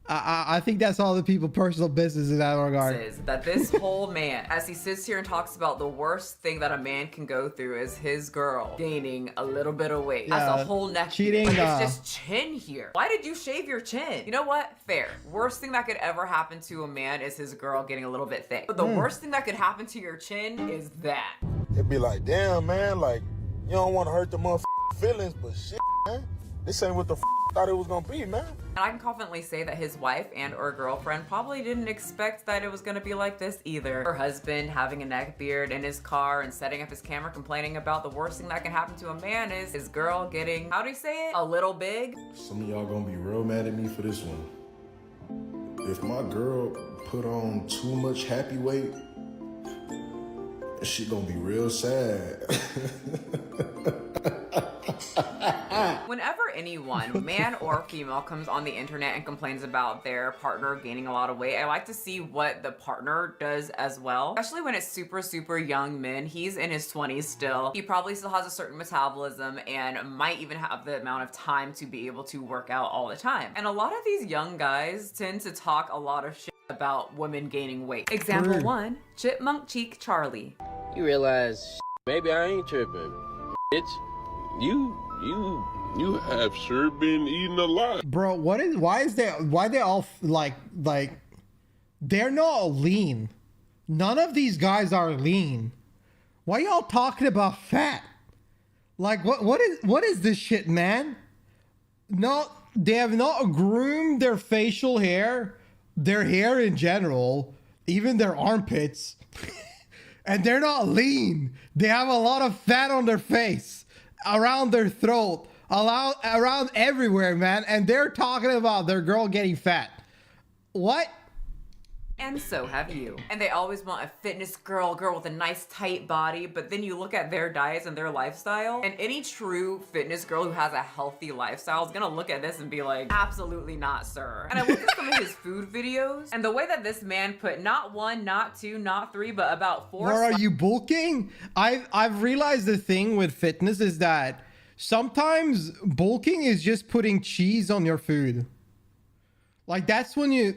I think that's all the people's personal business in that regard. Is that this whole man, as he sits here and talks about the worst thing that a man can go through is his girl gaining a little bit of weight. Yeah, as a whole neck. cheating, Like, it's just chin here. Why did you shave your chin? You know what? Fair. Worst thing that could ever happen to a man is his girl getting a little bit thick. But the worst thing that could happen to your chin is that. It'd be like, damn, man, like, you don't want to hurt the motherfucking feelings, but shit, man, this ain't what the thought it was gonna be, man. And I can confidently say that his wife and or girlfriend probably didn't expect that it was gonna be like this either. Her husband having a neck beard in his car and setting up his camera complaining about the worst thing that can happen to a man is his girl getting, how do you say it? A little big. Some of y'all gonna be real mad at me for this one. If my girl put on too much happy weight, that shit gonna be real sad. Whenever anyone, man or female, comes on the internet and complains about their partner gaining a lot of weight, I like to see what the partner does as well. Especially when it's super, super young men. He's in his 20s still. He probably still has a certain metabolism and might even have the amount of time to be able to work out all the time. And a lot of these young guys tend to talk a lot of shit about women gaining weight. Example 1, Chipmunk Cheek Charlie. You realize, maybe I ain't tripping, bitch. You have sure been eating a lot. Bro, why they all like they're not lean. None of these guys are lean. Why y'all talking about fat? Like what is this shit, man? They have not groomed their facial hair, their hair in general, even their armpits. And they're not lean. They have a lot of fat on their face, around their throat, around everywhere, man. And they're talking about their girl getting fat. What? And so have you. And they always want a fitness girl with a nice tight body, but then you look at their diets and their lifestyle, and any true fitness girl who has a healthy lifestyle is gonna look at this and be like, absolutely not, sir. And I looked at some of his food videos, and the way that this man put not one, not two, not three, but about four. Or are you bulking? I've realized the thing with fitness is that sometimes bulking is just putting cheese on your food. Like that's when you...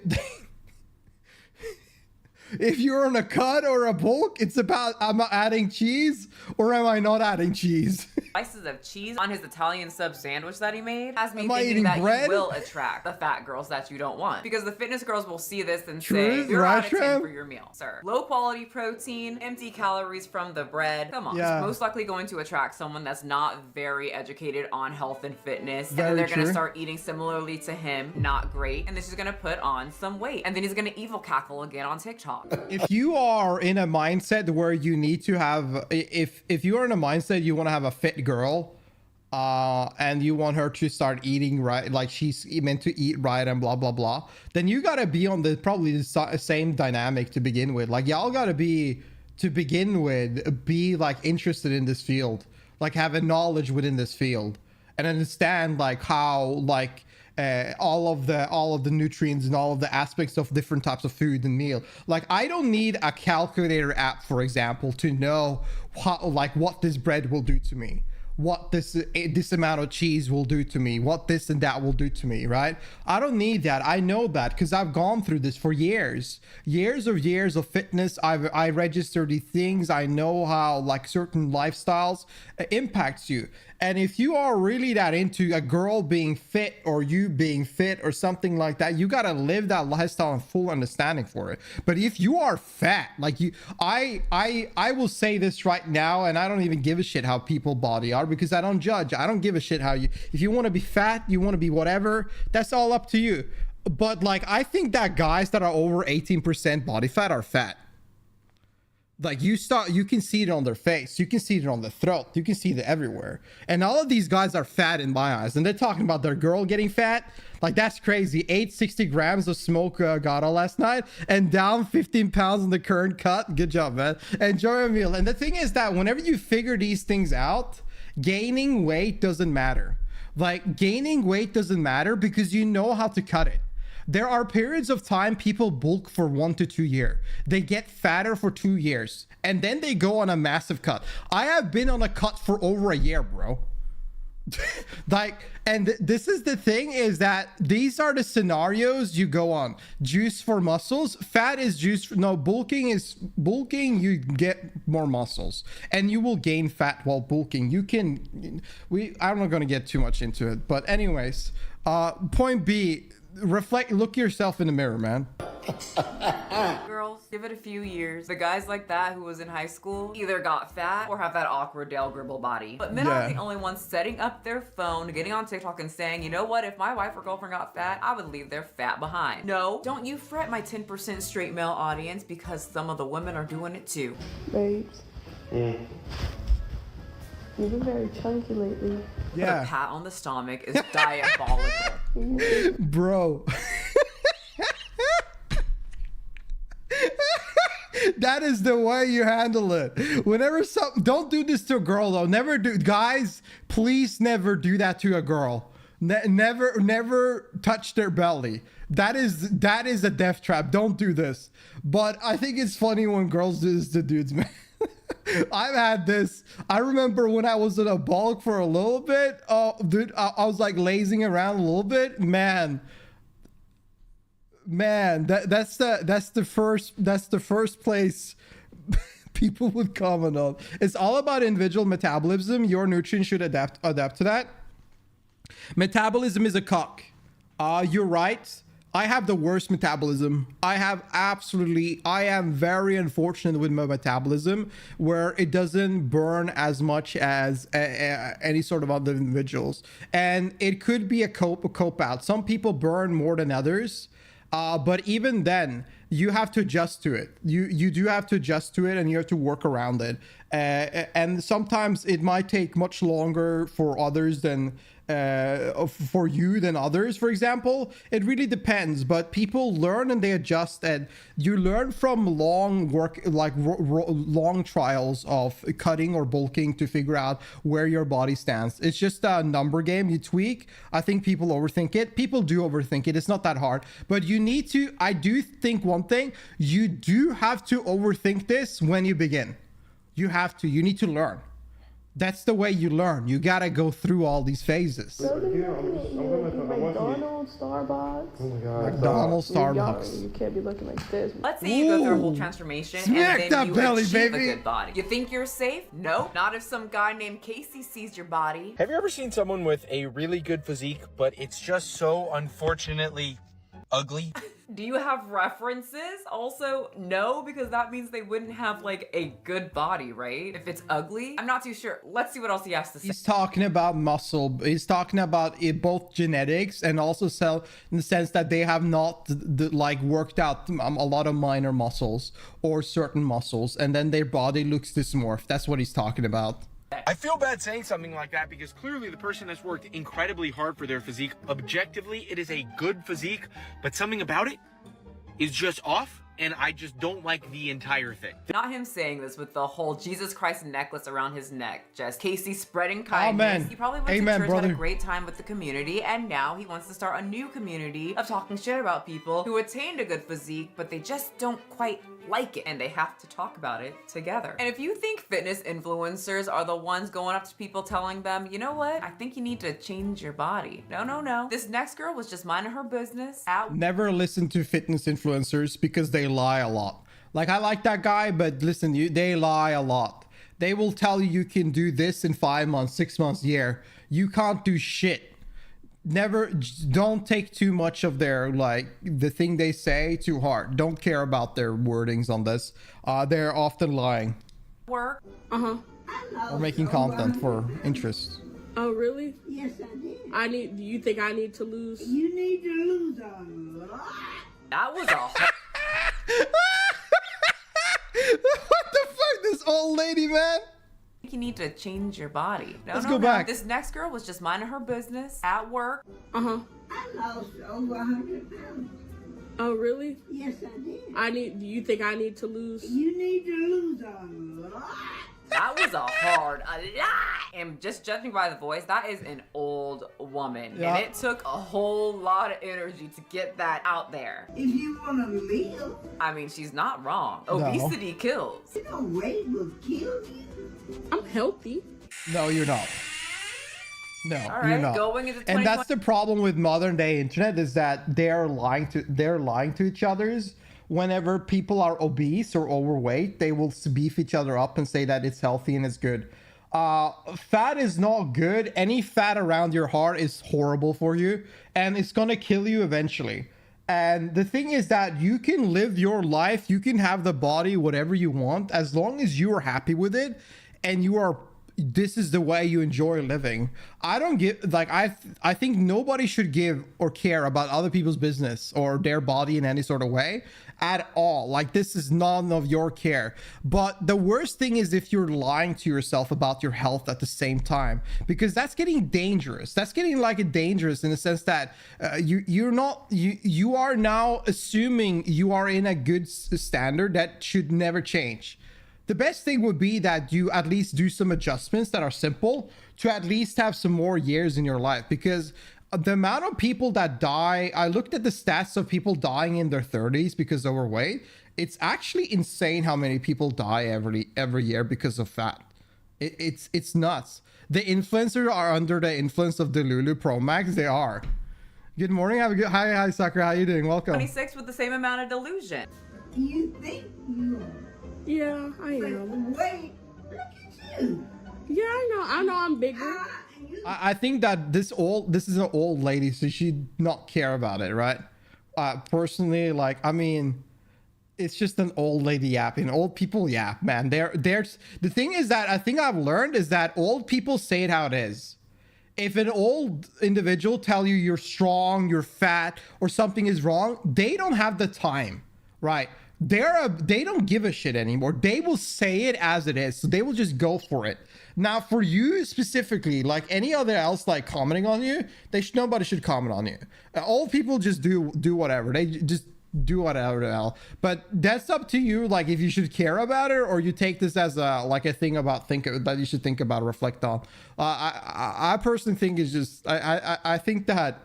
If you're on a cut or a bulk, it's about, am I adding cheese or am I not adding cheese? Slices of cheese on his Italian sub sandwich that he made has me Am I thinking eating that bread? you will attract the fat girls that you don't want. Because the fitness girls will see this and True, say, you're right, out of 10 Trev? for your meal, sir. Low quality protein, empty calories from the bread. Come on. Yeah. It's most likely going to attract someone that's not very educated on health and fitness. Very and then they're going true. to start eating similarly to him. Not great. And this is going to put on some weight. And then he's going to evil cackle again on TikTok. If you are in a mindset where you need to have, if you are in a mindset you want to have a fit girl, and you want her to start eating right, like she's meant to eat right and blah blah blah, then you gotta be on probably the same dynamic to begin with. Like y'all gotta be, to begin with, be like interested in this field, like have a knowledge within this field, and understand like how like all of the nutrients and all of the aspects of different types of food and meal. Like I don't need a calculator app, for example, to know what this bread will do to me, what this amount of cheese will do to me, what this and that will do to me, right? I don't need that. I know that because I've gone through this for years of fitness. I register these things. I know how like certain lifestyles impacts you. And if you are really that into a girl being fit or you being fit or something like that, you gotta live that lifestyle and full understanding for it. But if you are fat, like you, I will say this right now, and I don't even give a shit how people body are because I don't judge. I don't give a shit how you, if you want to be fat, you want to be whatever, that's all up to you. But like, I think that guys that are over 18% body fat are fat. Like you can see it on their face, you can see it on the throat, you can see it everywhere. And all of these guys are fat in my eyes, and they're talking about their girl getting fat. Like that's crazy. 60 grams of smoke gata last night and down 15 pounds in the current cut. Good job, man. Enjoy your meal. And the thing is that whenever you figure these things out, gaining weight doesn't matter. Like gaining weight doesn't matter because you know how to cut it. There are periods of time people bulk for 1 to 2 years. They get fatter for 2 years and then they go on a massive cut. I have been on a cut for over a year, bro. Like, and this is the thing, is that these are the scenarios you go on. Juice for muscles, fat is juice. No, bulking, you get more muscles and you will gain fat while bulking. I'm not going to get too much into it, but anyways, point B, look yourself in the mirror, man. Girls, give it a few years. The guys like that who was in high school either got fat or have that awkward Dale Gribble body. But men aren't the only ones setting up their phone, getting on TikTok and saying, you know what, if my wife or girlfriend got fat, I would leave their fat behind. No, don't you fret, my 10% straight male audience, because some of the women are doing it too. Babes. You've been very chunky lately. Yeah. The pat on the stomach is diabolical. Bro. That is the way you handle it. Whenever don't do this to a girl though. Never do, guys, please never do that to a girl. Never touch their belly. That is a death trap. Don't do this. But I think it's funny when girls do this to dudes, man. I've had this. I remember when I was in a bulk for a little bit. Oh, dude, I was like lazing around a little bit. Man, that's the first place People would comment on. It's all about individual metabolism. Your nutrients should adapt to that. Metabolism is a cock. You're right. I have the worst metabolism. I am very unfortunate with my metabolism, where it doesn't burn as much as any sort of other individuals. And it could be a cope out. Some people burn more than others. But even then, you have to adjust to it. You do have to adjust to it, and you have to work around it. And sometimes it might take much longer for others than for you than others, for example. It really depends, but people learn and they adjust, and you learn from long work, like long trials of cutting or bulking to figure out where your body stands. It's just a number game. You tweak. I think people overthink it. People do overthink it. It's not that hard, but you need to, I do think one thing, you do have to overthink this when you begin. You have to, you need to learn. That's the way you learn. You gotta go through all these phases. McDonald's, Starbucks. Oh my God. McDonald's, Starbucks. You can't be looking like this. Let's say you go through a whole transformation Smack and then you belly, achieve baby. a good body. You think you're safe? Nope. Not if some guy named Casey sees your body. Have you ever seen someone with a really good physique, but it's just so unfortunately ugly? Do you have references? Also, no, because that means they wouldn't have like a good body, right? If it's ugly, I'm not too sure. Let's see what else he has to say. He's talking about muscle. He's talking about it, both genetics and also in the sense that they have not like worked out a lot of minor muscles or certain muscles, and then their body looks dysmorphed. That's what he's talking about. I feel bad saying something like that because clearly the person has worked incredibly hard for their physique. Objectively, it is a good physique, but something about it is just off, and I just don't like the entire thing. Not him saying this with the whole Jesus Christ necklace around his neck. Just Casey spreading kindness. Amen. He probably went Amen, to church, brother. had a great time with the community, and now he wants to start a new community of talking shit about people who attained a good physique, but they just don't quite like it, and they have to talk about it together. And if you think fitness influencers are the ones going up to people telling them, you know what, I think you need to change your body. No, no, no. This next girl was just minding her business. Never listen to fitness influencers because they lie a lot. Like, I like that guy, but listen, they lie a lot. They will tell you can do this in 5 months, 6 months, year. You can't do shit. Don't take too much of their, like, the thing they say too hard. Don't care about their wordings on this. They're often lying. Work. Uh-huh. Or making content for interest. Oh, really? Yes, I did. Do you think I need to lose? You need to lose a lot. That was a What the fuck, this old lady, man? You need to change your body. No, Let's no, go no. back. This next girl was just minding her business at work. Uh-huh. I lost over 100 pounds. Oh, really? Yes, I did. Do you think I need to lose? You need to lose a lot. That was a lot. And just judging by the voice, that is an old woman. Yeah. And it took a whole lot of energy to get that out there. If you want to live, I mean, she's not wrong. No. Obesity kills. you know, weight will kill you. I'm healthy. No, you're not. No, All right, you're not. going into And that's the problem with modern day internet, is that they're lying to each other's. Whenever people are obese or overweight, they will beef each other up and say that it's healthy and it's good. Fat is not good. Any fat around your heart is horrible for you, and it's gonna kill you eventually. And the thing is that you can live your life, you can have the body, whatever you want, as long as you are happy with it and this is the way you enjoy living. I don't give, like, I think nobody should give or care about other people's business or their body in any sort of way at all. Like, this is none of your care. But the worst thing is if you're lying to yourself about your health at the same time, because that's getting dangerous. That's getting like dangerous in the sense that you are now assuming you are in a good standard that should never change. The best thing would be that you at least do some adjustments that are simple to at least have some more years in your life, because the amount of people that die, I looked at the stats of people dying in their 30s because of overweight. It's actually insane how many people die every year because of fat. It's nuts. The influencers are under the influence of the Lulu Pro Max. They are. Good morning. Have a good hi Sucker. How you doing? Welcome. 26 with the same amount of delusion. You think you Yeah, I am. Wait, look at you. Yeah, I know I'm bigger. I think that this is an old lady, so she'd not care about it, right? Personally, like, I mean, it's just an old lady yapping. Old people yap, man. There's the thing is that I think I've learned is that old people say it how it is. If an old individual tell you you're strong, you're fat, or something is wrong, they don't have the time, right? They don't give a shit anymore. They will say it as it is, so they will just go for it. Now, for you specifically, like any other else, like commenting on you, nobody should comment on you. Old people just do whatever. They just do whatever the hell. But that's up to you. Like if you should care about it, or you take this as a thing about that you should think about, reflect on. I personally think it's just I think that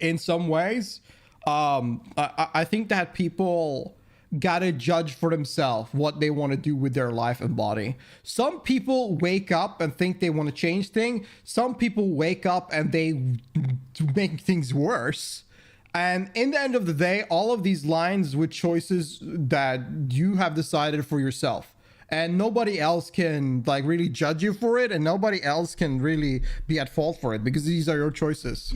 in some ways, I think that people gotta judge for themselves what they want to do with their life and body. Some people wake up and think they want to change things. Some people wake up and they make things worse. And in the end of the day, all of these lines with choices that you have decided for yourself, and nobody else can like really judge you for it, and nobody else can really be at fault for it, because these are your choices.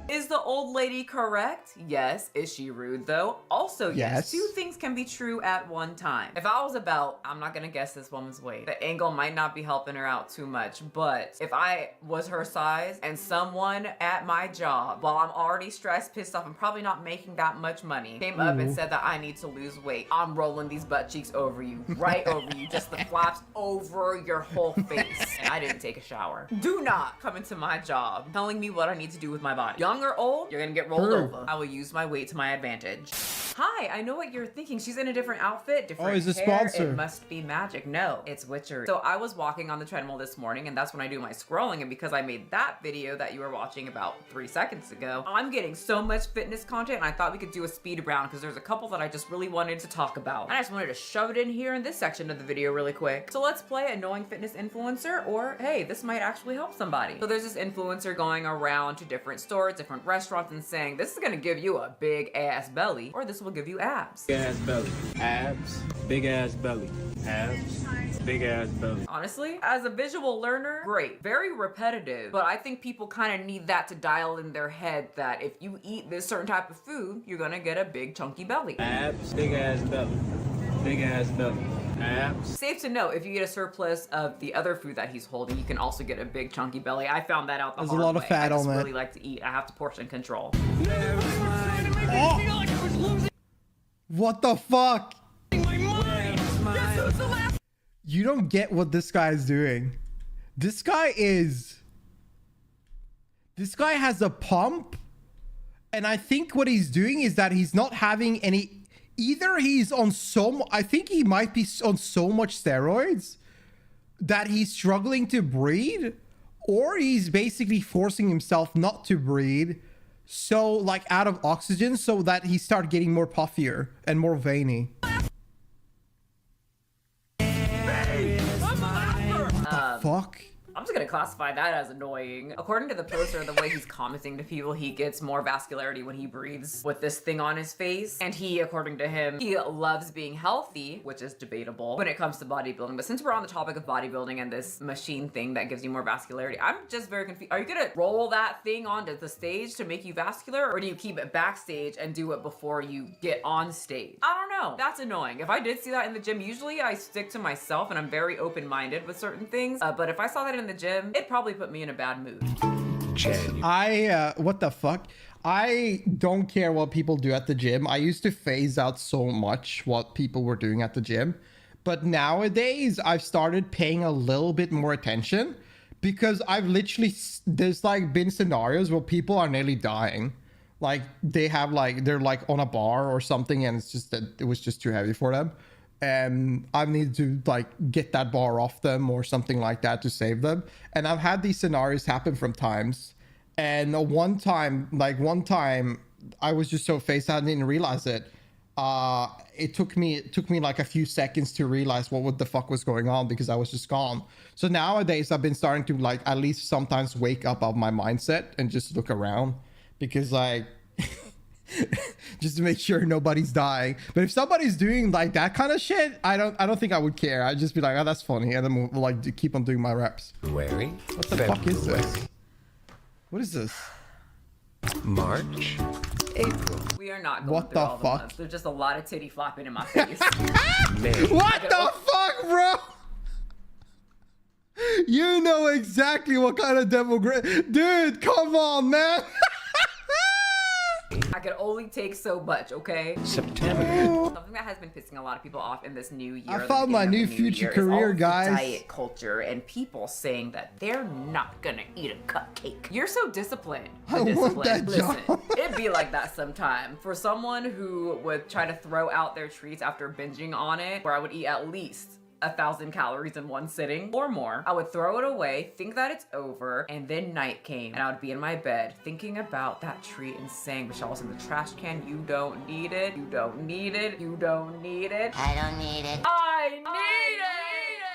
Is the old lady correct? Yes. Is she rude though? Also yes. Two things can be true at one time. If I was about, I'm not gonna guess this woman's weight. The angle might not be helping her out too much, but if I was her size and someone at my job, while I'm already stressed, pissed off, and probably not making that much money, came up and said that I need to lose weight, I'm rolling these butt cheeks over you, right over you, just the flaps over your whole face. And I didn't take a shower. Do not come into my job telling me what I need to do with my body. Young or old, you're gonna get rolled over. I will use my weight to my advantage. Hi, I know what you're thinking. She's in a different outfit, different he's a hair. sponsor. It must be magic. No, it's witchery. So I was walking on the treadmill this morning, and that's when I do my scrolling, and because I made that video that you were watching about 3 seconds ago, I'm getting so much fitness content, and I thought we could do a speed round because there's a couple that I just really wanted to talk about. And I just wanted to shove it in here in this section of the video really quick. So let's play annoying fitness influencer, or hey, this might actually help somebody. So there's this influencer going around to different stores, different restaurants, and saying, this is gonna give you a big ass belly, or this will give you abs. Big ass belly. Abs. Big ass belly. Abs. Big ass belly. Honestly, as a visual learner, great. Very repetitive, but I think people kind of need that to dial in their head that if you eat this certain type of food, you're gonna get a big chunky belly. Abs. Big ass belly. Big ass belly. Abs. Safe to know, if you get a surplus of the other food that he's holding, you can also get a big chunky belly. I found that out the hard way. There's a lot of fat on that. I just really like to eat. I have to portion control. What the fuck? You don't get what this guy is doing. This guy has a pump, and I think what he's doing is that he's not having any, either he's on I think he might be on so much steroids that he's struggling to breathe, or he's basically forcing himself not to breathe, so like out of oxygen, so that he start getting more puffier and more veiny. What the fuck? I'm just gonna classify that as annoying. According to the poster, the way he's commenting to people, he gets more vascularity when he breathes with this thing on his face. And he, according to him, he loves being healthy, which is debatable when it comes to bodybuilding. But since we're on the topic of bodybuilding and this machine thing that gives you more vascularity, I'm just very confused. Are you gonna roll that thing onto the stage to make you vascular, or do you keep it backstage and do it before you get on stage? I don't know. That's annoying. If I did see that in the gym, usually I stick to myself and I'm very open-minded with certain things. But if I saw that in the gym, it probably put me in a bad mood. What the fuck? I don't care what people do at the gym. I used to phase out so much what people were doing at the gym, but nowadays I've started paying a little bit more attention, because I've literally, there's like been scenarios where people are nearly dying. Like they're like on a bar or something, and it's just that it was just too heavy for them, and I need to like get that bar off them or something like that to save them. And I've had these scenarios happen from times, and one time I was just so phased out, I didn't realize it. It took me like a few seconds to realize what the fuck was going on, because I was just gone. So nowadays I've been starting to like at least sometimes wake up out of my mindset and just look around, because like just to make sure nobody's dying. But if somebody's doing like that kind of shit, I don't think I would care. I'd just be like, oh, that's funny, and then we'll like keep on doing my reps. February. What the fuck is this? What is this? March. April. We are not going What through the all the fuck? months. There's just a lot of titty flopping in my face. May. What the fuck, bro? You know exactly what kind of demographic. Dude, come on, man. I can only take so much, okay? September. Something that has been pissing a lot of people off in this new year. I found my new future career, guys. Diet culture and people saying that they're not gonna eat a cupcake. You're so disciplined. I want that Listen, job. it'd be like that sometime. For someone who would try to throw out their treats after binging on it, where I would eat at least 1,000 calories in one sitting or more. I would throw it away, think that it's over, and then night came and I would be in my bed thinking about that treat and saying, Michelle's in the trash can, you don't need it, you don't need it, you don't need it. I don't need it. I need it!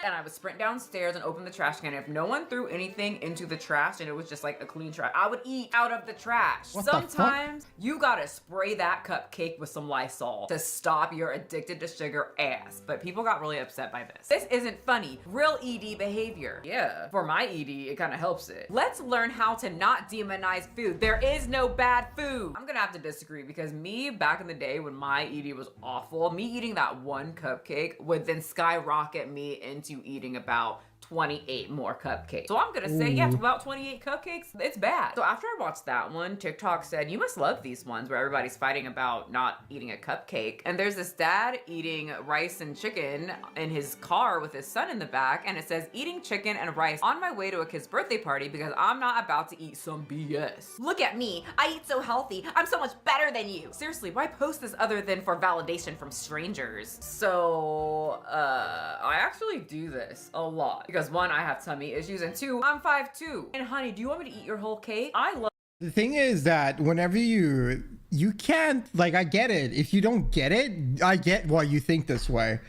And I would sprint downstairs and open the trash can. If no one threw anything into the trash and it was just like a clean trash, I would eat out of the trash. What the fuck? Sometimes you gotta spray that cupcake with some Lysol to stop your addicted to sugar ass. But people got really upset by this. This isn't funny. Real ED behavior. Yeah, for my ED, it kind of helps it. Let's learn how to not demonize food. There is no bad food. I'm gonna have to disagree because me, back in the day when my ED was awful, me eating that one cupcake would then skyrocket me into eating about 28 more cupcakes. So I'm gonna say, yeah, it's about 28 cupcakes, it's bad. So after I watched that one, TikTok said, you must love these ones where everybody's fighting about not eating a cupcake. And there's this dad eating rice and chicken in his car with his son in the back, and it says, eating chicken and rice on my way to a kid's birthday party because I'm not about to eat some BS. Look at me, I eat so healthy, I'm so much better than you. Seriously, why post this other than for validation from strangers? So, I actually do this a lot because one, I have tummy issues, and two, I'm 5'2". And honey, do you want me to eat your whole cake? I love. The thing is that whenever you can't, like, I get it. If you don't get it, I get why you think this way.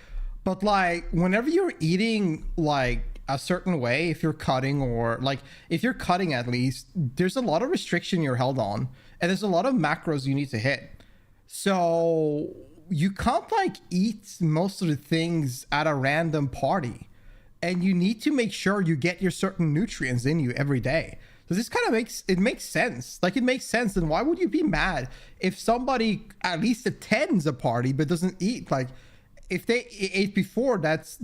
But like, whenever you're eating like a certain way, if you're cutting or like, if you're cutting at least, there's a lot of restriction you're held on, and there's a lot of macros you need to hit. So you can't like eat most of the things at a random party. And you need to make sure you get your certain nutrients in you every day. So this kind of makes sense. Like, it makes sense. Then why would you be mad if somebody at least attends a party but doesn't eat? Like, if they ate before, that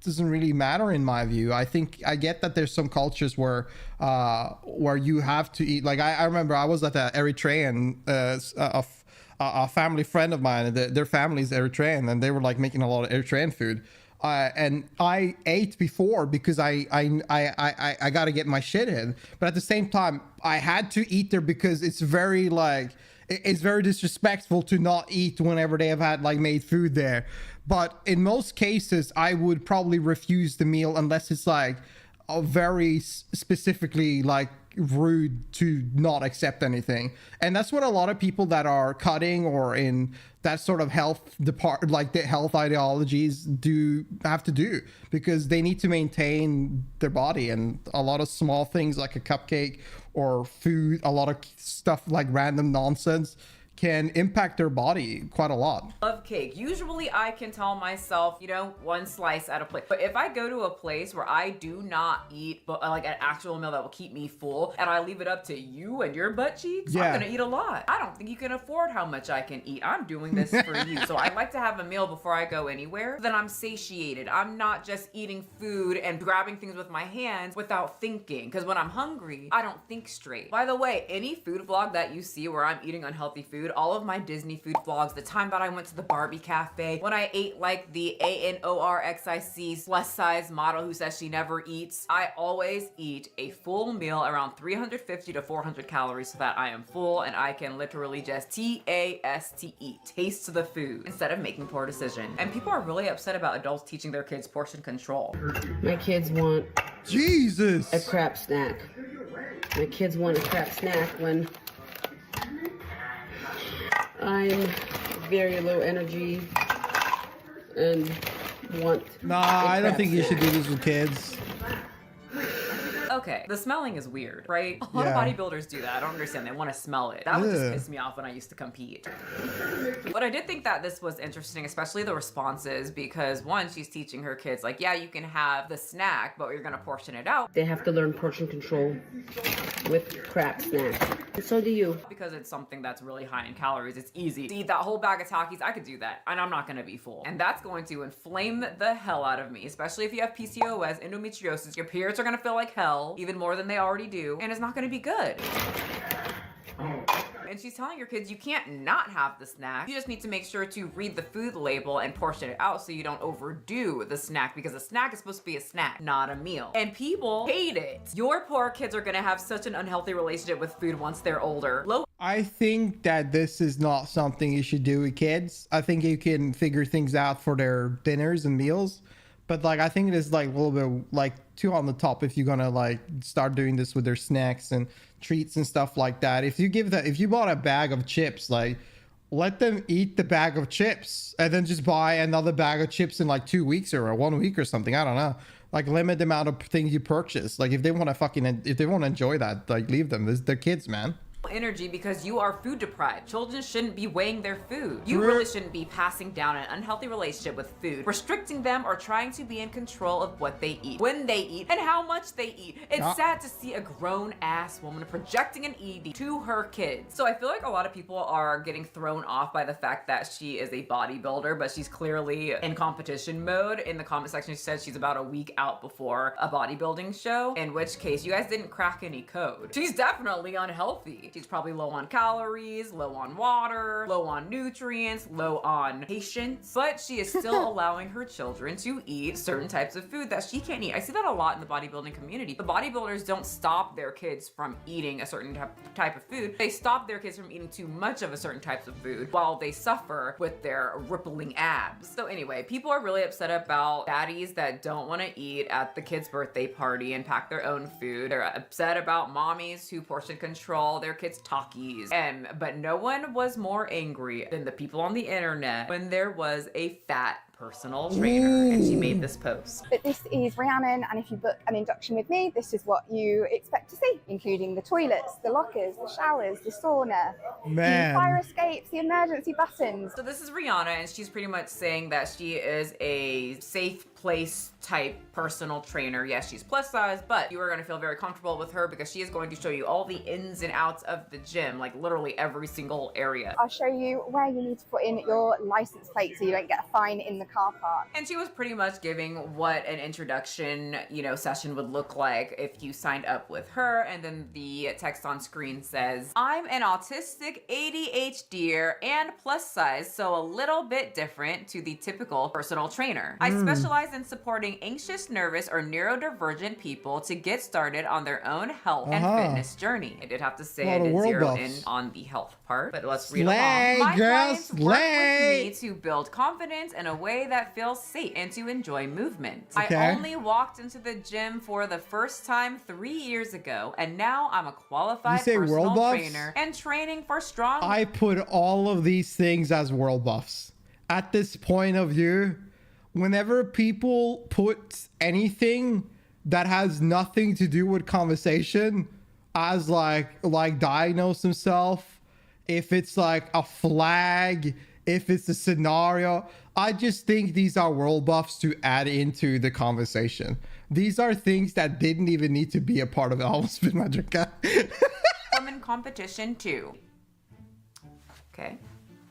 doesn't really matter in my view. I think I get that there's some cultures where you have to eat. Like, I remember I was at an Eritrean a family friend of mine. Their family's Eritrean, and they were like making a lot of Eritrean food. And I ate before because I got to get my shit in. But at the same time, I had to eat there because it's very like, it's very disrespectful to not eat whenever they have had like made food there. But in most cases, I would probably refuse the meal unless it's like a very specifically like rude to not accept anything. And that's what a lot of people that are cutting or in that sort of health like the health ideologies have to do, because they need to maintain their body. And a lot of small things like a cupcake or food, a lot of stuff like random nonsense can impact their body quite a lot. Love cake. Usually I can tell myself, you know, one slice at a plate. But if I go to a place where I do not eat like an actual meal that will keep me full, and I leave it up to you and your butt cheeks, I'm gonna eat a lot. I don't think you can afford how much I can eat. I'm doing this for you. So I like to have a meal before I go anywhere. Then I'm satiated. I'm not just eating food and grabbing things with my hands without thinking. Because when I'm hungry, I don't think straight. By the way, any food vlog that you see where I'm eating unhealthy food, all of my Disney food vlogs, the time that I went to the Barbie cafe, when I ate like the ANORXIC plus size model who says she never eats, I always eat a full meal around 350 to 400 calories so that I am full and I can literally just TASTE, taste the food, instead of making poor decisions. And people are really upset about adults teaching their kids portion control. My kids want a crap snack. My kids want a crap snack when I'm very low energy and want. Nah, I don't think you should do this with kids. Okay, the smelling is weird, right? A lot of bodybuilders do that. I don't understand. They want to smell it. That would just piss me off when I used to compete. But I did think that this was interesting, especially the responses, because one, she's teaching her kids, like, yeah, you can have the snack, but you're gonna portion it out. They have to learn portion control with crap snacks. And so do you. Because it's something that's really high in calories. It's easy to eat that whole bag of Takis. I could do that, and I'm not gonna be full. And that's going to inflame the hell out of me, especially if you have PCOS, endometriosis. Your periods are gonna feel like hell, even more than they already do, and it's not gonna be good. And she's telling your kids you can't not have the snack. You just need to make sure to read the food label and portion it out so you don't overdo the snack, because a snack is supposed to be a snack, not a meal. And people hate it. Your poor kids are gonna have such an unhealthy relationship with food once they're older. I think that this is not something you should do with kids. I think you can figure things out for their dinners and meals. But like, I think it is like a little bit like too on the top if you're gonna like start doing this with their snacks and treats and stuff like that. If you bought a bag of chips, like let them eat the bag of chips and then just buy another bag of chips in like 2 weeks or 1 week or something. I don't know. Like limit the amount of things you purchase. Like if they want to enjoy that, like leave them. They're kids, man. Energy because you are food deprived. Children shouldn't be weighing their food. You really shouldn't be passing down an unhealthy relationship with food, restricting them or trying to be in control of what they eat, when they eat, and how much they eat. It's sad to see a grown ass woman projecting an ED to her kids. So I feel like a lot of people are getting thrown off by the fact that she is a bodybuilder, but she's clearly in competition mode. In the comment section, she said she's about a week out before a bodybuilding show, in which case you guys didn't crack any code. She's definitely unhealthy. She's probably low on calories, low on water, low on nutrients, low on patience, but she is still allowing her children to eat certain types of food that she can't eat. I see that a lot in the bodybuilding community. The bodybuilders don't stop their kids from eating a certain type of food. They stop their kids from eating too much of a certain types of food while they suffer with their rippling abs. So anyway, people are really upset about daddies that don't want to eat at the kid's birthday party and pack their own food. They're upset about mommies who portion control their kids' Takis. But no one was more angry than the people on the internet when there was a fat personal trainer and she made this post. But this is Rhiannon, and if you book an induction with me, this is what you expect to see, including the toilets, the lockers, the showers, the sauna, the fire escapes, the emergency buttons. So this is Rihanna, and she's pretty much saying that she is a safe place type personal trainer. Yes, she's plus size, but you are going to feel very comfortable with her because she is going to show you all the ins and outs of the gym, like literally every single area. I'll show you where you need to put in your license plate so you don't get a fine in the car park. And she was pretty much giving what an introduction, session would look like if you signed up with her. And then the text on screen says, I'm an autistic ADHDer and plus size, so a little bit different to the typical personal trainer. I specialize in supporting anxious, nervous, or neurodivergent people to get started on their own health and fitness journey. I did have to say I did zero in on the health part, but let's read along. My clients work with me to build confidence in a way that feels safe and to enjoy movement. I only walked into the gym for the first time 3 years ago, and now I'm a qualified personal trainer and training for strong. I put all of these things as world buffs. At this point of view, whenever people put anything that has nothing to do with conversation as like diagnose themselves, if it's like a flag, if it's a scenario, I just think these are world buffs to add into the conversation. These are things that didn't even need to be a part of it. I almost spit my drink out. I'm in competition too. Okay.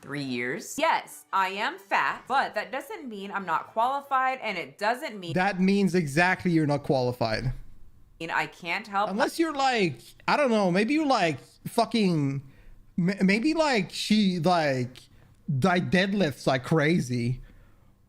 3 years. Yes, I am fat, but that doesn't mean I'm not qualified, and it doesn't mean that means exactly you're not qualified. I can't help. Unless you're like, I don't know, maybe you're like fucking, maybe like she like deadlifts like crazy,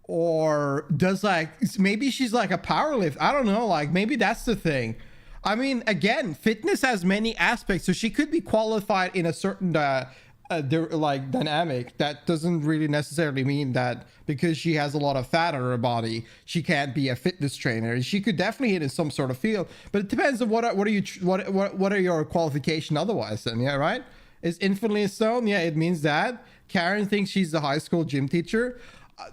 or does like, maybe she's like a power lift. I don't know, like maybe that's the thing. I mean, again, fitness has many aspects, so she could be qualified in a certain like dynamic. That doesn't really necessarily mean that because she has a lot of fat on her body she can't be a fitness trainer. She could definitely hit in some sort of field, but it depends on what are your qualification otherwise then. Yeah, right? Is infinitely a stone? Yeah, it means that Karen thinks she's a high school gym teacher.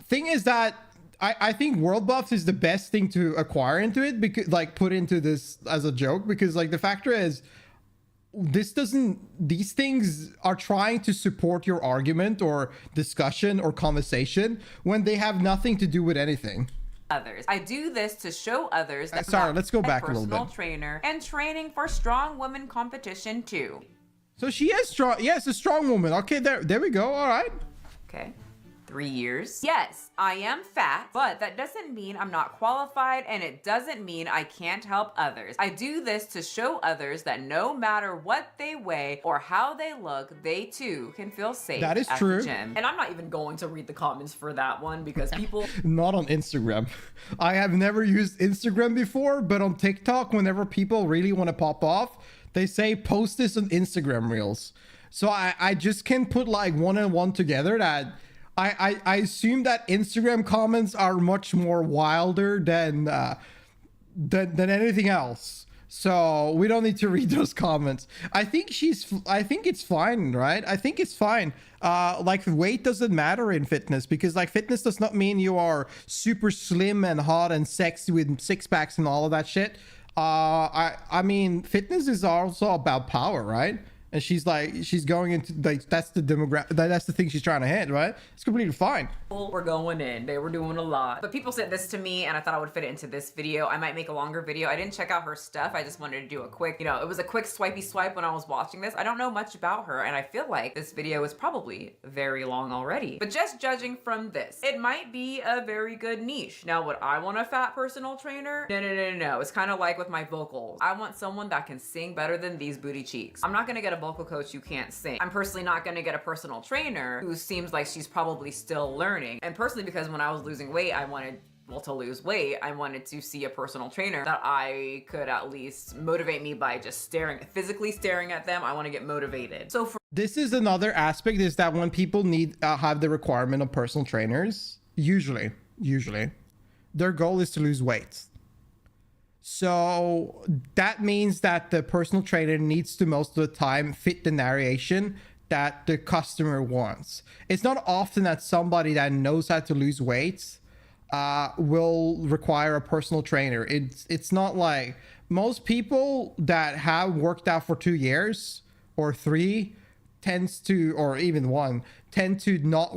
Thing is that I think world buffs is the best thing to acquire into it, because like put into this as a joke, because like the factor is these things are trying to support your argument or discussion or conversation when they have nothing to do with anything. Others. I do this to show others that sorry, let's go back a little personal bit. trainer and training for strong woman competition too. So she is strong. Yes, a strong woman. Okay, there we go. All right. Okay. 3 years. Yes, I am fat, but that doesn't mean I'm not qualified, and it doesn't mean I can't help others. I do this to show others that no matter what they weigh or how they look, they too can feel safe. That is at true. The gym. And I'm not even going to read the comments for that one because people Not on Instagram. I have never used Instagram before, but on TikTok, whenever people really want to pop off, they say post this on Instagram Reels. So I just can put like one and one together that I assume that Instagram comments are much more wilder than anything else. So we don't need to read those comments. I think it's fine, right? I think it's fine. Like weight doesn't matter in fitness, because like fitness does not mean you are super slim and hot and sexy with six packs and all of that shit. I mean, fitness is also about power, right? And she's going into like, that's the demographic, that's the thing she's trying to hit, right? It's completely fine. were going in. They were doing a lot. But people sent this to me and I thought I would fit it into this video. I might make a longer video. I didn't check out her stuff. I just wanted to do a quick, it was a quick swipey swipe when I was watching this. I don't know much about her and I feel like this video is probably very long already. But just judging from this, it might be a very good niche. Now, would I want a fat personal trainer? No. It's kind of like with my vocals. I want someone that can sing better than these booty cheeks. I'm not gonna get a vocal coach who can't sing. I'm personally not gonna get a personal trainer who seems like she's probably still learning. And personally, because when I was losing weight, I wanted to lose weight, I wanted to see a personal trainer that I could at least motivate me by just physically staring at them. I want to get motivated. So for this is another aspect, is that when people have the requirement of personal trainers, usually their goal is to lose weight. So that means that the personal trainer needs to most of the time fit the narration that the customer wants. It's not often that somebody that knows how to lose weight will require a personal trainer. It's not like most people that have worked out for 2 years or 3 or even 1 tend to not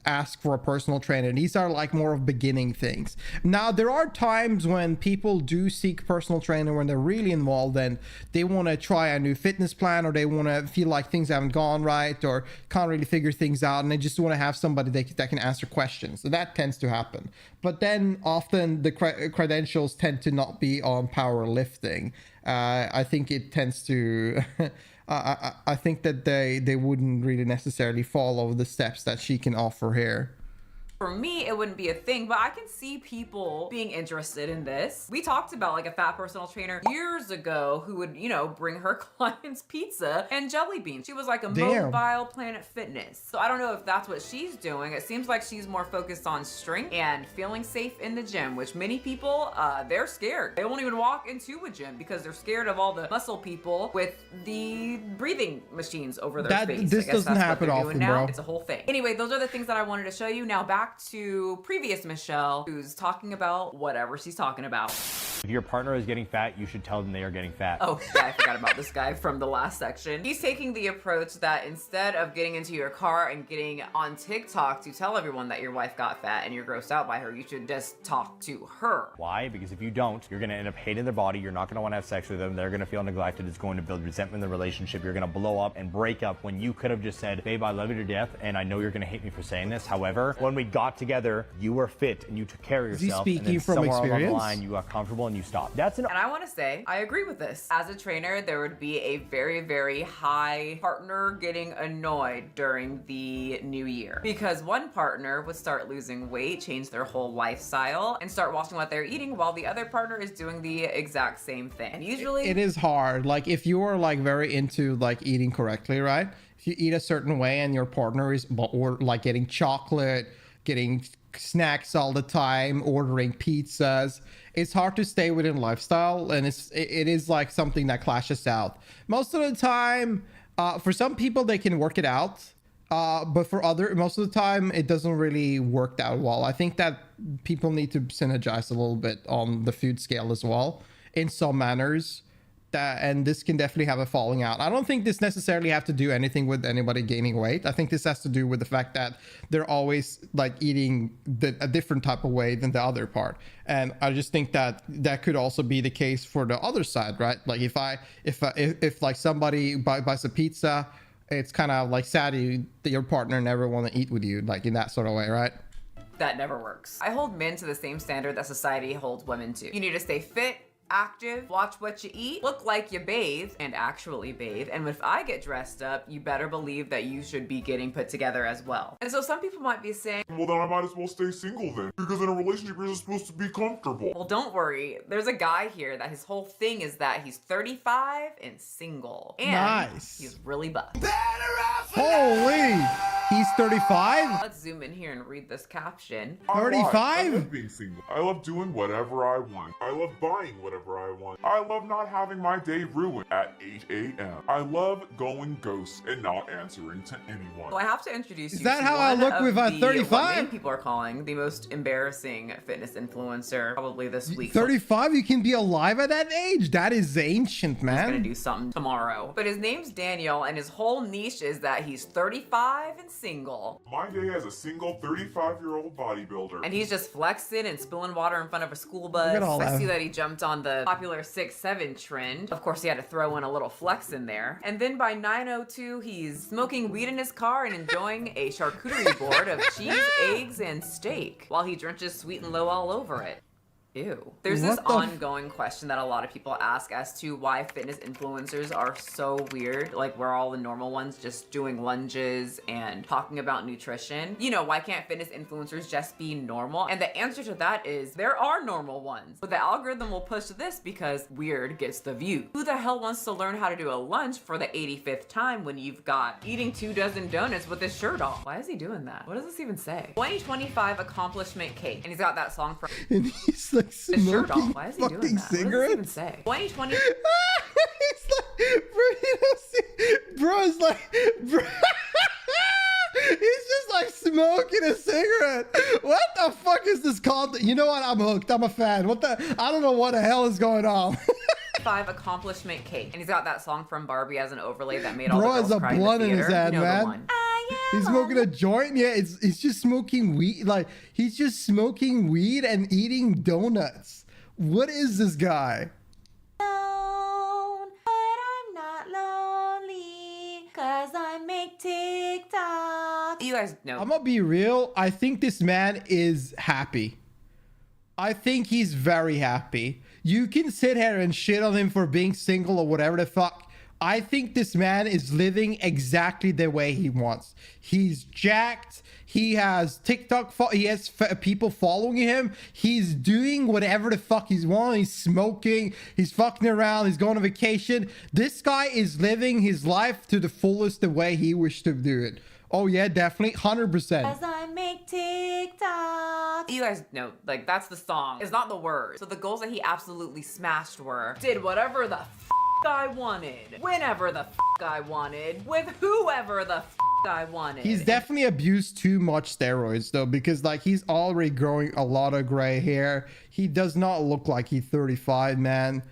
ask for a personal trainer. These are like more of beginning things. Now there are times when people do seek personal trainer when they're really involved and they want to try a new fitness plan, or they want to feel like things haven't gone right or can't really figure things out, and they just want to have somebody that can answer questions. So that tends to happen. But then often the credentials tend to not be on powerlifting. I think it tends to I think that they wouldn't really necessarily follow the steps that she can offer here. For me, it wouldn't be a thing, but I can see people being interested in this. We talked about like a fat personal trainer years ago who would, bring her clients pizza and jelly beans. She was like a mobile Planet Fitness. So I don't know if that's what she's doing. It seems like she's more focused on strength and feeling safe in the gym, which many people, they're scared. They won't even walk into a gym because they're scared of all the muscle people with the breathing machines over their face. This doesn't happen often, bro. It's a whole thing. Anyway, those are the things that I wanted to show you. Now back to previous Michelle, who's talking about whatever she's talking about. If your partner is getting fat, you should tell them they are getting fat. Oh yeah, I forgot about this guy from the last section. He's taking the approach that instead of getting into your car and getting on TikTok to tell everyone that your wife got fat and you're grossed out by her, you should just talk to her. Why? Because if you don't, you're gonna end up hating their body, you're not gonna wanna have sex with them, they're gonna feel neglected, it's going to build resentment in the relationship, you're gonna blow up and break up when you could have just said, babe, I love you to death, and I know you're gonna hate me for saying this. However, when we got together, you were fit and you took care of yourself. Is he speaking from experience? Along the line, you got comfortable and you stopped. And I want to say, I agree with this. As a trainer, there would be a very, very high partner getting annoyed during the new year because one partner would start losing weight, change their whole lifestyle, and start watching what they're eating while the other partner is doing the exact same thing. And usually it is hard. Like if you are like very into like eating correctly, right? If you eat a certain way and your partner is or like getting chocolate, getting snacks all the time, ordering pizzas, it's hard to stay within lifestyle, and it is like something that clashes out. Most of the time, for some people they can work it out But for most of the time, it doesn't really work that well. I think that people need to synergize a little bit on the food scale as well in some manners. And this can definitely have a falling out. I don't think this necessarily have to do anything with anybody gaining weight. I think this has to do with the fact that they're always like eating a different type of way than the other part. And I just think that that could also be the case for the other side, right? Like if like somebody buys a pizza, it's kind of like sad that your partner never want to eat with you, like in that sort of way, right? That never works. I hold men to the same standard that society holds women to. You need to stay fit, active, watch what you eat, look like you bathe, and actually bathe. And if I get dressed up, you better believe that you should be getting put together as well. And so some people might be saying, well, then I might as well stay single then, because in a relationship you're supposed to be comfortable. Well, don't worry. There's a guy here that his whole thing is that he's 35 and single. And nice. He's really buff. Holy! He's 35? Let's zoom in here and read this caption. 35? I love being single. I love doing whatever I want. I love buying whatever I want. I love not having my day ruined at 8 a.m. I love going ghost and not answering to anyone. Well, I have to introduce you to that how one I look with of 35? What many people are calling the most embarrassing fitness influencer probably this week. 35? You can be alive at that age? That is ancient, man. He's gonna do something tomorrow. But his name's Daniel, and his whole niche is that he's 35 and single. My day as a single 35-year-old bodybuilder. And he's just flexing and spilling water in front of a school bus. I see that he jumped on the popular 6'7" trend. Of course, he had to throw in a little flex in there. And then by 9:02, he's smoking weed in his car and enjoying a charcuterie board of cheese, eggs, and steak while he drenches Sweet and Low all over it. Ew. There's this ongoing question that a lot of people ask as to why fitness influencers are so weird. Like, we're all the normal ones just doing lunges and talking about nutrition. You know, why can't fitness influencers just be normal? And the answer to that is there are normal ones. But the algorithm will push this because weird gets the view. Who the hell wants to learn how to do a lunge for the 85th time when you've got eating 2 dozen donuts with his shirt off? Why is he doing that? What does this even say? 2025 accomplishment cake. And he's got that song from... And he's like smoking Why is he doing that? cigarettes? What does this even say? 2020. Bro, it's like, bro, he's just like smoking a cigarette. What the fuck is this called? You know what? I'm hooked. I'm a fan. I don't know what the hell is going on. 5 accomplishment cake. And he's got that song from Barbie as an overlay that made all Bro the girls has a cry blunt in in the his theater. hand, You know the man. one. He's smoking a joint. Yeah, he's just smoking weed. Like, he's just smoking weed and eating donuts. What is this guy? Alone, but I'm not lonely, 'cause I make TikTok. You guys know. I'm gonna be real. I think this man is happy. I think he's very happy. You can sit here and shit on him for being single or whatever the fuck. I think this man is living exactly the way he wants. He's jacked. He has TikTok. He has people following him. He's doing whatever the fuck he's wanting. He's smoking. He's fucking around. He's going on vacation. This guy is living his life to the fullest the way he wished to do it. Oh yeah, definitely. 100%. As I make TikTok. You guys know, like, that's the song. It's not the words. So the goals that he absolutely smashed were, did whatever the I wanted, whenever the I wanted, with whoever the I wanted. He's definitely abused too much steroids though, because like he's already growing a lot of gray hair. He does not look like he's 35, man,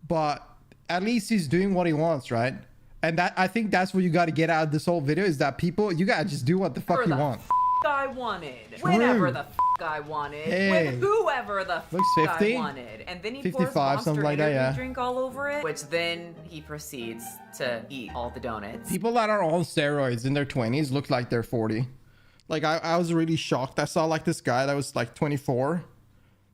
but at least he's doing what he wants, right? And that, I think that's what you got to get out of this whole video, is that people, you got to just do what the fuck you want. I wanted, whenever the I wanted, with whoever the looks 50, I wanted, and then he 55, pours something Monster like that, Energy yeah. drink all over it, which then he proceeds to eat all the donuts. People that are on steroids in their 20s look like they're 40. Like I was really shocked. I saw like this guy that was like 24.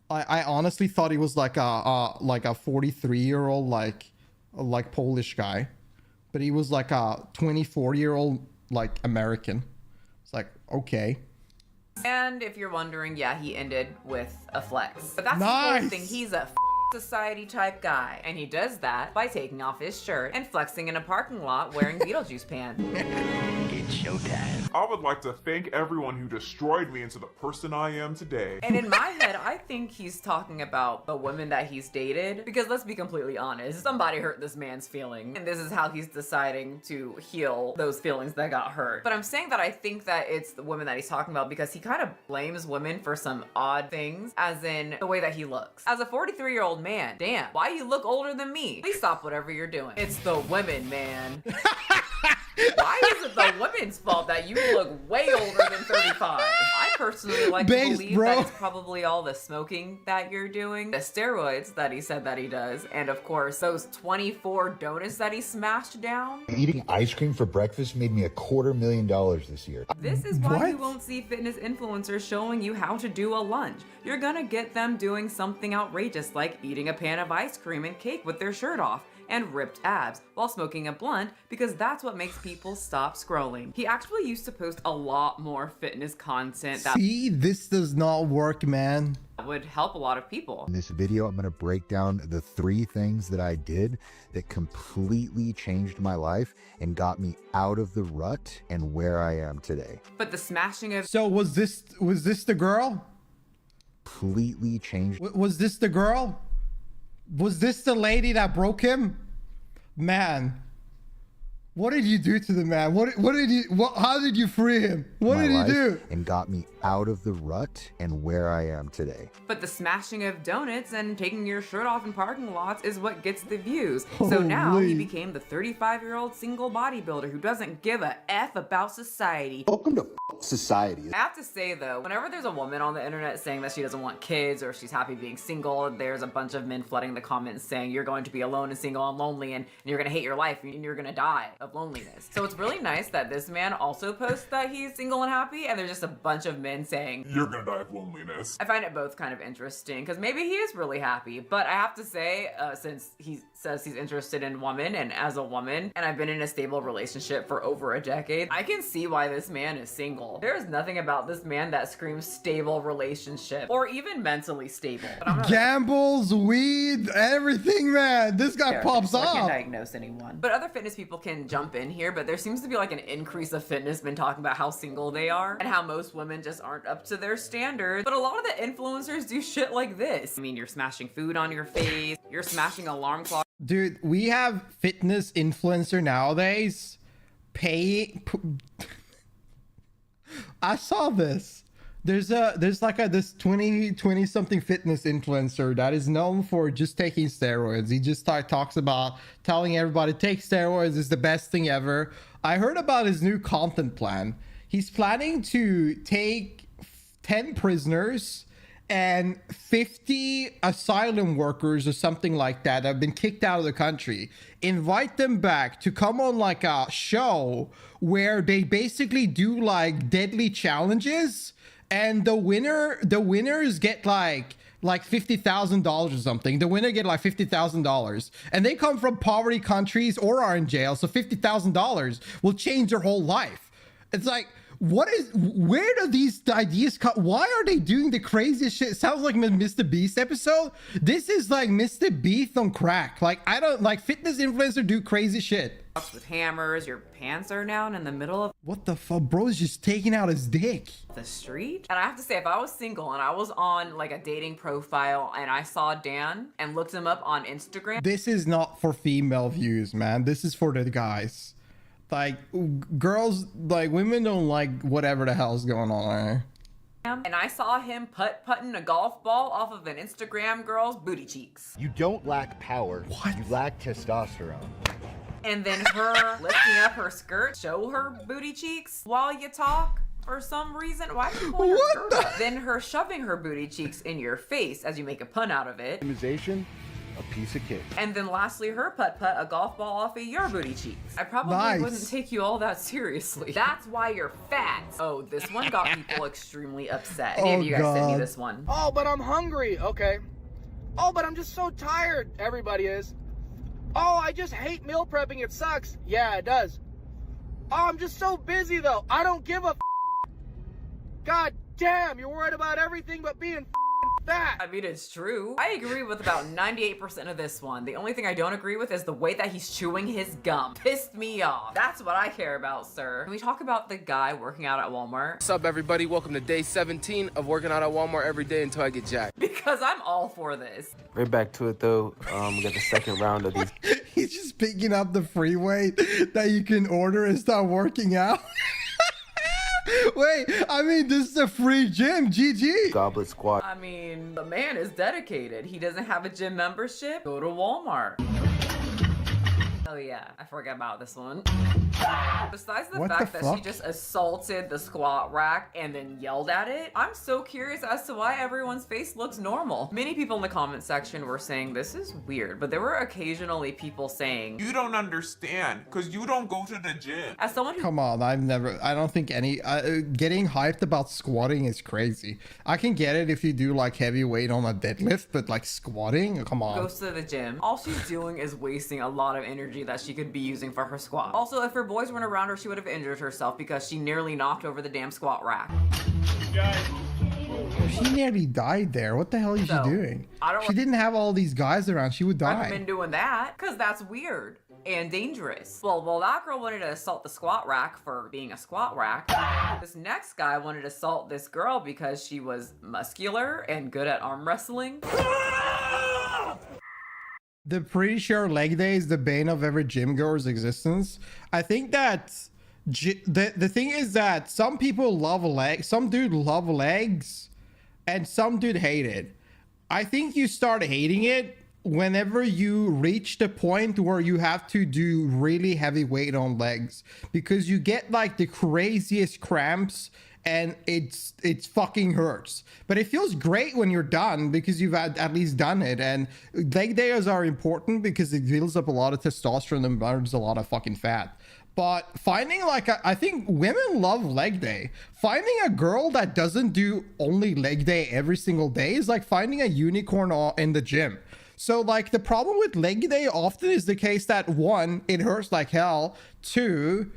I honestly thought he was like a 43-year-old like Polish guy, but he was like a 24-year-old like American. It's like, okay. And if you're wondering, yeah, he ended with a flex. But that's Nice. the whole thing. He's a society type guy. And he does that by taking off his shirt and flexing in a parking lot wearing Beetlejuice pants. It's showtime. I would like to thank everyone who destroyed me into the person I am today. And in my head, I think he's talking about the women that he's dated. Because let's be completely honest, somebody hurt this man's feelings. And this is how he's deciding to heal those feelings that got hurt. But I'm saying that I think that it's the women that he's talking about because he kind of blames women for some odd things, as in the way that he looks. As a 43-year-old man, damn, why you look older than me? Please stop whatever you're doing. It's the women, man. Why is it the women's fault that you look way older than 35? I personally like to believe that it's probably all the smoking that you're doing, the steroids that he said that he does, and of course, those 24 donuts that he smashed down. Eating ice cream for breakfast made me $250,000 this year. This is why you won't see fitness influencers showing you how to do a lunge. You're gonna get them doing something outrageous like eating a pan of ice cream and cake with their shirt off and ripped abs while smoking a blunt because that's what makes people stop scrolling. He actually used to post a lot more fitness content that this does not work, man. Would help a lot of people. In this video, I'm going to break down the 3 things that I did that completely changed my life and got me out of the rut and where I am today. But the smashing of— So was this the girl? Completely changed. Was this the girl? Was this the lady that broke him? Man, what did you do to the man? How did you free him? What did you do? And got me out of the rut and where I am today. But the smashing of donuts and taking your shirt off in parking lots is what gets the views. So now he became the 35-year-old single bodybuilder who doesn't give a F about society. Welcome to society. I have to say though, whenever there's a woman on the internet saying that she doesn't want kids or she's happy being single, there's a bunch of men flooding the comments saying you're going to be alone and single and lonely and you're going to hate your life and you're going to die of loneliness. So it's really nice that this man also posts that he's single and happy, and there's just a bunch of men saying you're gonna die of loneliness. I find it both kind of interesting because maybe he is really happy, but I have to say, since he says he's interested in women and as a woman, and I've been in a stable relationship for over a decade, I can see why this man is single. There is nothing about this man that screams stable relationship or even mentally stable. Gambles, weed, everything, man. This guy pops I can't off. diagnose anyone. But other fitness people can jump in here, but there seems to be like an increase of fitness men talking about how single they are and how most women just aren't up to their standards. But a lot of the influencers do shit like this. I mean, you're smashing food on your face, you're smashing alarm clocks. Dude, we have fitness influencer nowadays I saw this. There's like this 20 something fitness influencer that is known for just taking steroids. He just talks about telling everybody take steroids is the best thing ever. I heard about his new content plan. He's planning to take 10 prisoners and 50 asylum workers or something like that have been kicked out of the country, invite them back to come on like a show where they basically do like deadly challenges, and the winners get like $50,000 or something. The winner get like $50,000, and they come from poverty countries or are in jail, so $50,000 will change their whole life. It's like, where do these ideas come? Why are they doing the craziest shit? It sounds like a Mr. Beast episode. This is like Mr. Beast on crack. Like, I don't like fitness influencer do crazy shit. With hammers, your pants are down in the middle of what the fuck? Bro's just taking out his dick. The street. And I have to say, if I was single and I was on like a dating profile and I saw Dan and looked him up on Instagram. This is not for female views, man. This is for the guys. Like, girls, like, women don't like whatever the hell's going on there. And I saw him putting a golf ball off of an Instagram girl's booty cheeks. You don't lack power. What? You lack testosterone. And then her lifting up her skirt, show her booty cheeks while you talk. For some reason, why are you pulling her skirt up? Then her shoving her booty cheeks in your face as you make a pun out of it. A piece of cake. And then lastly, her putt-putt a golf ball off of your booty cheeks. I probably wouldn't take you all that seriously. That's why you're fat. Oh, this one got people extremely upset. Any of you guys send me this one? Oh, but I'm hungry. Okay. Oh, but I'm just so tired. Everybody is. Oh, I just hate meal prepping. It sucks. Yeah, it does. Oh, I'm just so busy though. I don't give a God damn, you're worried about everything but being that? I mean, it's true. I agree with about 98% of this one. The only thing I don't agree with is the way that he's chewing his gum. Pissed me off. That's what I care about, sir. Can we talk about the guy working out at Walmart? What's up, everybody? Welcome to day 17 of working out at Walmart every day until I get jacked. Because I'm all for this. Right back to it, though. We got the second round of these. He's just picking up the free weight that you can order and start working out. Wait, I mean, this is a free gym, GG. Goblet squat. I mean, the man is dedicated. He doesn't have a gym membership. Go to Walmart. Oh yeah, I forgot about this one. Besides the fact that she just assaulted the squat rack and then yelled at it, I'm so curious as to why everyone's face looks normal. Many people in the comment section were saying this is weird, but there were occasionally people saying, you don't understand, because you don't go to the gym. As someone who— Come on, I don't think getting hyped about squatting is crazy. I can get it if you do like heavy weight on a deadlift, but like squatting, come on. Goes to the gym, all she's doing is wasting a lot of energy that she could be using for her squat. Also, if her boys weren't around her, she would have injured herself because she nearly knocked over the damn squat rack. She nearly died there. What the hell is she doing? She didn't have all these guys around. She would die. I've been doing that because that's weird and dangerous. Well, that girl wanted to assault the squat rack for being a squat rack. This next guy wanted to assault this girl because she was muscular and good at arm wrestling. The pretty sure leg day is the bane of every gym goer's existence. I think that the thing is that some people love legs, some dude love legs, and some dude hate it. I think you start hating it whenever you reach the point where you have to do really heavy weight on legs, because you get like the craziest cramps and it's fucking hurts. But it feels great when you're done because you've at least done it. And leg days are important because it builds up a lot of testosterone and burns a lot of fucking fat. But finding like I think women love leg day. Finding a girl that doesn't do only leg day every single day is like finding a unicorn in the gym. So like the problem with leg day often is the case that one, it hurts like hell. Two,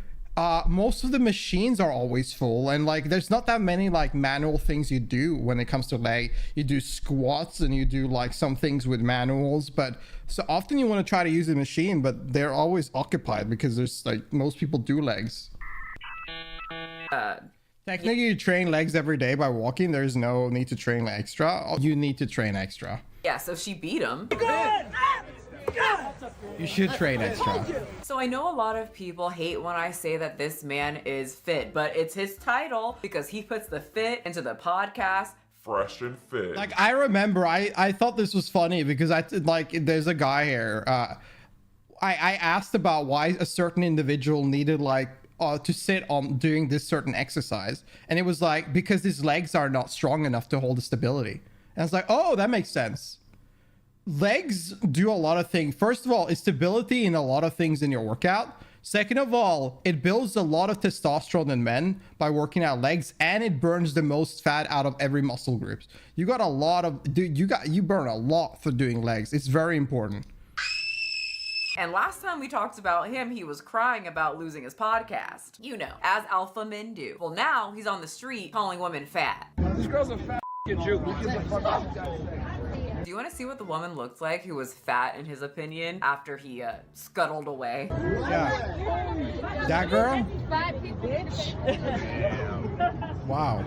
most of the machines are always full, and like there's not that many like manual things you do when it comes to leg. You do squats and you do like some things with manuals, but so often you want to try to use a machine, but they're always occupied because there's like most people do legs. Technically, you train legs every day by walking. There's no need to train extra. You need to train extra. Yeah, so she beat him. You should train extra. So I know a lot of people hate when I say that this man is fit, but it's his title because he puts the fit into the podcast. Fresh and fit. Like I remember, I thought this was funny because there's a guy here. I asked about why a certain individual needed like to sit on doing this certain exercise, and it was like because his legs are not strong enough to hold the stability. And I was like, oh, that makes sense. Legs do a lot of things. First of all, it's stability in a lot of things in your workout. Second of all, it builds a lot of testosterone in men by working out legs, and it burns the most fat out of every muscle group. You got a lot of, dude, you burn a lot for doing legs. It's very important. And last time we talked about him, he was crying about losing his podcast. You know, as alpha men do. Well, now he's on the street calling women fat. This girl's a fat Jew. Do you want to see what the woman looked like who was fat in his opinion after he scuttled away? Yeah. That girl? Wow.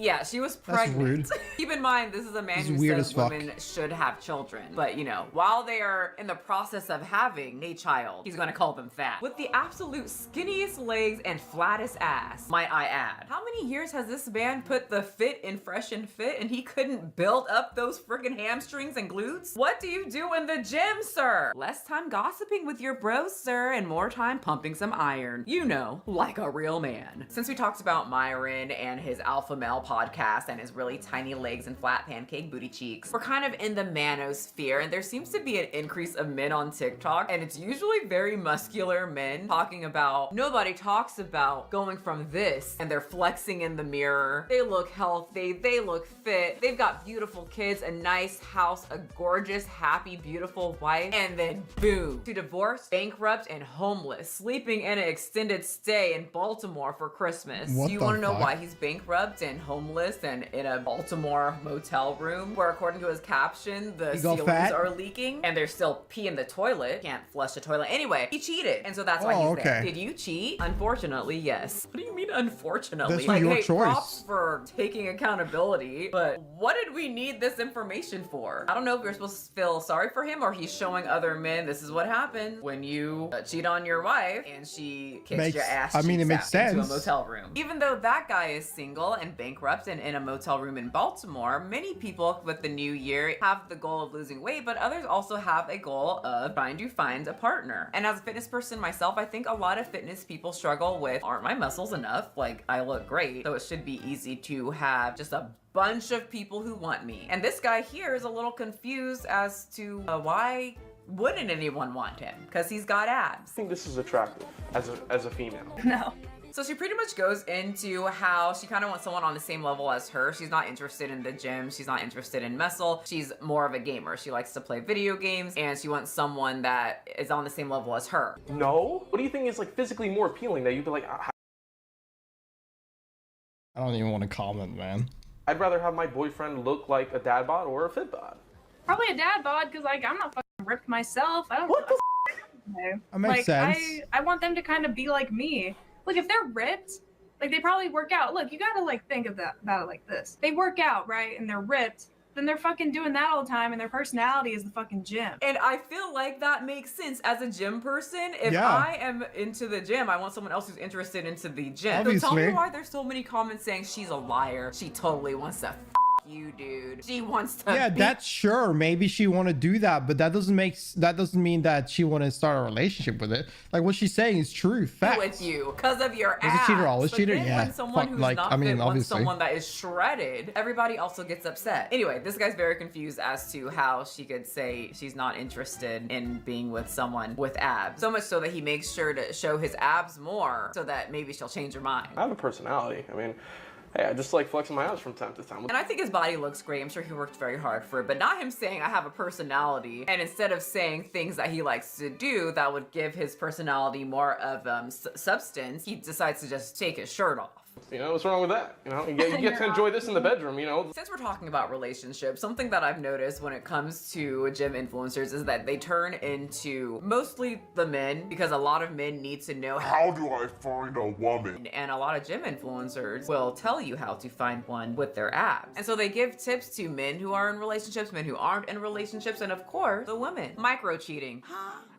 Yeah, she was pregnant. That's rude. Keep in mind, this is a man who says women should have children. But, you know, while they are in the process of having a child, he's gonna call them fat. With the absolute skinniest legs and flattest ass, might I add. How many years has this man put the fit in Fresh and Fit and he couldn't build up those freaking hamstrings and glutes? What do you do in the gym, sir? Less time gossiping with your bros, sir, and more time pumping some iron. You know, like a real man. Since we talked about Myron and his alpha male podcast and his really tiny legs and flat pancake booty cheeks, we're kind of in the manosphere, and there seems to be an increase of men on TikTok, and it's usually very muscular men talking about, nobody talks about going from this, and they're flexing in the mirror. They look healthy, they look fit, they've got beautiful kids, a nice house, a gorgeous, happy, beautiful wife, and then boom, to divorce, bankrupt, and homeless, sleeping in an extended stay in Baltimore for Christmas. What Do you the want to know fuck? why he's bankrupt and homeless? homeless and in a Baltimore motel room where, according to his caption, the He got ceilings fat? are leaking and there's still pee in the toilet. Can't flush the toilet. Anyway, he cheated. And so that's why he's there. Did you cheat? Unfortunately, yes. What do you mean, unfortunately? That's your choice. Props for taking accountability, but what did we need this information for? I don't know if you're supposed to feel sorry for him or he's showing other men this is what happens when you cheat on your wife and she kicks your ass I mean, it cheeks makes out into a sense. motel room. Even though that guy is single and bankrupt and in a motel room in Baltimore, many people with the new year have the goal of losing weight, but others also have a goal of trying to find a partner. And as a fitness person myself, I think a lot of fitness people struggle with, aren't my muscles enough? Like, I look great, so it should be easy to have just a bunch of people who want me. And this guy here is a little confused as to why wouldn't anyone want him? Because he's got abs. I think this is attractive as a female. No. So she pretty much goes into how she kind of wants someone on the same level as her. She's not interested in the gym. She's not interested in muscle. She's more of a gamer. She likes to play video games and she wants someone that is on the same level as her. No? What do you think is like physically more appealing that you'd be like, I don't even want to comment, man. I'd rather have my boyfriend look like a dad bod or a fit bod. Probably a dad bod, because like I'm not fucking ripped myself. I don't. What the f? That makes sense. I want them to kind of be like me. Like if they're ripped, like they probably work out. Look, you gotta like think of about it like this. They work out, right, and they're ripped. Then they're fucking doing that all the time, and their personality is the fucking gym. And I feel like that makes sense as a gym person. If Yeah. I am into the gym, I want someone else who's interested into the gym. So tell Obviously. me why there's so many comments saying she's a liar. She totally wants to you, dude. She wants to Yeah, be that's sure. Maybe she want to do that, but that doesn't mean that she want to start a relationship with it. Like what she's saying is true. Facts. with you because of your Is a abs. cheater always But cheater? then Yeah. when someone Fuck, who's like, not I mean, fit wants obviously. someone that is shredded, everybody also gets upset. Anyway, this guy's very confused as to how she could say she's not interested in being with someone with abs. So much so that he makes sure to show his abs more so that maybe she'll change her mind. I have a personality. I mean, hey, I just like flexing my abs from time to time. And I think his body looks great. I'm sure he worked very hard for it, but not him saying I have a personality. And instead of saying things that he likes to do that would give his personality more of substance, he decides to just take his shirt off. You know, what's wrong with that? You know, you get to enjoy this in the bedroom, you know? Since we're talking about relationships, something that I've noticed when it comes to gym influencers is that they turn into mostly the men, because a lot of men need to know How do I find a woman? and a lot of gym influencers will tell you how to find one with their abs. And so they give tips to men who are in relationships, men who aren't in relationships, and of course, the women. Micro cheating.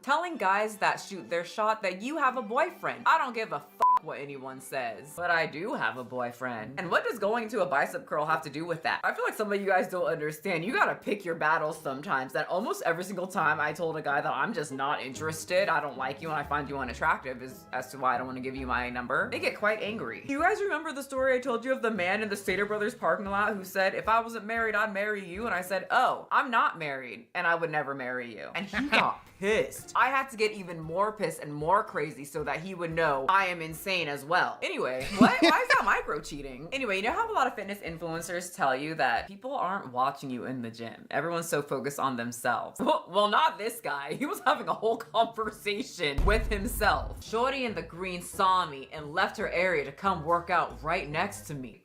Telling guys that shoot their shot that you have a boyfriend. I don't give a fuck what anyone says, but I do have a boyfriend. And what does going to a bicep curl have to do with that? I feel like some of you guys don't understand. You gotta pick your battles sometimes. That almost every single time I told a guy that I'm just not interested, I don't like you and I find you unattractive is as to why I don't want to give you my number, they get quite angry. Do you guys remember the story I told you of the man in the Stater Brothers parking lot who said, if I wasn't married, I'd marry you? And I said, oh, I'm not married and I would never marry you. And he got pissed. I had to get even more pissed and more crazy so that he would know I am insane as well. Anyway, what? Why is that micro cheating? Anyway, you know how a lot of fitness influencers tell you that people aren't watching you in the gym. Everyone's so focused on themselves. Well, not this guy. He was having a whole conversation with himself. Shorty in the green saw me and left her area to come work out right next to me.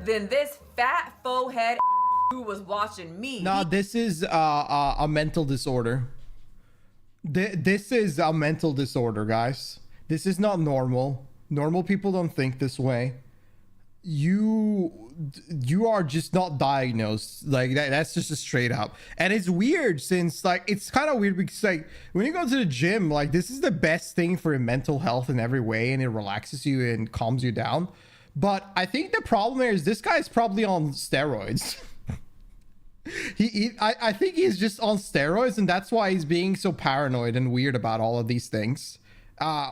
Then this fat faux head who was watching me. No, this is a mental disorder. This is a mental disorder, guys. This is not normal. Normal people don't think this way. You are just not diagnosed like that. That's just a straight up. And it's weird since like it's kind of weird because like when you go to the gym, like this is the best thing for your mental health in every way, and it relaxes you and calms you down. But I think the problem here is this guy's probably on steroids. I think he's just on steroids, and that's why he's being so paranoid and weird about all of these things.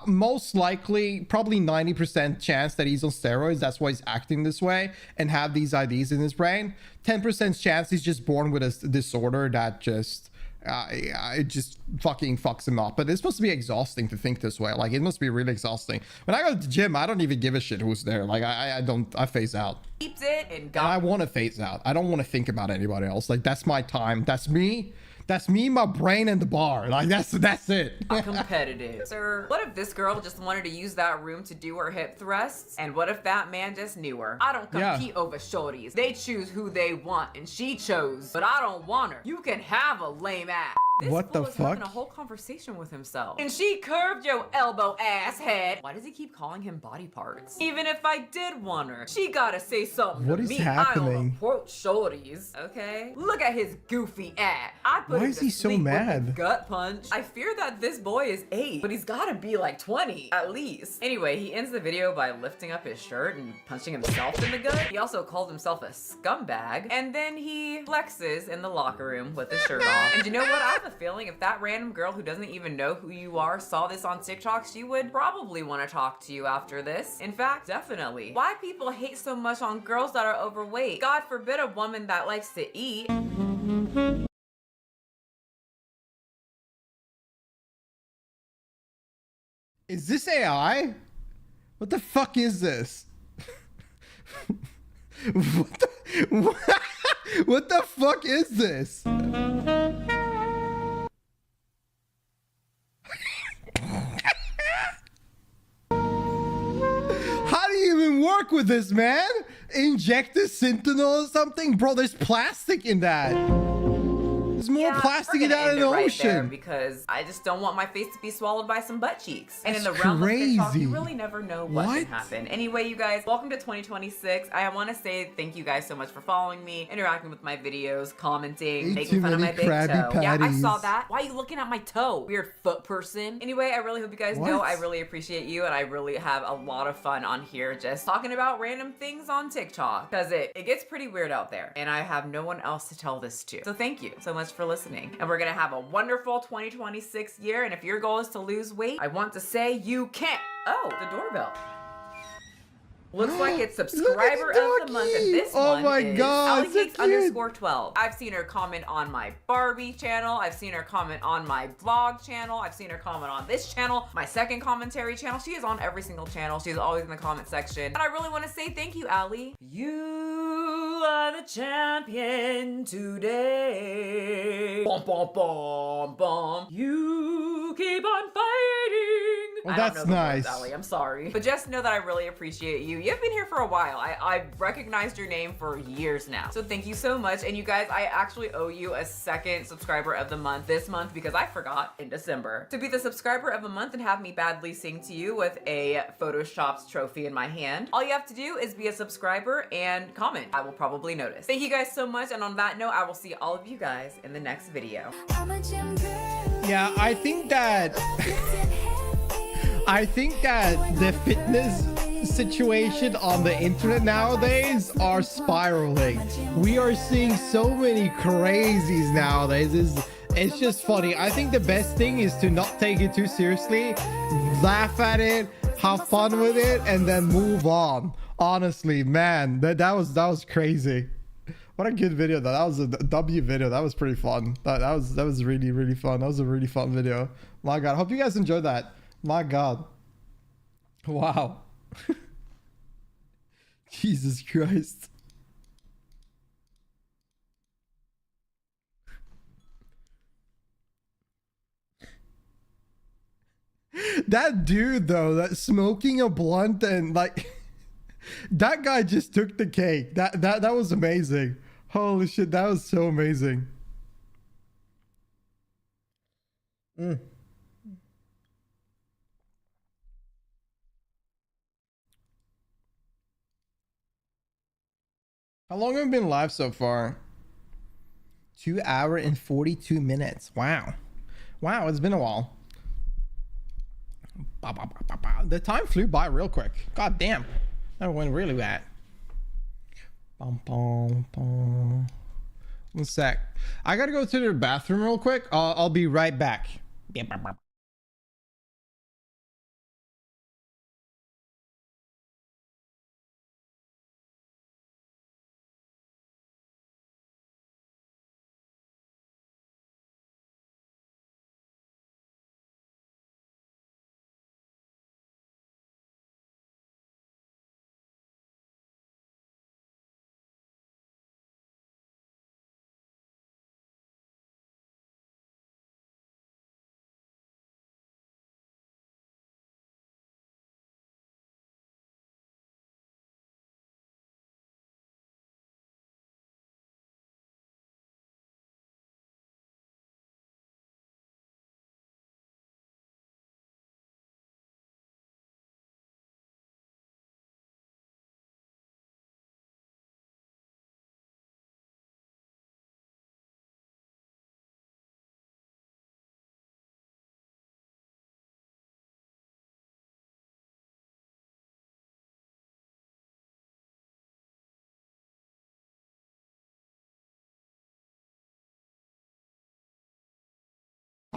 Most likely, probably 90% chance that he's on steroids. That's why he's acting this way and have these ideas in his brain. 10% chance he's just born with a disorder that just it just fucking fucks him up. But it's supposed to be exhausting to think this way. Like it must be really exhausting. When I go to the gym, I don't even give a shit who's there. Like I phase out. Keeps it and I want to phase out. I don't want to think about anybody else. Like that's my time. That's me. That's me, my brain, and the bar. Like that's it. Competitive. Sir, what if this girl just wanted to use that room to do her hip thrusts? And what if that man just knew her? I don't compete over shorties. They choose who they want, and she chose, but I don't want her. You can have a lame ass. This What the fool is having fuck? a whole conversation with himself. And she curved your elbow ass head. Why does he keep calling him body parts? Even if I did want her, she gotta say something What to is me. happening? I don't approach shorties. Okay? Look at his goofy ass. I put Why him is to he so sleep with mad? his gut punch. I fear that this boy is 8, but he's gotta be like 20 at least. Anyway, he ends the video by lifting up his shirt and punching himself in the gut. He also called himself a scumbag, and then he flexes in the locker room with his shirt off. And you know what? I have a feeling if that random girl who doesn't even know who you are saw this on TikTok, she would probably want to talk to you after this. In fact, definitely. Why people hate so much on girls that are overweight? God forbid a woman that likes to eat. Is this AI? What the fuck is this? What the fuck is this? How do you even work with this, man? Inject the Sentinel or something? Bro, there's plastic in that. There's more plastic in that in the ocean. Because I just don't want my face to be swallowed by some butt cheeks. And in the realm of TikTok, you really never know what can happen. Anyway, you guys, welcome to 2026. I want to say thank you guys so much for following me, interacting with my videos, commenting, making fun of my big toe. Yeah, I saw that. Why are you looking at my toe? Weird foot person. Anyway, I really hope you guys know I really appreciate you, and I really have a lot of fun on here just talking about random things on TikTok, because it gets pretty weird out there, and I have no one else to tell this to. So thank you so much for listening, and we're gonna have a wonderful 2026 year. And if your goal is to lose weight, I want to say you can. Oh, the doorbell. Looks like it's subscriber of the month, and this one is @AllieCakes_12. I've seen her comment on my Barbie channel. I've seen her comment on my vlog channel. I've seen her comment on this channel, my second commentary channel. She is on every single channel. She's always in the comment section. And I really want to say thank you, Allie. You are the champion today. Bum, bum, bum, bum. You keep on fighting. Well, I don't that's know the words, nice. Allie. I'm sorry. But just know that I really appreciate you. You've been here for a while. I've recognized your name for years now. So thank you so much. And you guys, I actually owe you a second subscriber of the month this month, because I forgot in December to be the subscriber of the month and have me badly sing to you with a Photoshopped trophy in my hand. All you have to do is be a subscriber and comment. I will probably notice. Thank you guys so much. And on that note, I will see all of you guys in the next video. Yeah, I think that the fitness situation on the internet nowadays are spiraling. We are seeing so many crazies nowadays. It's just funny. I think the best thing is to not take it too seriously, laugh at it, have fun with it, and then move on. Honestly, man, that was crazy. What a good video though. That was a W video. That was pretty fun. That was really, really fun. That was a really fun video. My God, hope you guys enjoyed that. My God. Wow. Jesus Christ. That dude though, that smoking a blunt and like that guy just took the cake. That was amazing. Holy shit, that was so amazing. How long have we been live so far? 2 hours and 42 minutes. Wow. Wow, it's been a while. The time flew by real quick. God damn. That went really bad. One sec. I gotta go to the bathroom real quick. I'll be right back.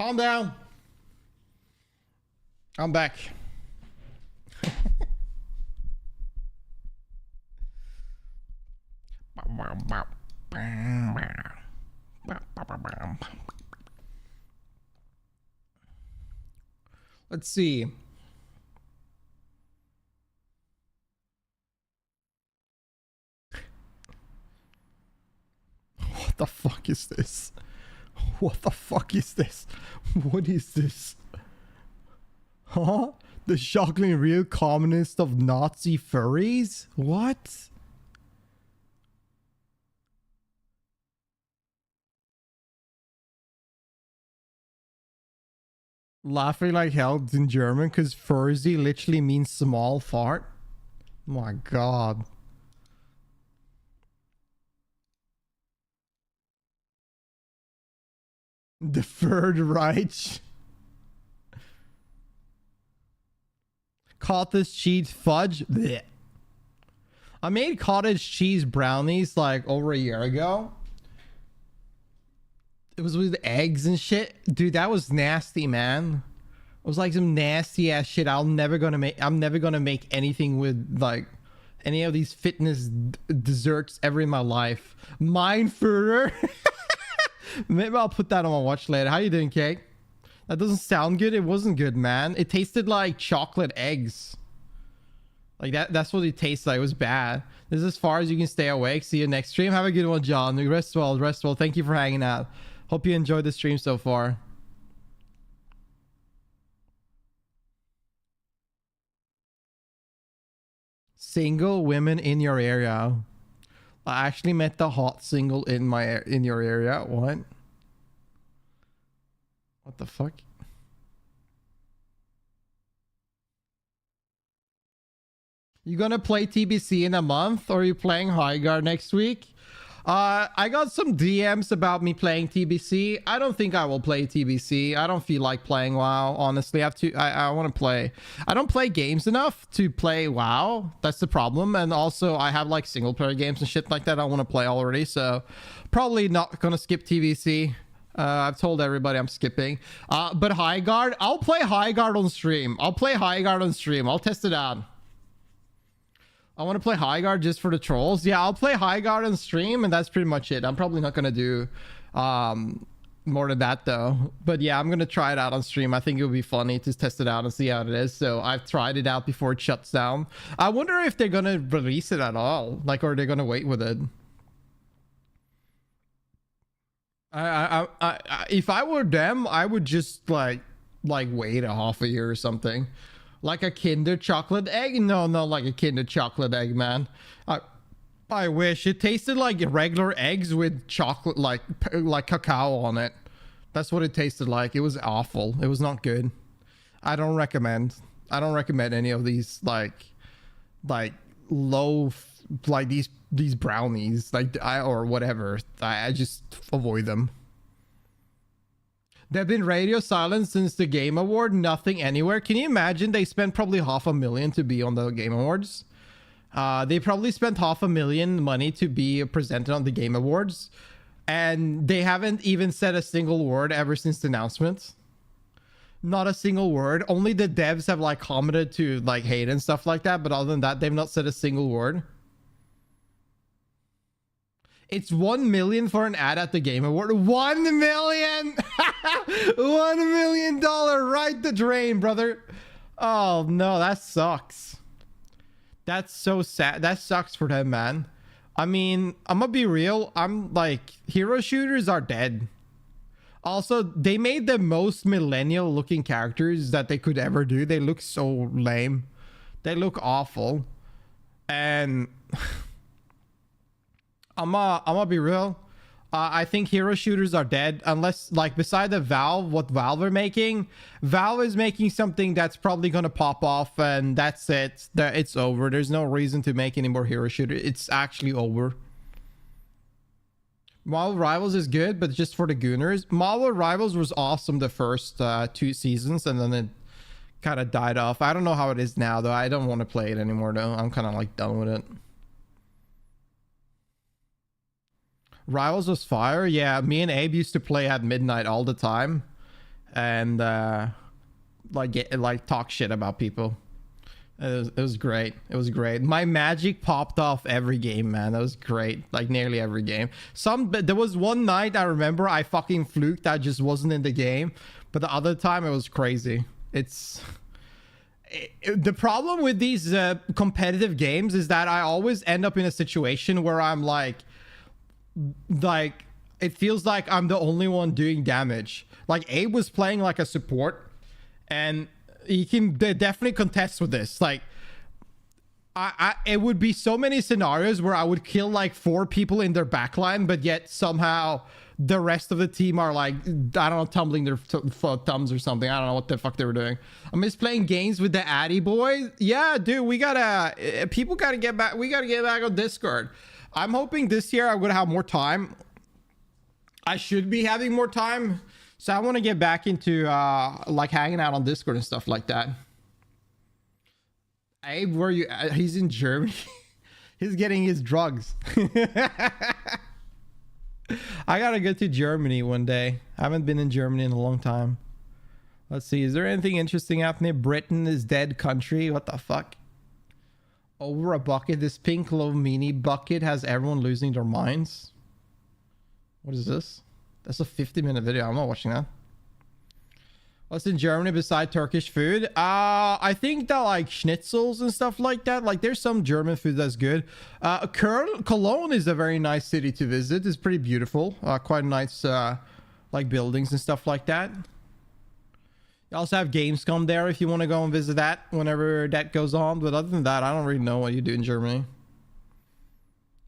Calm down. I'm back. Let's see. What the fuck is this? What the fuck is this? What is this? Huh? The shockingly real communist of Nazi furries? What? Laughing like hell in German because furzy literally means small fart. My god. The Third Reich. Cottage cheese fudge. Blech. I made cottage cheese brownies like over a year ago. It was with eggs and shit. Dude, that was nasty, man. It was like some nasty ass shit. I'm never gonna make anything with like any of these fitness desserts ever in my life. Mindfurter. Maybe I'll put that on my watch later. How you doing, Cake? That doesn't sound good. It wasn't good, man. It tasted like chocolate eggs. Like that's what it tastes like. It was bad. This is as far as you can stay awake. See you next stream. Have a good one, John. Rest well, rest well. Thank you for hanging out. Hope you enjoyed the stream so far. Single women in your area. I actually met the hot single in your area. What? What the fuck? You gonna play TBC in a month, or are you playing Highguard next week? I got some DMs about me playing TBC. I don't think I will play TBC. I don't feel like playing WoW, honestly. I want to play. I don't play games enough to play WoW. That's the problem. And also, I have like single player games and shit like that I want to play already. So, probably not gonna skip TBC. I've told everybody I'm skipping. But Highguard, I'll play Highguard on stream. I'll test it out. I want to play Highguard just for the trolls. Yeah, I'll play Highguard on stream, and that's pretty much it. I'm probably not going to do more than that, though. But yeah, I'm going to try it out on stream. I think it would be funny to test it out and see how it is. So I've tried it out before it shuts down. I wonder if they're going to release it at all. Like, or are they going to wait with it? If I were them, I would just like wait a half a year or something. Like a Kinder chocolate egg? No, not like a Kinder chocolate egg, man. I wish. It tasted like regular eggs with chocolate, like cacao on it. That's what it tasted like. It was awful. It was not good. I don't recommend any of these like low, like these brownies, or whatever. I just avoid them. They've been radio silent since the Game Award. Nothing anywhere. Can you imagine? They spent probably $500,000 to be on the Game Awards. They probably spent $500,000 money to be presented on the Game Awards. And they haven't even said a single word ever since the announcement. Not a single word. Only the devs have like commented to like hate and stuff like that. But other than that, they've not said a single word. It's $1 million for an ad at the Game Award. $1 million! $1 million right the drain, brother. Oh no, that sucks. That's so sad. That sucks for them, man. I mean, I'm gonna be real. I'm like, hero shooters are dead. Also, they made the most millennial looking characters that they could ever do. They look so lame. They look awful. And I'm gonna be real. I think hero shooters are dead unless, like, beside the Valve, what Valve are making, Valve is making something that's probably gonna pop off, and that's it. It's over. There's no reason to make any more hero shooter. It's actually over. Marvel Rivals is good, but just for the gooners. Marvel Rivals was awesome the first 2 seasons, and then it kind of died off. I don't know how it is now, though. I don't want to play it anymore, though. I'm kind of like done with it. Rivals was fire. Yeah, me and Abe used to play at midnight all the time. and like talk shit about people. It was great. It was great. My magic popped off every game, man. That was great. Like nearly every game. There was one night I remember I fucking fluked. I just wasn't in the game. But the other time it was crazy. The problem with these competitive games is that I always end up in a situation where I'm like it feels like I'm the only one doing damage. Like Abe was playing like a support, and he can definitely contest with this. Like it would be so many scenarios where I would kill like 4 people in their backline, but yet somehow the rest of the team are like, I don't know, tumbling their thumbs or something. I don't know what the fuck they were doing. I'm just playing games with the Addy boys. Yeah, dude, people gotta get back. We gotta get back on Discord. I'm hoping this year I'm gonna have more time. I should be having more time. So I want to get back into like hanging out on Discord and stuff like that. Abe, where you? He's in Germany. He's getting his drugs. I gotta go to Germany one day. I haven't been in Germany in a long time. Let's see. Is there anything interesting happening? Britain is dead country. What the fuck? Over a bucket. This pink little mini bucket has everyone losing their minds. What is this? That's a 50-minute video. I'm not watching that. What's in Germany beside Turkish food? I think that like schnitzels and stuff like that. Like there's some German food that's good. Cologne is a very nice city to visit. It's pretty beautiful. Quite nice like buildings and stuff like that. You also have Gamescom there if you want to go and visit that whenever that goes on. But other than that, I don't really know what you do in Germany.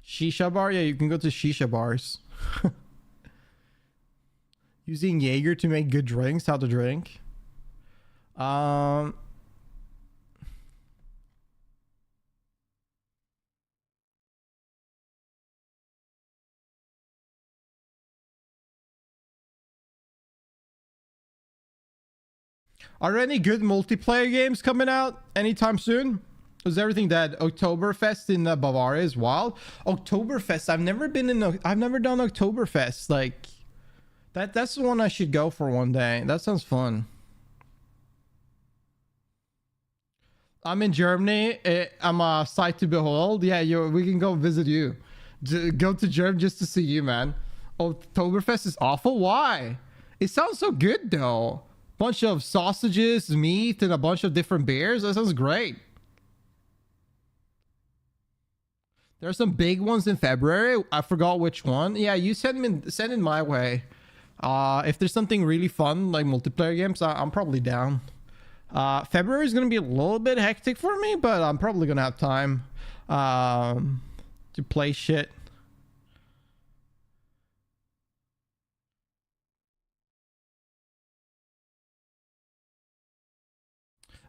Shisha bar? Yeah, you can go to shisha bars. Using Jaeger to make good drinks. How to drink. Are there any good multiplayer games coming out anytime soon? Is everything dead? Oktoberfest in Bavaria is wild. Oktoberfest. I've never done Oktoberfest. Like that's the one I should go for one day. That sounds fun. I'm in Germany. I'm a sight to behold. Yeah, we can go visit you. Go to Germany just to see you, man. Oktoberfest is awful. Why? It sounds so good though. Bunch of sausages, meat, and a bunch of different beers. That sounds great. There are some big ones in February. I forgot which one. Yeah, you send it my way. If there's something really fun like multiplayer games, I'm probably down. February is gonna be a little bit hectic for me, but I'm probably gonna have time to play shit.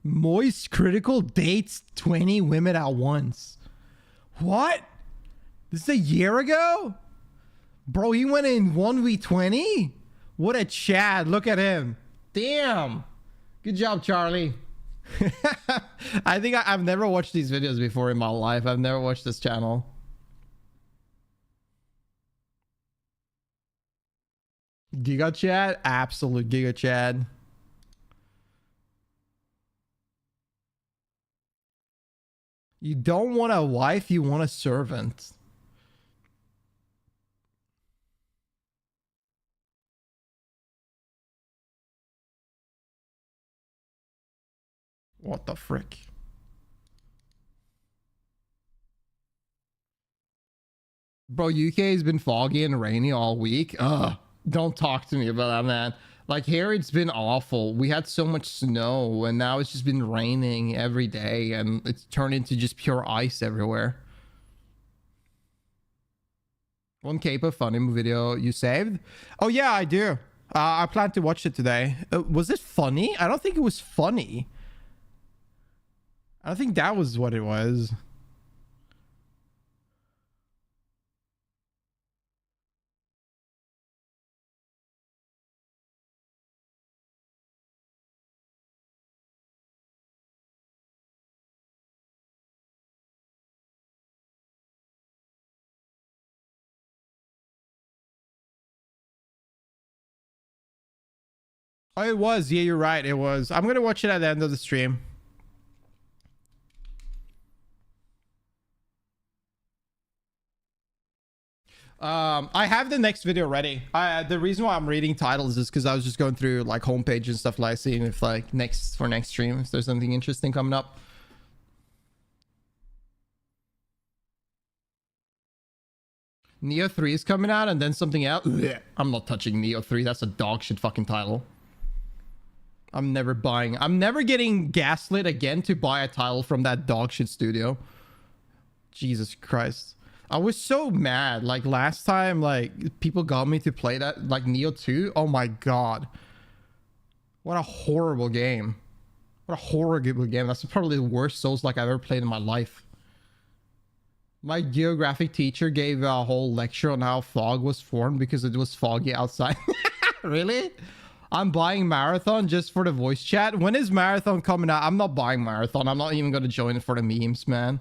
Moist Critical dates 20 women at once. What? This is a year ago? Bro, he went in 1v20? What a Chad. Look at him. Damn. Good job, Charlie. I think I've never watched these videos before in my life. I've never watched this channel. Giga Chad? Absolute Giga Chad. You don't want a wife, you want a servant. What the frick? Bro, UK has been foggy and rainy all week. Ugh, don't talk to me about that, man. Like here, it's been awful. We had so much snow, and now it's just been raining every day, and it's turned into just pure ice everywhere. One Kpop funny video you saved? Oh yeah, I do. I plan to watch it today. Was it funny? I don't think it was funny. I don't think that was what it was. Oh, it was. Yeah, you're right. It was. I'm gonna watch it at the end of the stream. I have the next video ready. The reason why I'm reading titles is because I was just going through like homepage and stuff, like seeing if like next stream, if there's something interesting coming up. Neo 3 is coming out and then something else. Blech. I'm not touching Neo 3. That's a dog shit fucking title. I'm never getting gaslit again to buy a title from that dog shit studio. Jesus Christ. I was so mad. Like last time, like people got me to play that, like Neo 2. Oh my god. What a horrible game. What a horrible game. That's probably the worst Souls-like I've ever played in my life. My geographic teacher gave a whole lecture on how fog was formed because it was foggy outside. Really? I'm buying Marathon just for the voice chat. When is Marathon coming out? I'm not buying Marathon. I'm not even going to join it for the memes, man.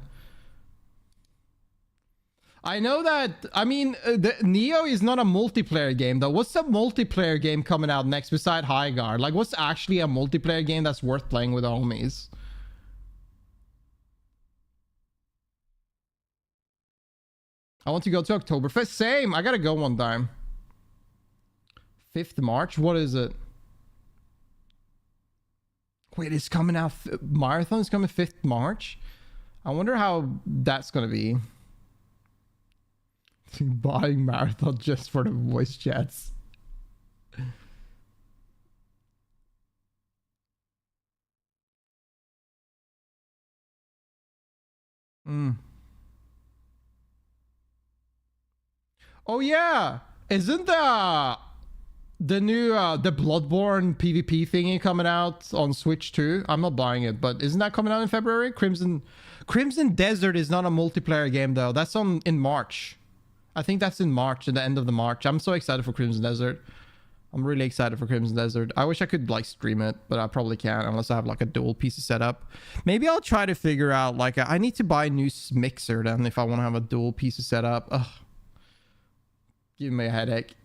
I know that, I mean, the Neo is not a multiplayer game, though. What's the multiplayer game coming out next beside High Guard? Like, what's actually a multiplayer game that's worth playing with the homies? I want to go to Oktoberfest. Same. I gotta go one time. 5th March? What is it? Wait, it's coming out. Marathon is coming 5th March? I wonder how that's gonna be. Buying Marathon just for the voice chats. Oh yeah, isn't the new the Bloodborne PvP thingy coming out on Switch too? I'm not buying it, but isn't that coming out in February? Crimson Desert is not a multiplayer game though. That's in March. I think that's in March, at the end of the March. I'm so excited for Crimson Desert. I'm really excited for Crimson Desert. I wish I could like stream it, but I probably can't unless I have like a dual PC setup. Maybe I'll try to figure out like I need to buy a new mixer then if I want to have a dual PC setup. Ugh. Give me a headache.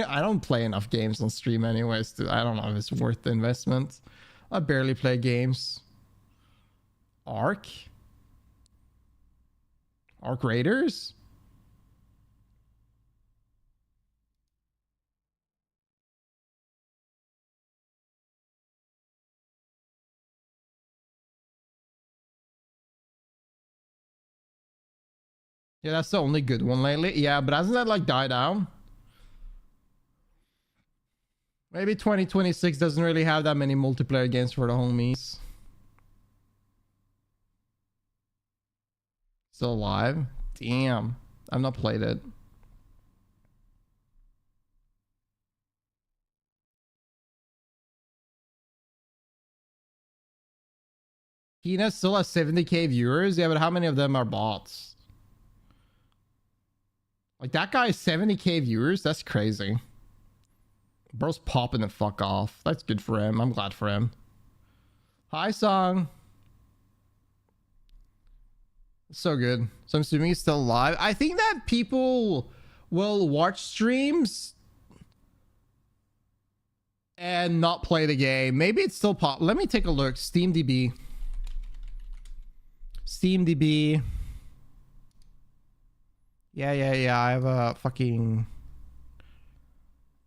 I don't play enough games on stream anyways. I don't know if it's worth the investment. I barely play games. Ark Raiders? Yeah, that's the only good one lately. Yeah, but hasn't that like died down? Maybe 2026 doesn't really have that many multiplayer games for the homies. Still alive? Damn. I've not played it. Hina still has 70k viewers? Yeah, but how many of them are bots? Like, that guy has 70k viewers? That's crazy. Bro's popping the fuck off. That's good for him. I'm glad for him. Hi, Song. So good. So I'm assuming he's still alive. I think that people will watch streams and not play the game. Maybe it's still pop. Let me take a look. SteamDB. SteamDB. Yeah. I have a fucking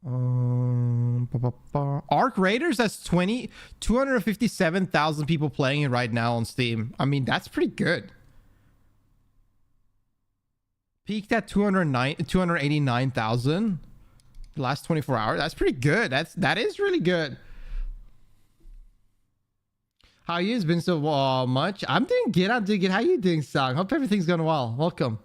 Ark Raiders. That's 257,000 people playing it right now on Steam. I mean, that's pretty good. Peaked at 289,000 the last 24 hours. That's pretty good. That is really good. How you? It's been so much. I'm doing good. How you doing, Song? Hope everything's going well. Welcome.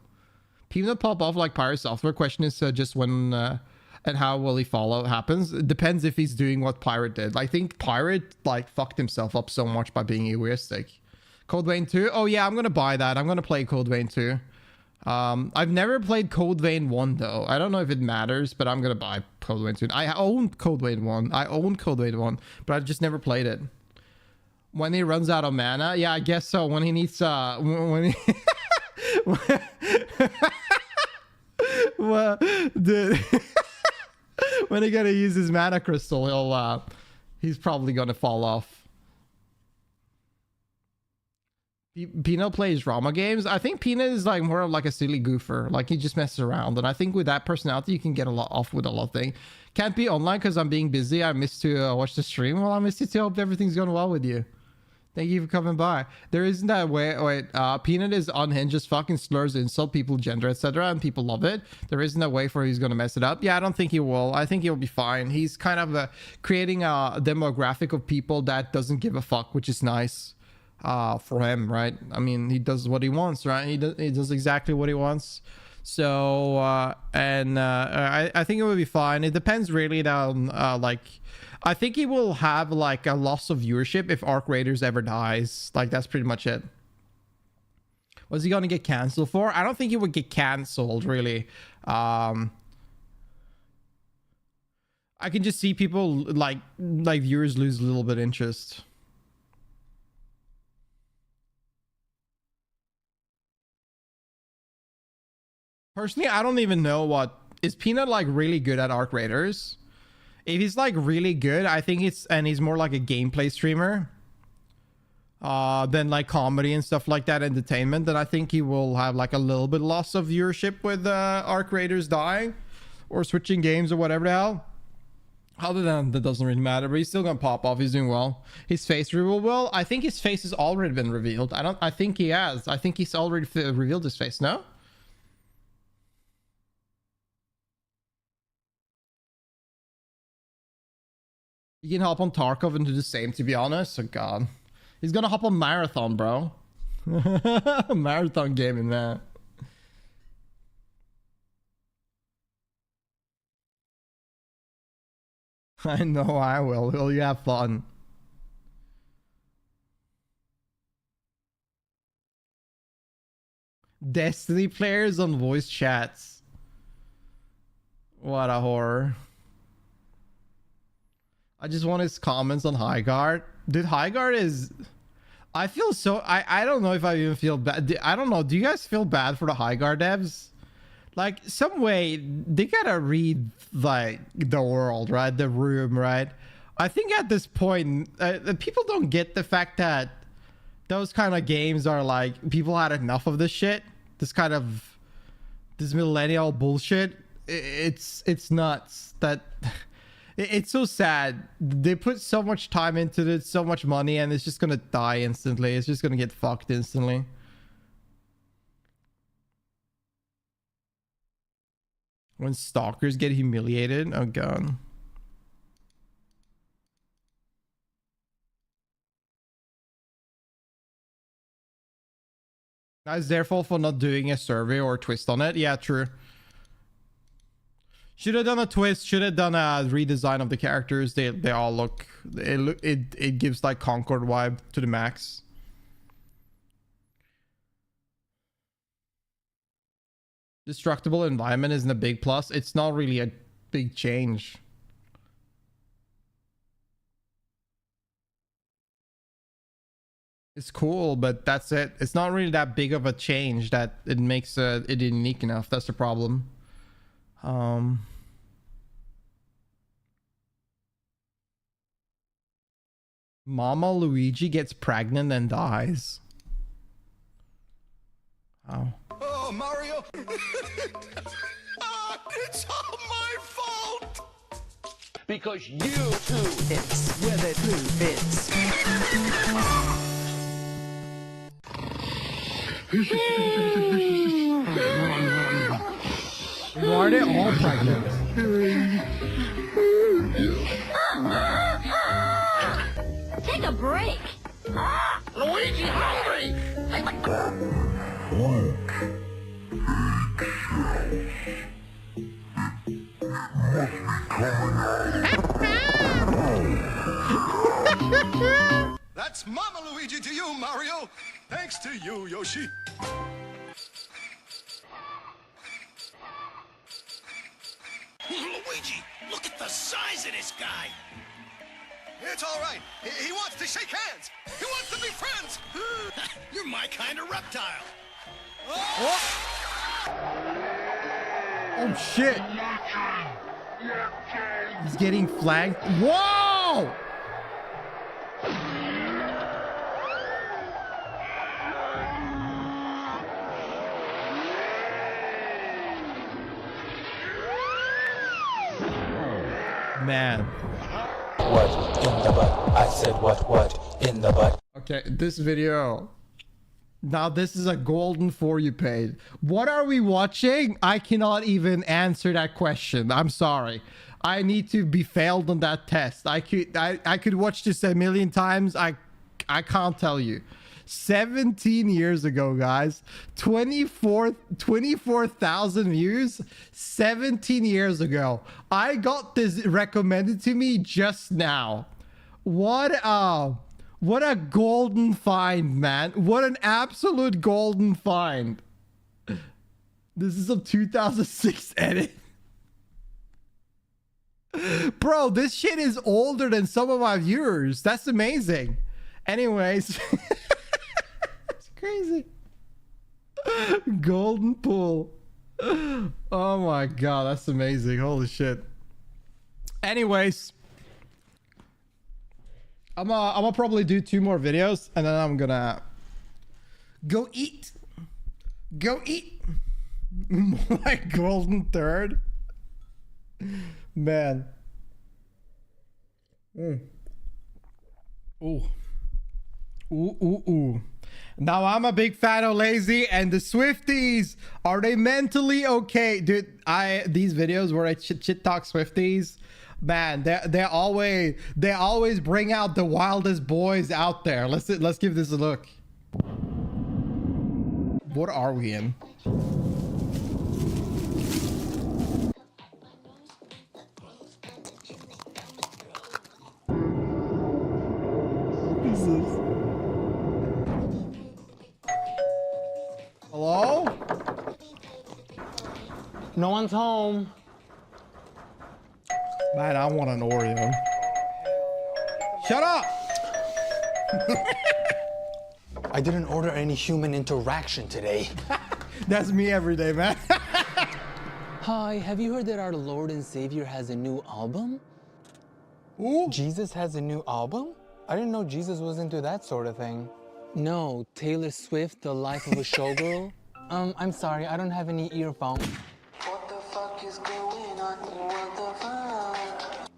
People that pop off like Pirate Software. Question is just when and how will he follow happens. It depends if he's doing what Pirate did. I think Pirate like fucked himself up so much by being egoistic. Code Vein 2. Oh yeah, I'm gonna buy that. I'm gonna play Code Vein 2. I've never played Code Vein 1 though. I don't know if it matters, but I'm gonna buy Code Vein 2. I own Code Vein 1. But I've just never played it. When he runs out of mana, yeah, I guess so. When he needs when he well, when he gotta use his mana crystal, He's probably gonna fall off. Pino plays drama games. I think Pino is like more of like a silly goofer. Like he just messes around. And I think with that personality, you can get a lot off with a lot of things. Can't be online because I'm being busy. I missed to watch the stream. Well, I missed it too. Hope everything's going well with you. Thank you for coming by. There isn't that way. Wait, Peanut is unhinged, just fucking slurs, insult people, gender, etc. And people love it. There isn't a way for he's going to mess it up. Yeah, I don't think he will. I think he'll be fine. He's kind of creating a demographic of people that doesn't give a fuck, which is nice for him, right? I mean, he does what he wants, right? He does exactly what he wants. So, I think it will be fine. It depends really on, like... I think he will have like a loss of viewership if Arc Raiders ever dies. Like that's pretty much it. Was he gonna get canceled for? I don't think he would get canceled really. I can just see people like viewers lose a little bit of interest. Personally, I don't even know what is Peanut like really good at Arc Raiders. If he's like really good, I think he's more like a gameplay streamer than like comedy and stuff like that, entertainment, then I think he will have like a little bit loss of viewership with Arc Raiders dying or switching games or whatever the hell. Other than that, doesn't really matter, but he's still gonna pop off. He's doing well. His face reveal, well, I think his face has already been revealed. I think he has. I think he's already revealed his face, no? You can hop on Tarkov and do the same, to be honest. Oh god. He's gonna hop on Marathon, bro. Marathon gaming, man. I know I will. Will you have fun? Destiny players on voice chats. What a horror. I just want his comments on Highguard. Dude, Highguard is... I feel so... I don't know if I even feel bad. I don't know. Do you guys feel bad for the Highguard devs? Like, some way, they gotta read, like, the world, right? The room, right? I think at this point, people don't get the fact that those kind of games are like... People had enough of this shit. This kind of... This millennial bullshit. It's nuts that... It's so sad. They put so much time into it, so much money, and it's just gonna die instantly. It's just gonna get fucked instantly. When stalkers get humiliated, oh god. Guys, their fault for not doing a survey or a twist on it. Yeah, true. Should have done a twist. Should have done a redesign of the characters. They all look. It gives like Concord vibe to the max. Destructible environment isn't a big plus. It's not really a big change. It's cool, but that's it. It's not really that big of a change that it makes it unique enough. That's the problem. Mama Luigi gets pregnant and dies. Oh. Oh, Mario! It's all my fault! Because you two fits where they do fits. Why are they all pregnant? Take a break. Luigi hungry! That's Mama Luigi to you, Mario. Thanks to you, Yoshi. Luigi, look at the size of this guy. It's all right. He wants to shake hands. He wants to be friends. You're my kind of reptile. Oh shit! He's getting flanked. Whoa! Man. What in the butt? I said what in the butt? Okay, this video. Now this is a golden For You page. What are we watching? I cannot even answer that question. I'm sorry. I need to be failed on that test. I could watch this a million times. I can't tell you. 17 years ago, guys. 24,000 views 17 years ago. I got this recommended to me just now. What a golden find, man. What an absolute golden find. This is a 2006 edit. Bro, this shit is older than some of my viewers. That's amazing. Anyways. It's crazy. Golden pool. Oh my god, that's amazing. Holy shit. Anyways. I'm gonna probably do 2 more videos and then I'm gonna go eat. Go eat. My golden third. Man. Ooh. Ooh. Now I'm a big fan of Lazy and the Swifties. Are they mentally okay? Dude, these videos where I shit talk Swifties, man, they always bring out the wildest boys out there. Let's give this a look. What are we in? What is this? Hello? No one's home. Man, I want an Oreo. Shut up! I didn't order any human interaction today. That's me every day, man. Hi, have you heard that our Lord and Savior has a new album? Ooh. Jesus has a new album? I didn't know Jesus was into that sort of thing. No, Taylor Swift, The Life of a Showgirl. I'm sorry, I don't have any earphones. What the fuck is going on? What the fuck?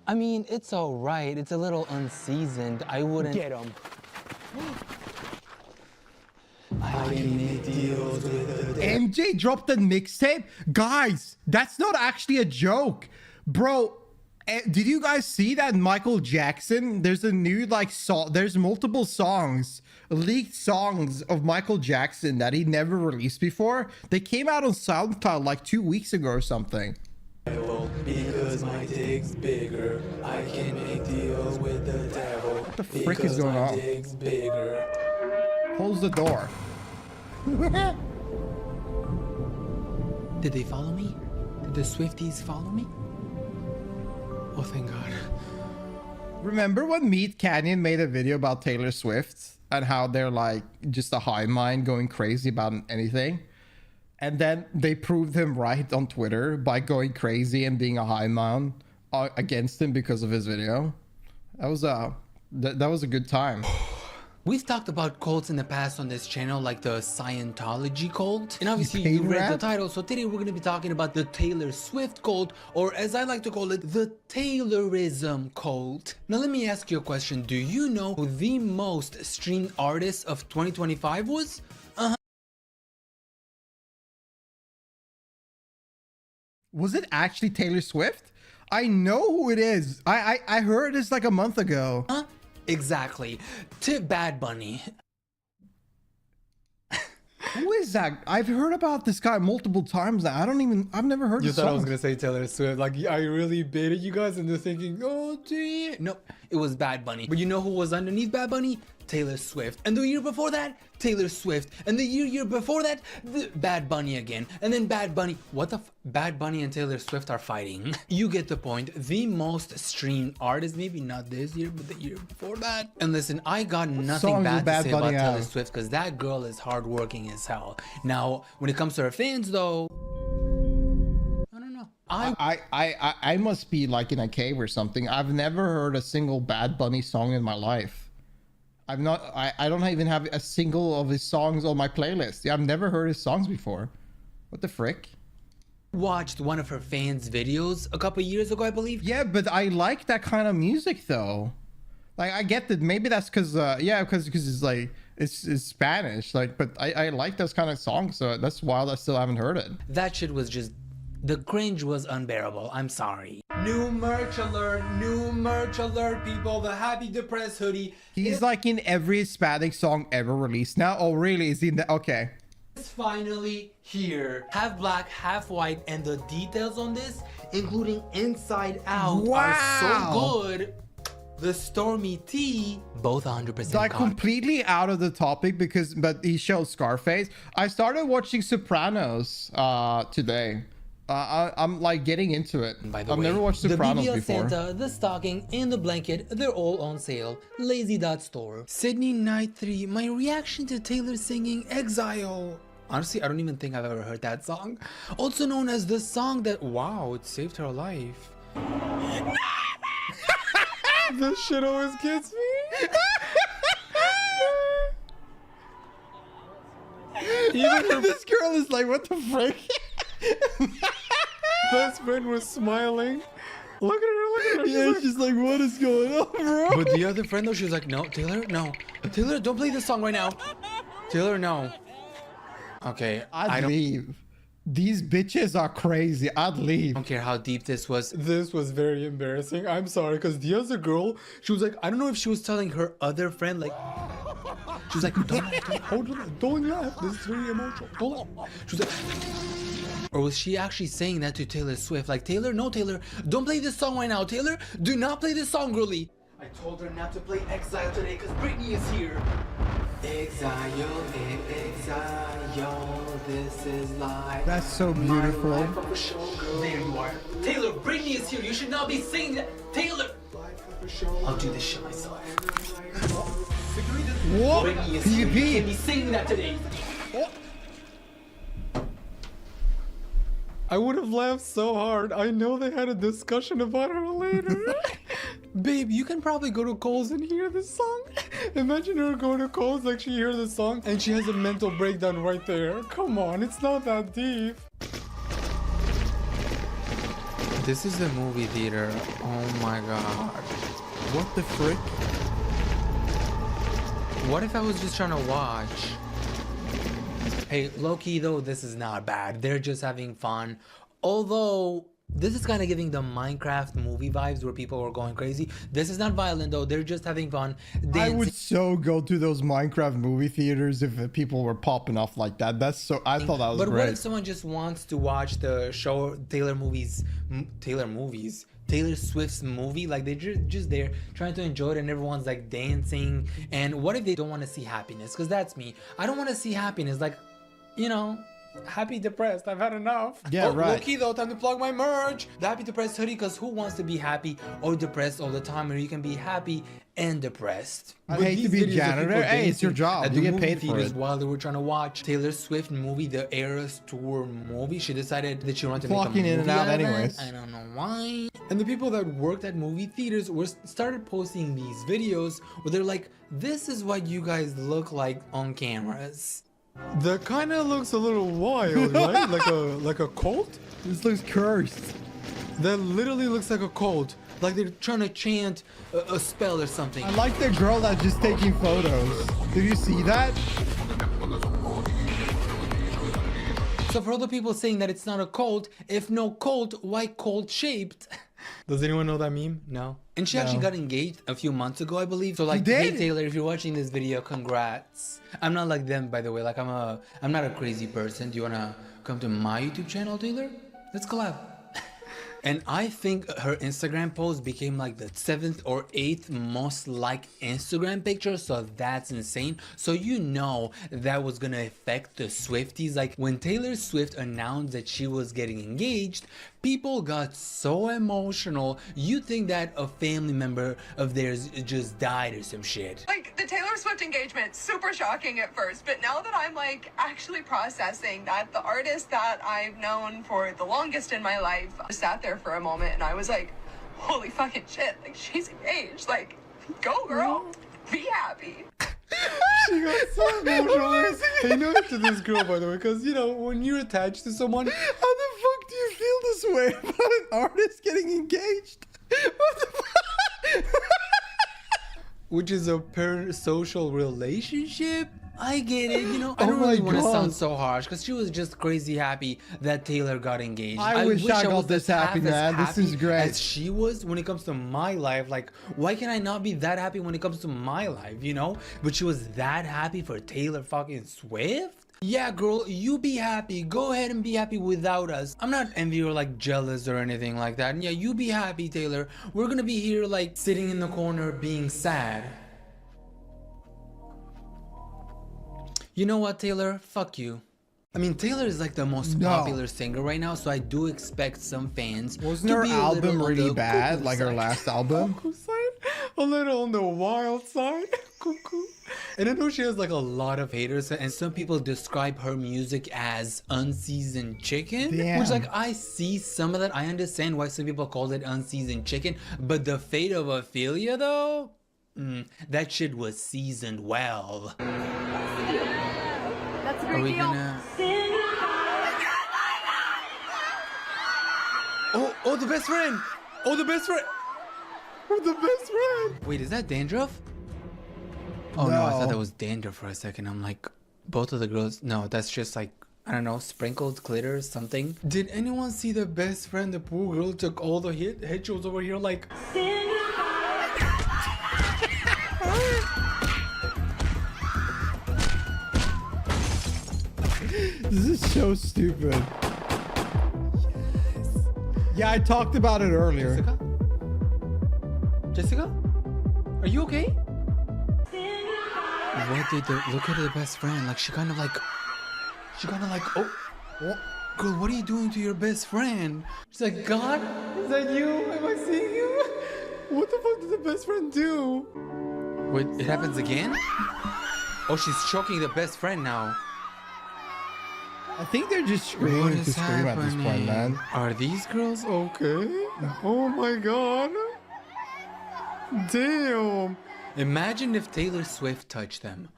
I mean, it's all right. It's a little unseasoned. I wouldn't... Get him. I can make deals with the MJ dropped a mixtape? Guys, that's not actually a joke. Bro, did you guys see that Michael Jackson? There's a new there's multiple songs, leaked songs of Michael Jackson that he never released before. They came out on SoundCloud like 2 weeks ago or something. Because my dick's bigger, I can make deals with the devil. What the frick is going on? Dick's bigger. Close the door. Did they follow me? Did the Swifties follow me? Oh, thank God. Remember when Meat Canyon made a video about Taylor Swift and how they're like just a high mind going crazy about anything? And then they proved him right on Twitter by going crazy and being a high mind against him because of his video. That was a good time. We've talked about cults in the past on this channel, like the Scientology cult. And obviously you read the title, so today we're going to be talking about the Taylor Swift cult, or as I like to call it, the Taylorism cult. Now let me ask you a question. Do you know who the most streamed artist of 2025 was? Was it actually Taylor Swift? I know who it is. I heard this like a month ago. Huh? Exactly. Bad Bunny. Who is that? I've heard about this guy multiple times now. I've never heard You his thought I was songs. gonna say Taylor Swift. Like, I really baited you guys into thinking, oh, gee. No, it was Bad Bunny. But you know who was underneath Bad Bunny? Taylor Swift. And the year before that, Taylor Swift. And the year before that, Bad Bunny again. And then Bad Bunny. What the Bad Bunny and Taylor Swift are fighting. You get the point. The most streamed artist, maybe not this year, but the year before that. And listen, I got nothing bad to say about Taylor Swift because that girl is hardworking as hell. Now, when it comes to her fans, though, I don't know. I must be like in a cave or something. I've never heard a single Bad Bunny song in my life. I don't even have a single of his songs on my playlist. Yeah, I've never heard his songs before. What the frick? watched one of her fans' videos a couple years ago, I believe. Yeah, but I like that kind of music though. Like I get that maybe that's because because it's like it's Spanish. Like, but I like those kind of songs, so that's wild. I still haven't heard it. That shit was just, the cringe was unbearable. I'm sorry. New merch alert, people. The Happy Depressed hoodie. He's like in every Hispanic song ever released now. Oh really? Is he in the okay? It's finally here. Half black, half white, and the details on this, including inside out, are so good. The Stormy T, both 100% like cotton. completely out of the topic but he showed Scarface. I started watching Sopranos today. I'm like getting into it. By the I've way, never watched Sopranos the BBL before. Santa, the stocking, and the blanket, they're all on sale. Lazy.store. Sydney Night 3, my reaction to Taylor singing Exile. Honestly, I don't even think I've ever heard that song. Also known as the song that, wow, it saved her life. This shit always gets me. Even this girl is like, what the frick? Best friend was smiling. Look at her. Yeah, she's like, what is going on, bro? But the other friend though, she was like, no, Taylor, no. Taylor, don't play this song right now. Taylor, no. Okay, I'd leave. These bitches are crazy. I'd leave. I don't care how deep this was. This was very embarrassing. I'm sorry, because the other girl, she was like, I don't know if she was telling her other friend, like, she was like, don't laugh. This is very emotional. Don't laugh. She was like, or was she actually saying that to Taylor Swift? Like, Taylor, no, Taylor, don't play this song right now. Taylor, do not play this song, girly. I told her not to play Exile today because Britney is here. Exile, this is life. That's so beautiful. There you are. Taylor, Britney is here. You should not be singing that. Taylor! I'll do this shit myself. What? Britney is here. You can't be singing that today. I would have laughed so hard. I know they had a discussion about her later. Babe, you can probably go to Kohl's and hear this song. Imagine her going to Kohl's like she hears the song and she has a mental breakdown right there. Come on, it's not that deep. This is the movie theater. Oh my god. What the frick? What if I was just trying to watch? Hey, low-key though, this is not bad. They're just having fun. Although, this is kind of giving the Minecraft movie vibes where people were going crazy. This is not violent though. They're just having fun. I would so go to those Minecraft movie theaters if people were popping off like that. That's so. I thought that was but great. What if someone just wants to watch the show Taylor Swift's movie? Like they're just there trying to enjoy it and everyone's like dancing. And what if they don't want to see happiness? Because that's me. I don't want to see happiness. Like, you know, happy depressed. I've had enough. Yeah, right. Low-key though, time to plug my merch. The Happy Depressed hoodie, because who wants to be happy or depressed all the time? Or you can be happy and depressed. I hate to be a janitor. Hey, it's your job. You get paid for it. While they were trying to watch Taylor Swift movie, the Eras Tour movie, she decided that she wanted to make a movie in and out out of it. anyways. I don't know why. And the people that worked at movie theaters started posting these videos where they're like, this is what you guys look like on cameras. That kind of looks a little wild, right? like a cult? This looks cursed. That literally looks like a cult. Like they're trying to chant a spell or something. I like the girl that's just taking photos. Did you see that? So for all the people saying that it's not a cult, if no cult, why cult shaped? Does anyone know that meme? No. And she actually got engaged a few months ago, I believe. So like, hey Taylor, if you're watching this video, congrats. I'm not like them, by the way. Like I'm not a crazy person. Do you wanna come to my YouTube channel, Taylor? Let's collab. And I think her Instagram post became like the 7th or 8th most liked Instagram picture, so that's insane. So you know that was gonna affect the Swifties. Like when Taylor Swift announced that she was getting engaged, people got so emotional. You think that a family member of theirs just died or some shit. Like the Taylor Swift engagement, super shocking at first, but now that I'm like actually processing that the artist that I've known for the longest in my life sat there for a moment and I was like, holy fucking shit, like she's engaged, like go girl, be happy. She got so emotional. Hey, no to this girl, by the way, because you know when you're attached to someone, how the fuck do you Swift about an artist getting engaged. What the fuck? Which is a parasocial relationship? I get it, you know. I Oh don't my really want to God. sound so harsh because she was just crazy happy that Taylor got engaged. I wish I got was this as happy, half as man. This is happy great. As she was when it comes to my life. Like, why can I not be that happy when it comes to my life, you know? But she was that happy for Taylor fucking Swift? Yeah, girl, you be happy. Go ahead and be happy without us. I'm not envy or like jealous or anything like that. And yeah, you be happy, Taylor. We're gonna be here like sitting in the corner being sad. You know what, Taylor? Fuck you. I mean, Taylor is like the most popular singer right now, so I do expect some fans. Wasn't her album really bad? Like her last album? A little on the wild side. Cuckoo. And I know she has like a lot of haters, and some people describe her music as unseasoned chicken. Damn. Which, like, I see some of that. I understand why some people called it unseasoned chicken, but the fate of Ophelia, though, that shit was seasoned well. That's a Are great we deal. gonna... Oh, the best friend! Oh, the best friend! Oh, the best friend! Wait, is that dandruff? Oh no, I thought that was dandruff for a second. I'm like, both of the girls. No, that's just like, I don't know, sprinkled glitter or something. Did anyone see the best friend? The poor girl took all the head shows over here like. This is so stupid. Yes. Yeah, I talked about it earlier. Jessica? Are you okay? What did the look at the best friend? Like she kind of like, oh, girl, what are you doing to your best friend? She's like, God, is that you? Am I seeing you? What the fuck did the best friend do? Wait, it happens again? Oh, she's choking the best friend now. I think they're just screaming to scream at this point, man. Are these girls okay? Oh my God. Damn. Imagine if Taylor Swift touched them.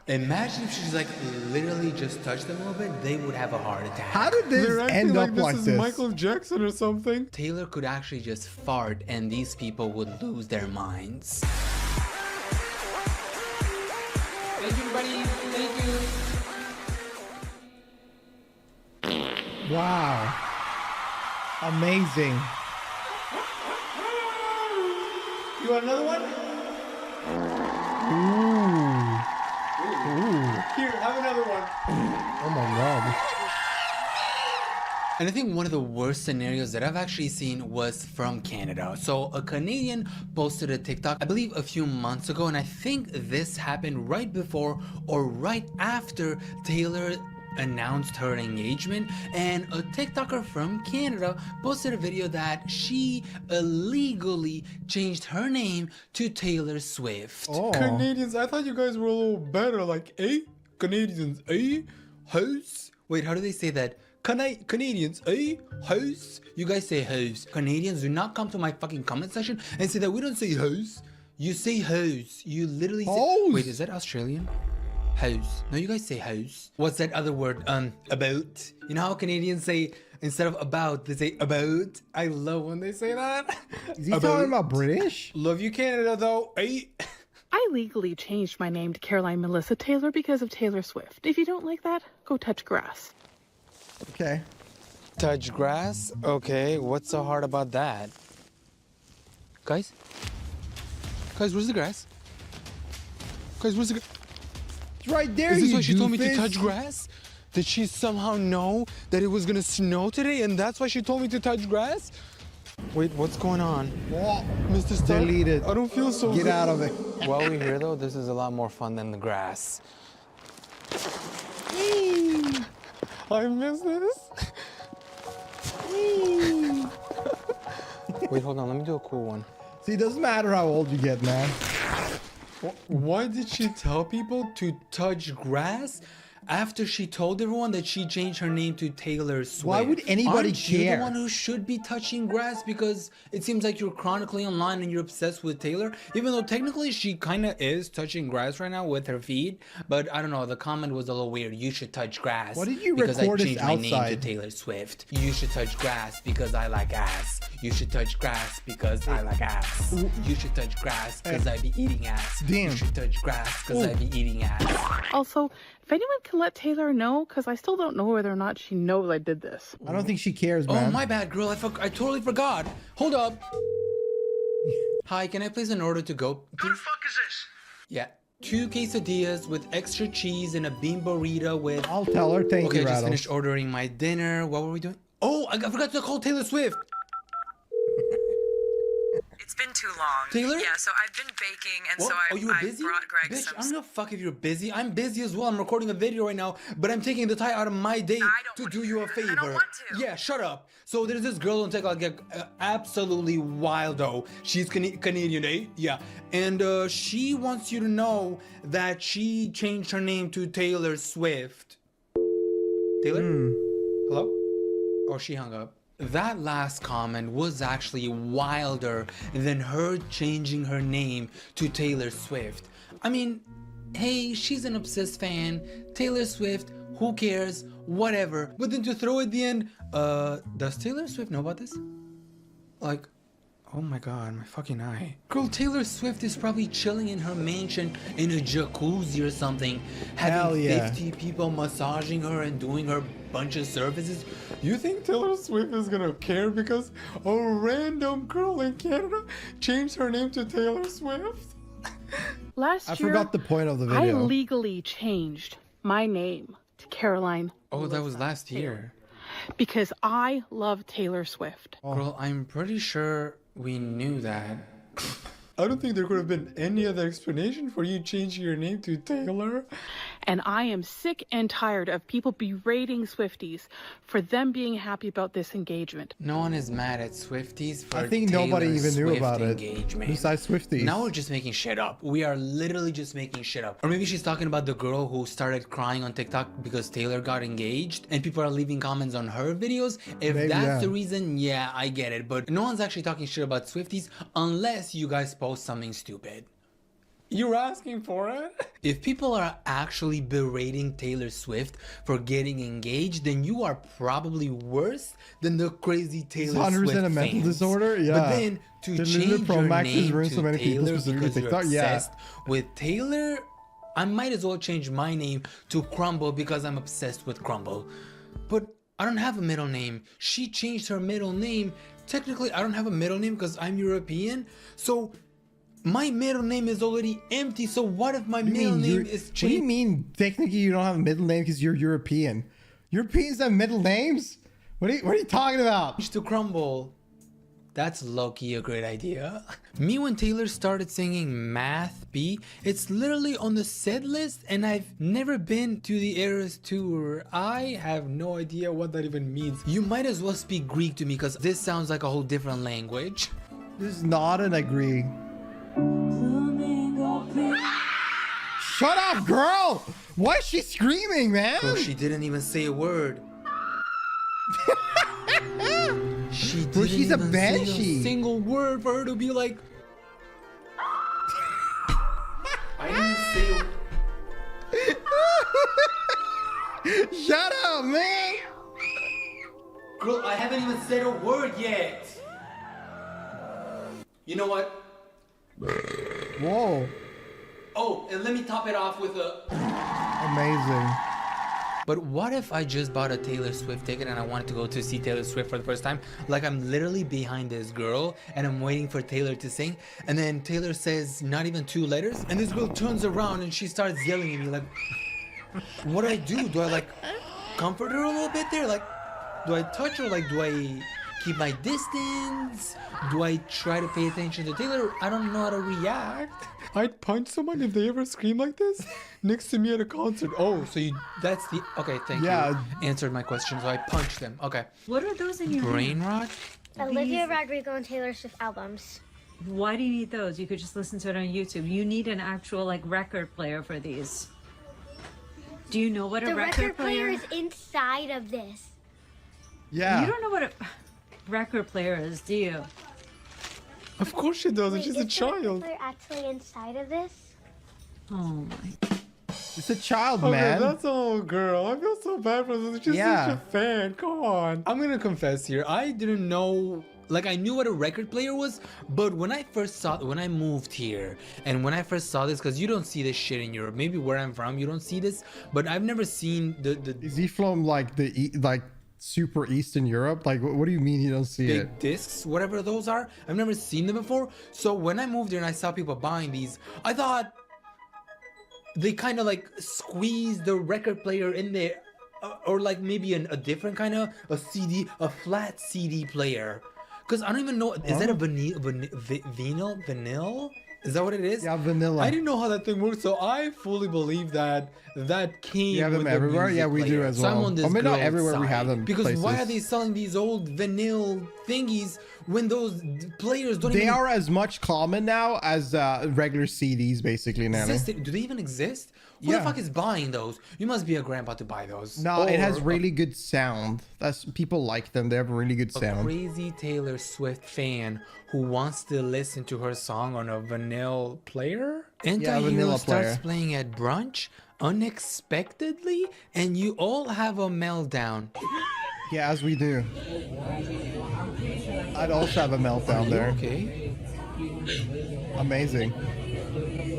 Imagine if she's like literally just touched them a little bit, they would have a heart attack. How did this end up like this? Michael Jackson or something. Taylor could actually just fart and these people would lose their minds. Thank you, everybody. Thank you. Wow. Amazing. You want another one? Ooh. Here, have another one. Oh my God. And I think one of the worst scenarios that I've actually seen was from Canada. So a Canadian posted a TikTok, I believe a few months ago, and I think this happened right before or right after Taylor announced her engagement, and a TikToker from Canada posted a video that she illegally changed her name to Taylor Swift. Oh. Canadians, I thought you guys were a little better, like, eh? Canadians, eh? House? Wait, how do they say that? Canadians, eh? House? You guys say house. Canadians, do not come to my fucking comment section and say that we don't say house. You say house. You literally say... House. Wait, is that Australian? House. No, you guys say house. What's that other word? About. You know how Canadians say, instead of about, they say about? I love when they say that. Is he talking about British? Love you, Canada, though. Eh? I legally changed my name to Caroline Melissa Taylor because of Taylor Swift. If you don't like that, go touch grass. Okay. Touch grass? Okay, what's so hard about that? Guys? Guys, where's the grass? Guys, where's the grass? It's right there, Is this you why she told me to doofus. touch grass? Did she somehow know that it was gonna snow today and that's why she told me to touch grass? Wait, what's going on? Oh, Mr. Stark, delete it. I don't feel so Get good. out of it. While we're here though, this is a lot more fun than the grass. I miss this. Wait, hold on, let me do a cool one. See, it doesn't matter how old you get, man. Why did she tell people to touch grass? after she told everyone that she changed her name to Taylor Swift. Why would anybody Aren't you care? the one who should be touching grass? Because it seems like you're chronically online and you're obsessed with Taylor, even though technically she kind of is touching grass right now with her feed. But I don't know, the comment was a little weird. You should touch grass. Why did you because record I us changed my name to outside? Taylor Swift. You should touch grass because I like ass. You should touch grass because I like ass. You should touch grass because I be eating ass. Damn. You should touch grass because I be eating ass. Also, if anyone can let Taylor know, because I still don't know whether or not she knows I did this. I don't think she cares, man. Oh, my bad, girl. I totally forgot. Hold up. Hi, can I place an order to go, please? Who the fuck is this? Yeah. 2 quesadillas with extra cheese and a bean burrito with... I'll tell her. Thank okay, you, I just Rattle. finished ordering my dinner. What were we doing? Oh, I forgot to call Taylor Swift. It's been too long. Taylor? Yeah, so I've been baking, and What? so Oh, you were I busy? brought Greg Bitch, some... I don't give a fuck if you're busy. I'm busy as well. I'm recording a video right now, but I'm taking the time out of my day to do you a favor. I don't want to. Yeah, shut up. So there's this girl on TikTok, absolutely wildo. She's Canadian, eh? Yeah. And she wants you to know that she changed her name to Taylor Swift. Taylor? Hello? Oh, she hung up. That last comment was actually wilder than her changing her name to Taylor Swift. I mean, hey, she's an obsessed fan. Taylor Swift, who cares? Whatever. But then to throw at the end, does Taylor Swift know about this? Like, oh my god, my fucking eye. Girl, Taylor Swift is probably chilling in her mansion in a jacuzzi or something, having 50 people massaging her and doing her bunch of services. You think Taylor Swift is gonna care because a random girl in Canada changed her name to Taylor Swift? Last I year, forgot the point of the I video. legally changed my name to Caroline. Oh, that was last year. Because I love Taylor Swift. Girl, I'm pretty sure we knew that. I don't think there could have been any other explanation for you changing your name to Taylor. And I am sick and tired of people berating Swifties for them being happy about this engagement. No one is mad at Swifties for I think Taylor nobody even knew Swift about it engagement. besides Swifties. Now we're just making shit up. We are literally just making shit up. Or maybe she's talking about the girl who started crying on TikTok because Taylor got engaged and people are leaving comments on her videos. If Maybe, that's yeah. the reason, yeah, I get it. But no one's actually talking shit about Swifties unless you guys post something stupid. You're asking for it? If people are actually berating Taylor Swift for getting engaged, then you are probably worse than the crazy Taylor 100% Swift a mental fans. disorder? Yeah. But then to The change Pro your Max has name ruined to so many people, Taylor specifically because you're TikTok, yeah. obsessed with Taylor, I might as well change my name to Crumble because I'm obsessed with Crumble. But I don't have a middle name. She changed her middle name. Technically, I don't have a middle name because I'm European. So my middle name is already empty. So what if my middle name is What do you changed? mean technically you don't have a middle name because you're European? Europeans have middle names? What are you talking about? To Crumble. That's low-key a great idea. Me when Taylor started singing Math B, it's literally on the set list and I've never been to the Eras tour. I have no idea what that even means. You might as well speak Greek to me because this sounds like a whole different language. This is not an agree. Shut up, girl! Why is she screaming, man? Bro, she didn't even say a word. She Bro, didn't she's a even say banshee. a single word for her to be like. I didn't say. Shut up, man! Girl, I haven't even said a word yet. You know what? Whoa. Oh, and let me top it off with a. Amazing. But what if I just bought a Taylor Swift ticket and I wanted to go to see Taylor Swift for the first time? Like I'm literally behind this girl and I'm waiting for Taylor to sing. And then Taylor says not even 2 letters. And this girl turns around and she starts yelling at me like, what do? Do I like comfort her a little bit there? Like, do I touch her? Like, do I keep my distance? Do I try to pay attention to Taylor? I don't know how to react. I'd punch someone if they ever scream like this next to me at a concert. Oh, so that's the, okay, thank you. Answered my question, so I punched them. Okay. What are those in your Brain hand? rot? Olivia Rodrigo and Taylor Swift albums. Why do you need those? You could just listen to it on YouTube. You need an actual like record player for these. Do you know what a The record player is inside of this. Yeah. You don't know what a record player is, do you? Of course she doesn't. Wait, She's is a the child. record player actually inside of this? Oh my. It's a child, Okay, man. that's a little girl. I feel so bad for this. She's Yeah. such a fan. Come on. I'm gonna confess here. I didn't know. Like, I knew what a record player was, but when I moved here, and when I first saw this, because you don't see this shit in Europe. Maybe where I'm from, you don't see this, but I've never seen the. Is he from like like super Eastern Europe? Like, what do you mean you don't see big it? discs, whatever those are. I've never seen them before. So when I moved here and I saw people buying these, I thought they kind of like squeezed the record player in there, or like maybe a different kind of a flat CD player. Because I don't even know, is that a vinyl? Is that what it is? Yeah, vanilla. I didn't know how that thing works, so I fully believe that came You have them with everywhere? the Yeah, we do player. as So I'm well. on this I mean, not girl's everywhere we have side. them Because why are places. they selling these old vinyl thingies when those players don't They even are as much common now as regular CDs, basically, now. exist? Do they even exist? Who Yeah. the fuck is buying those? You must be a grandpa to buy those. No, it has Or really good sound. That's people like them. They have a really good a sound. crazy Taylor Swift fan who wants to listen to her song on a vinyl player. Anti-Hero vanilla starts player. playing at brunch unexpectedly, and you all have a meltdown. Yeah, as we do. I'd also have a meltdown there. Okay. Amazing.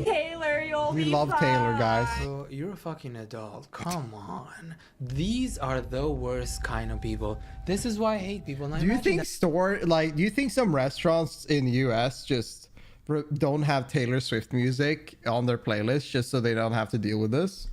Taylor, you'll We be love fine. Taylor, guys. So you're a fucking adult. Come on. These are the worst kind of people. This is why I hate people. And I Do you imagine think do you think some restaurants in the US just don't have Taylor Swift music on their playlist just so they don't have to deal with this?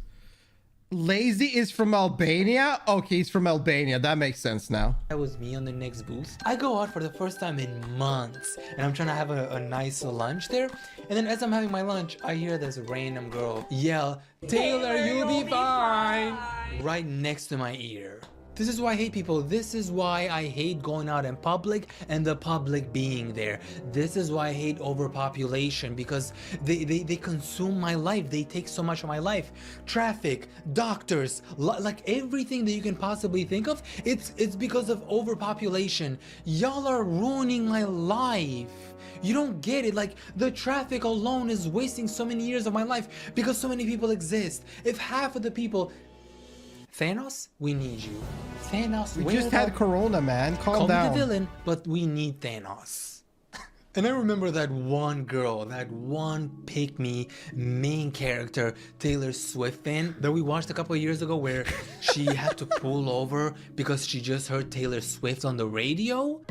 Lazy is from Albania? Okay, he's from Albania. That makes sense now. that was me on the next booth. I go out for the first time in months, and I'm trying to have a nice lunch there. And then as I'm having my lunch, I hear this random girl yell, Taylor, you'll be fine, right next to my ear. This is why I hate people. This is why I hate going out in public and the public being there. This is why I hate overpopulation, because they consume my life. They take so much of my life. Traffic, doctors, like everything that you can possibly think of. It's because of overpopulation. Y'all are ruining my life. You don't get it. Like, the traffic alone is wasting so many years of my life because so many people exist. If half of the people... Thanos, we need you. Thanos, We where just the- had Corona, man. Call Calm me down. the villain, but we need Thanos. And I remember that one girl, that one pick-me main character, Taylor Swift fan, that we watched a couple of years ago, where she had to pull over because she just heard Taylor Swift on the radio.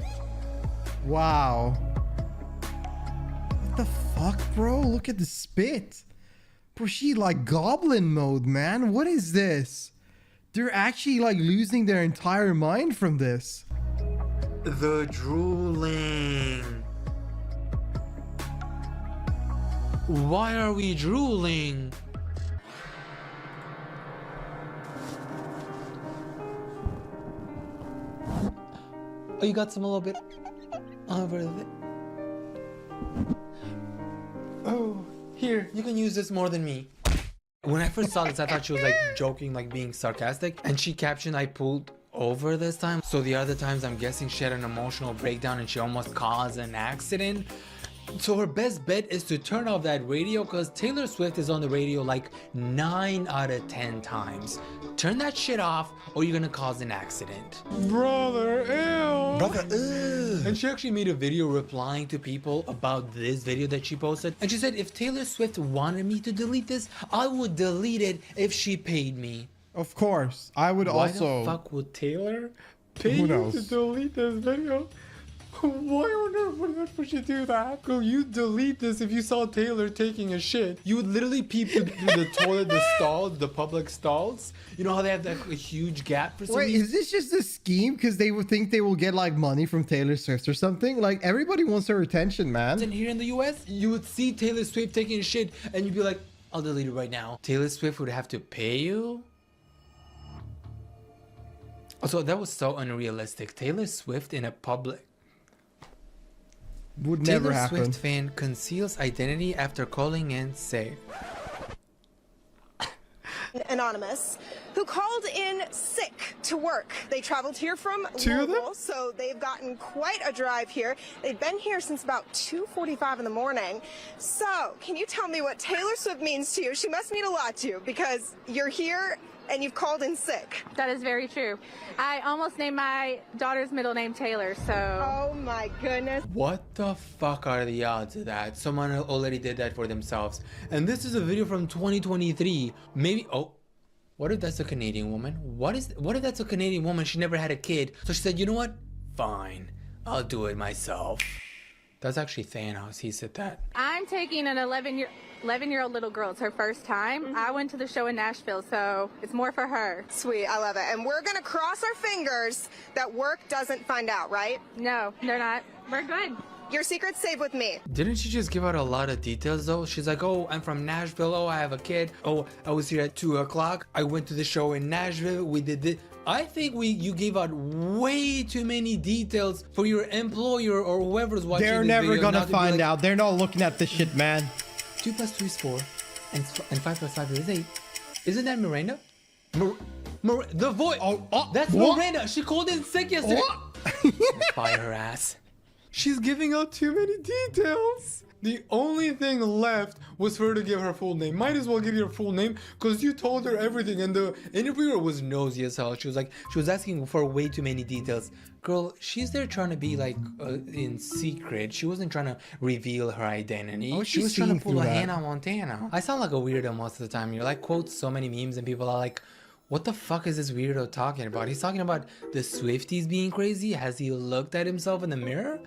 Wow. What the fuck, bro? Look at the spit. Bro, she like goblin mode, man. What is this? They're actually like losing their entire mind from this. The drooling. Why are we drooling? Oh, you got some a little bit over there. Oh, here, you can use this more than me. When I first saw this, I thought she was like joking, like being sarcastic. And she captioned, I pulled over this time. So the other times, I'm guessing she had an emotional breakdown and she almost caused an accident. So her best bet is to turn off that radio, because Taylor Swift is on the radio like 9 out of 10 times. Turn that shit off or you're gonna cause an accident. Brother, ew. Brother, ew. And she actually made a video replying to people about this video that she posted. And she said, if Taylor Swift wanted me to delete this, I would delete it if she paid me. Of course. I would Why also. the fuck would Taylor pay Who you knows? to delete this video? Why on earth would you do that? Girl, you delete this if you saw Taylor taking a shit. You would literally peep through the toilet, the stalls, the public stalls. You know how they have that a huge gap for some Wait, reason? is this just a scheme because they would think they will get like money from Taylor Swift or something? Like, everybody wants her attention, man. And here in the US, you would see Taylor Swift taking a shit and you'd be like, I'll delete it right now. Taylor Swift would have to pay you? Also, that was so unrealistic. Taylor Swift in a public... Would Taylor never happen. Swift fan conceals identity after calling in sick. Anonymous, who called in sick to work. They traveled here from Louisville, so they've gotten quite a drive here. They've been here since about 2:45 in the morning. So, can you tell me what Taylor Swift means to you? She must mean a lot to you because you're here and you've called in sick. That is very true. I almost named my daughter's middle name Taylor, so... Oh my goodness. What the fuck are the odds of that? Someone already did that for themselves. And this is a video from 2023. Maybe... Oh. What if that's a Canadian woman? What if that's a Canadian woman? She never had a kid. So she said, you know what? Fine. I'll do it myself. That's actually Thanos. He said that. I'm taking an 11-year-old little girl. It's her first time. I went to the show in Nashville, so it's more for her. Sweet, I love it. And we're gonna cross our fingers that work doesn't find out, right? No, they're not. We're good. Your secret's safe with me. Didn't she just give out a lot of details though? She's like, oh, I'm from Nashville. Oh, I have a kid. Oh, I was here at 2 o'clock. I went to the show in Nashville. We did this. I think you gave out way too many details for your employer or whoever's watching They're this never video gonna not to be find like, out. They're not looking at this shit, man. 2 + 2 is 4, and 5 + 5 is 8. Isn't that Miranda? The voice. Oh, that's what? Miranda. She called in sick yesterday. Fire her ass. She's giving out too many details. The only thing left was for her to give her full name. Might as well give you her full name because you told her everything. And the interviewer was nosy as hell. She was asking for way too many details. Girl, she's there trying to be like in secret. She wasn't trying to reveal her identity. Oh, She was trying to pull a that. Hannah Montana. I sound like a weirdo most of the time. You're like quote so many memes and people are like, what the fuck is this weirdo talking about? He's talking about the Swifties being crazy. Has he looked at himself in the mirror?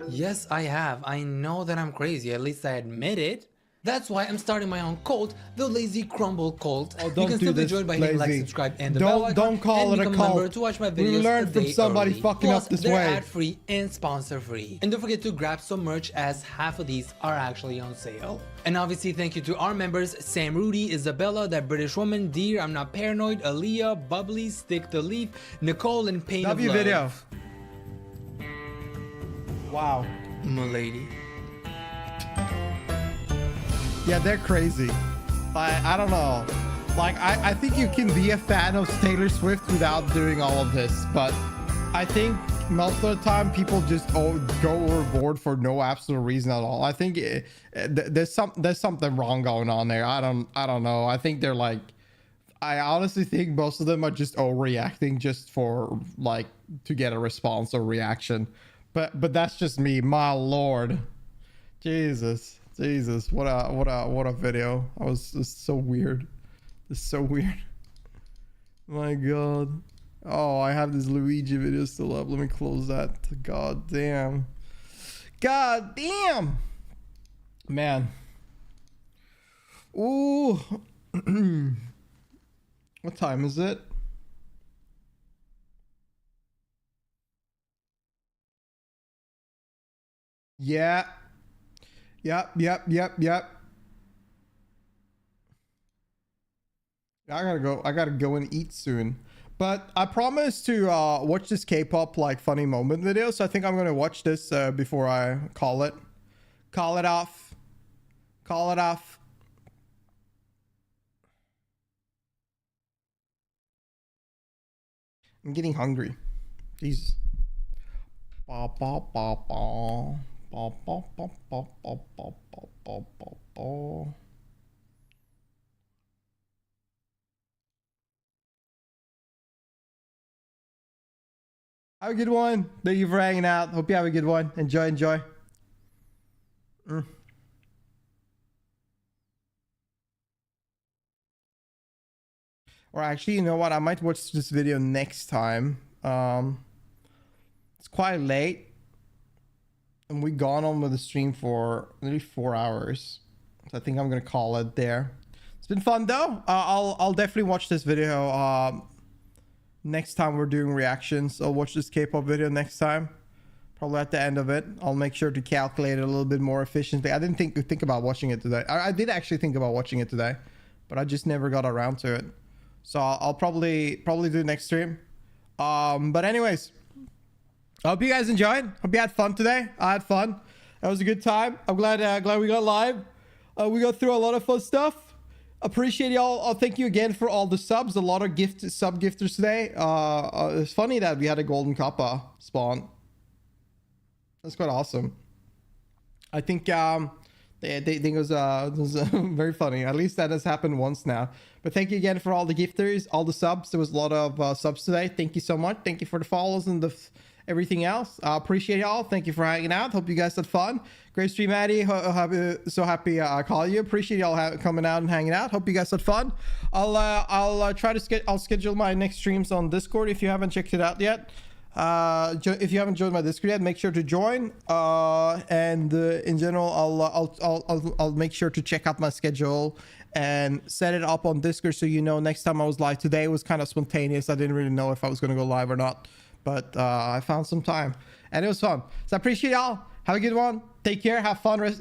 Yes, I have. I know that I'm crazy. At least I admit it. That's why I'm starting my own cult, the Lazy Crumble Cult. Oh, You don't can do simply this, join by hitting like, Lazy. subscribe, and the bell icon, Don't call and it a become member cult. to watch my We videos learned a from day somebody early. fucking Plus, up this they're way. ad-free and sponsor-free. And don't forget to grab some merch as half of these are actually on sale. And obviously, thank you to our members, Sam Rudy, Isabella, That British Woman, Dear, I'm Not Paranoid, Aaliyah, Bubbly, Stick the Leaf, Nicole, and Pain of Love. Video. Wow. M'lady. Yeah, they're crazy. I don't know. Like, I think you can be a fan of Taylor Swift without doing all of this, but I think most of the time people just go overboard for no absolute reason at all. I think there's something wrong going on there. I don't know. I think they're like, I honestly think most of them are just overreacting just for like to get a response or reaction. But that's just me. My lord, Jesus, what a video. It's so weird. It's so weird. My God. Oh, I have this Luigi video still up. Let me close that. God damn. God damn. Man. Ooh. What time is it? Yeah. Yep. I gotta go and eat soon. But I promised to watch this K-pop like funny moment video, so I think I'm gonna watch this before I call it off. I'm getting hungry. Jesus. Have a good one. Thank you for hanging out. Hope you have a good one. Enjoy. Or actually, you know what? I might watch this video next time. It's quite late. And we gone on with the stream for nearly 4 hours. So I think I'm going to call it there. It's been fun though. I'll definitely watch this video next time we're doing reactions. I'll watch this K-pop video next time. Probably at the end of it. I'll make sure to calculate it a little bit more efficiently. I didn't think about watching it today. I did actually think about watching it today, but I just never got around to it. So I'll probably do next stream. But anyways, I hope you guys enjoyed. Hope you had fun today. I had fun. That was a good time. I'm glad we got live. We got through a lot of fun stuff. Appreciate y'all. Thank you again for all the subs. A lot of sub gifters today. It's funny that we had a golden kappa spawn. That's quite awesome. I think they think it was very funny. At least that has happened once now. But thank you again for all the gifters, all the subs. There was a lot of subs today. Thank you so much. Thank you for the follows and the everything else. I appreciate y'all. Thank you for hanging out. Hope you guys had fun. Great stream, Maddie. So happy I call you. Appreciate y'all coming out and hanging out. Hope you guys had fun. I'll try to I'll schedule my next streams on Discord if you haven't checked it out yet. If you haven't joined my Discord yet, make sure to join. And in general, I'll make sure to check out my schedule and set it up on Discord so you know next time I was live. Today was kind of spontaneous. I didn't really know if I was going to go live or not, but I found some time and it was fun. So I appreciate y'all. Have a good one. Take care. Have fun.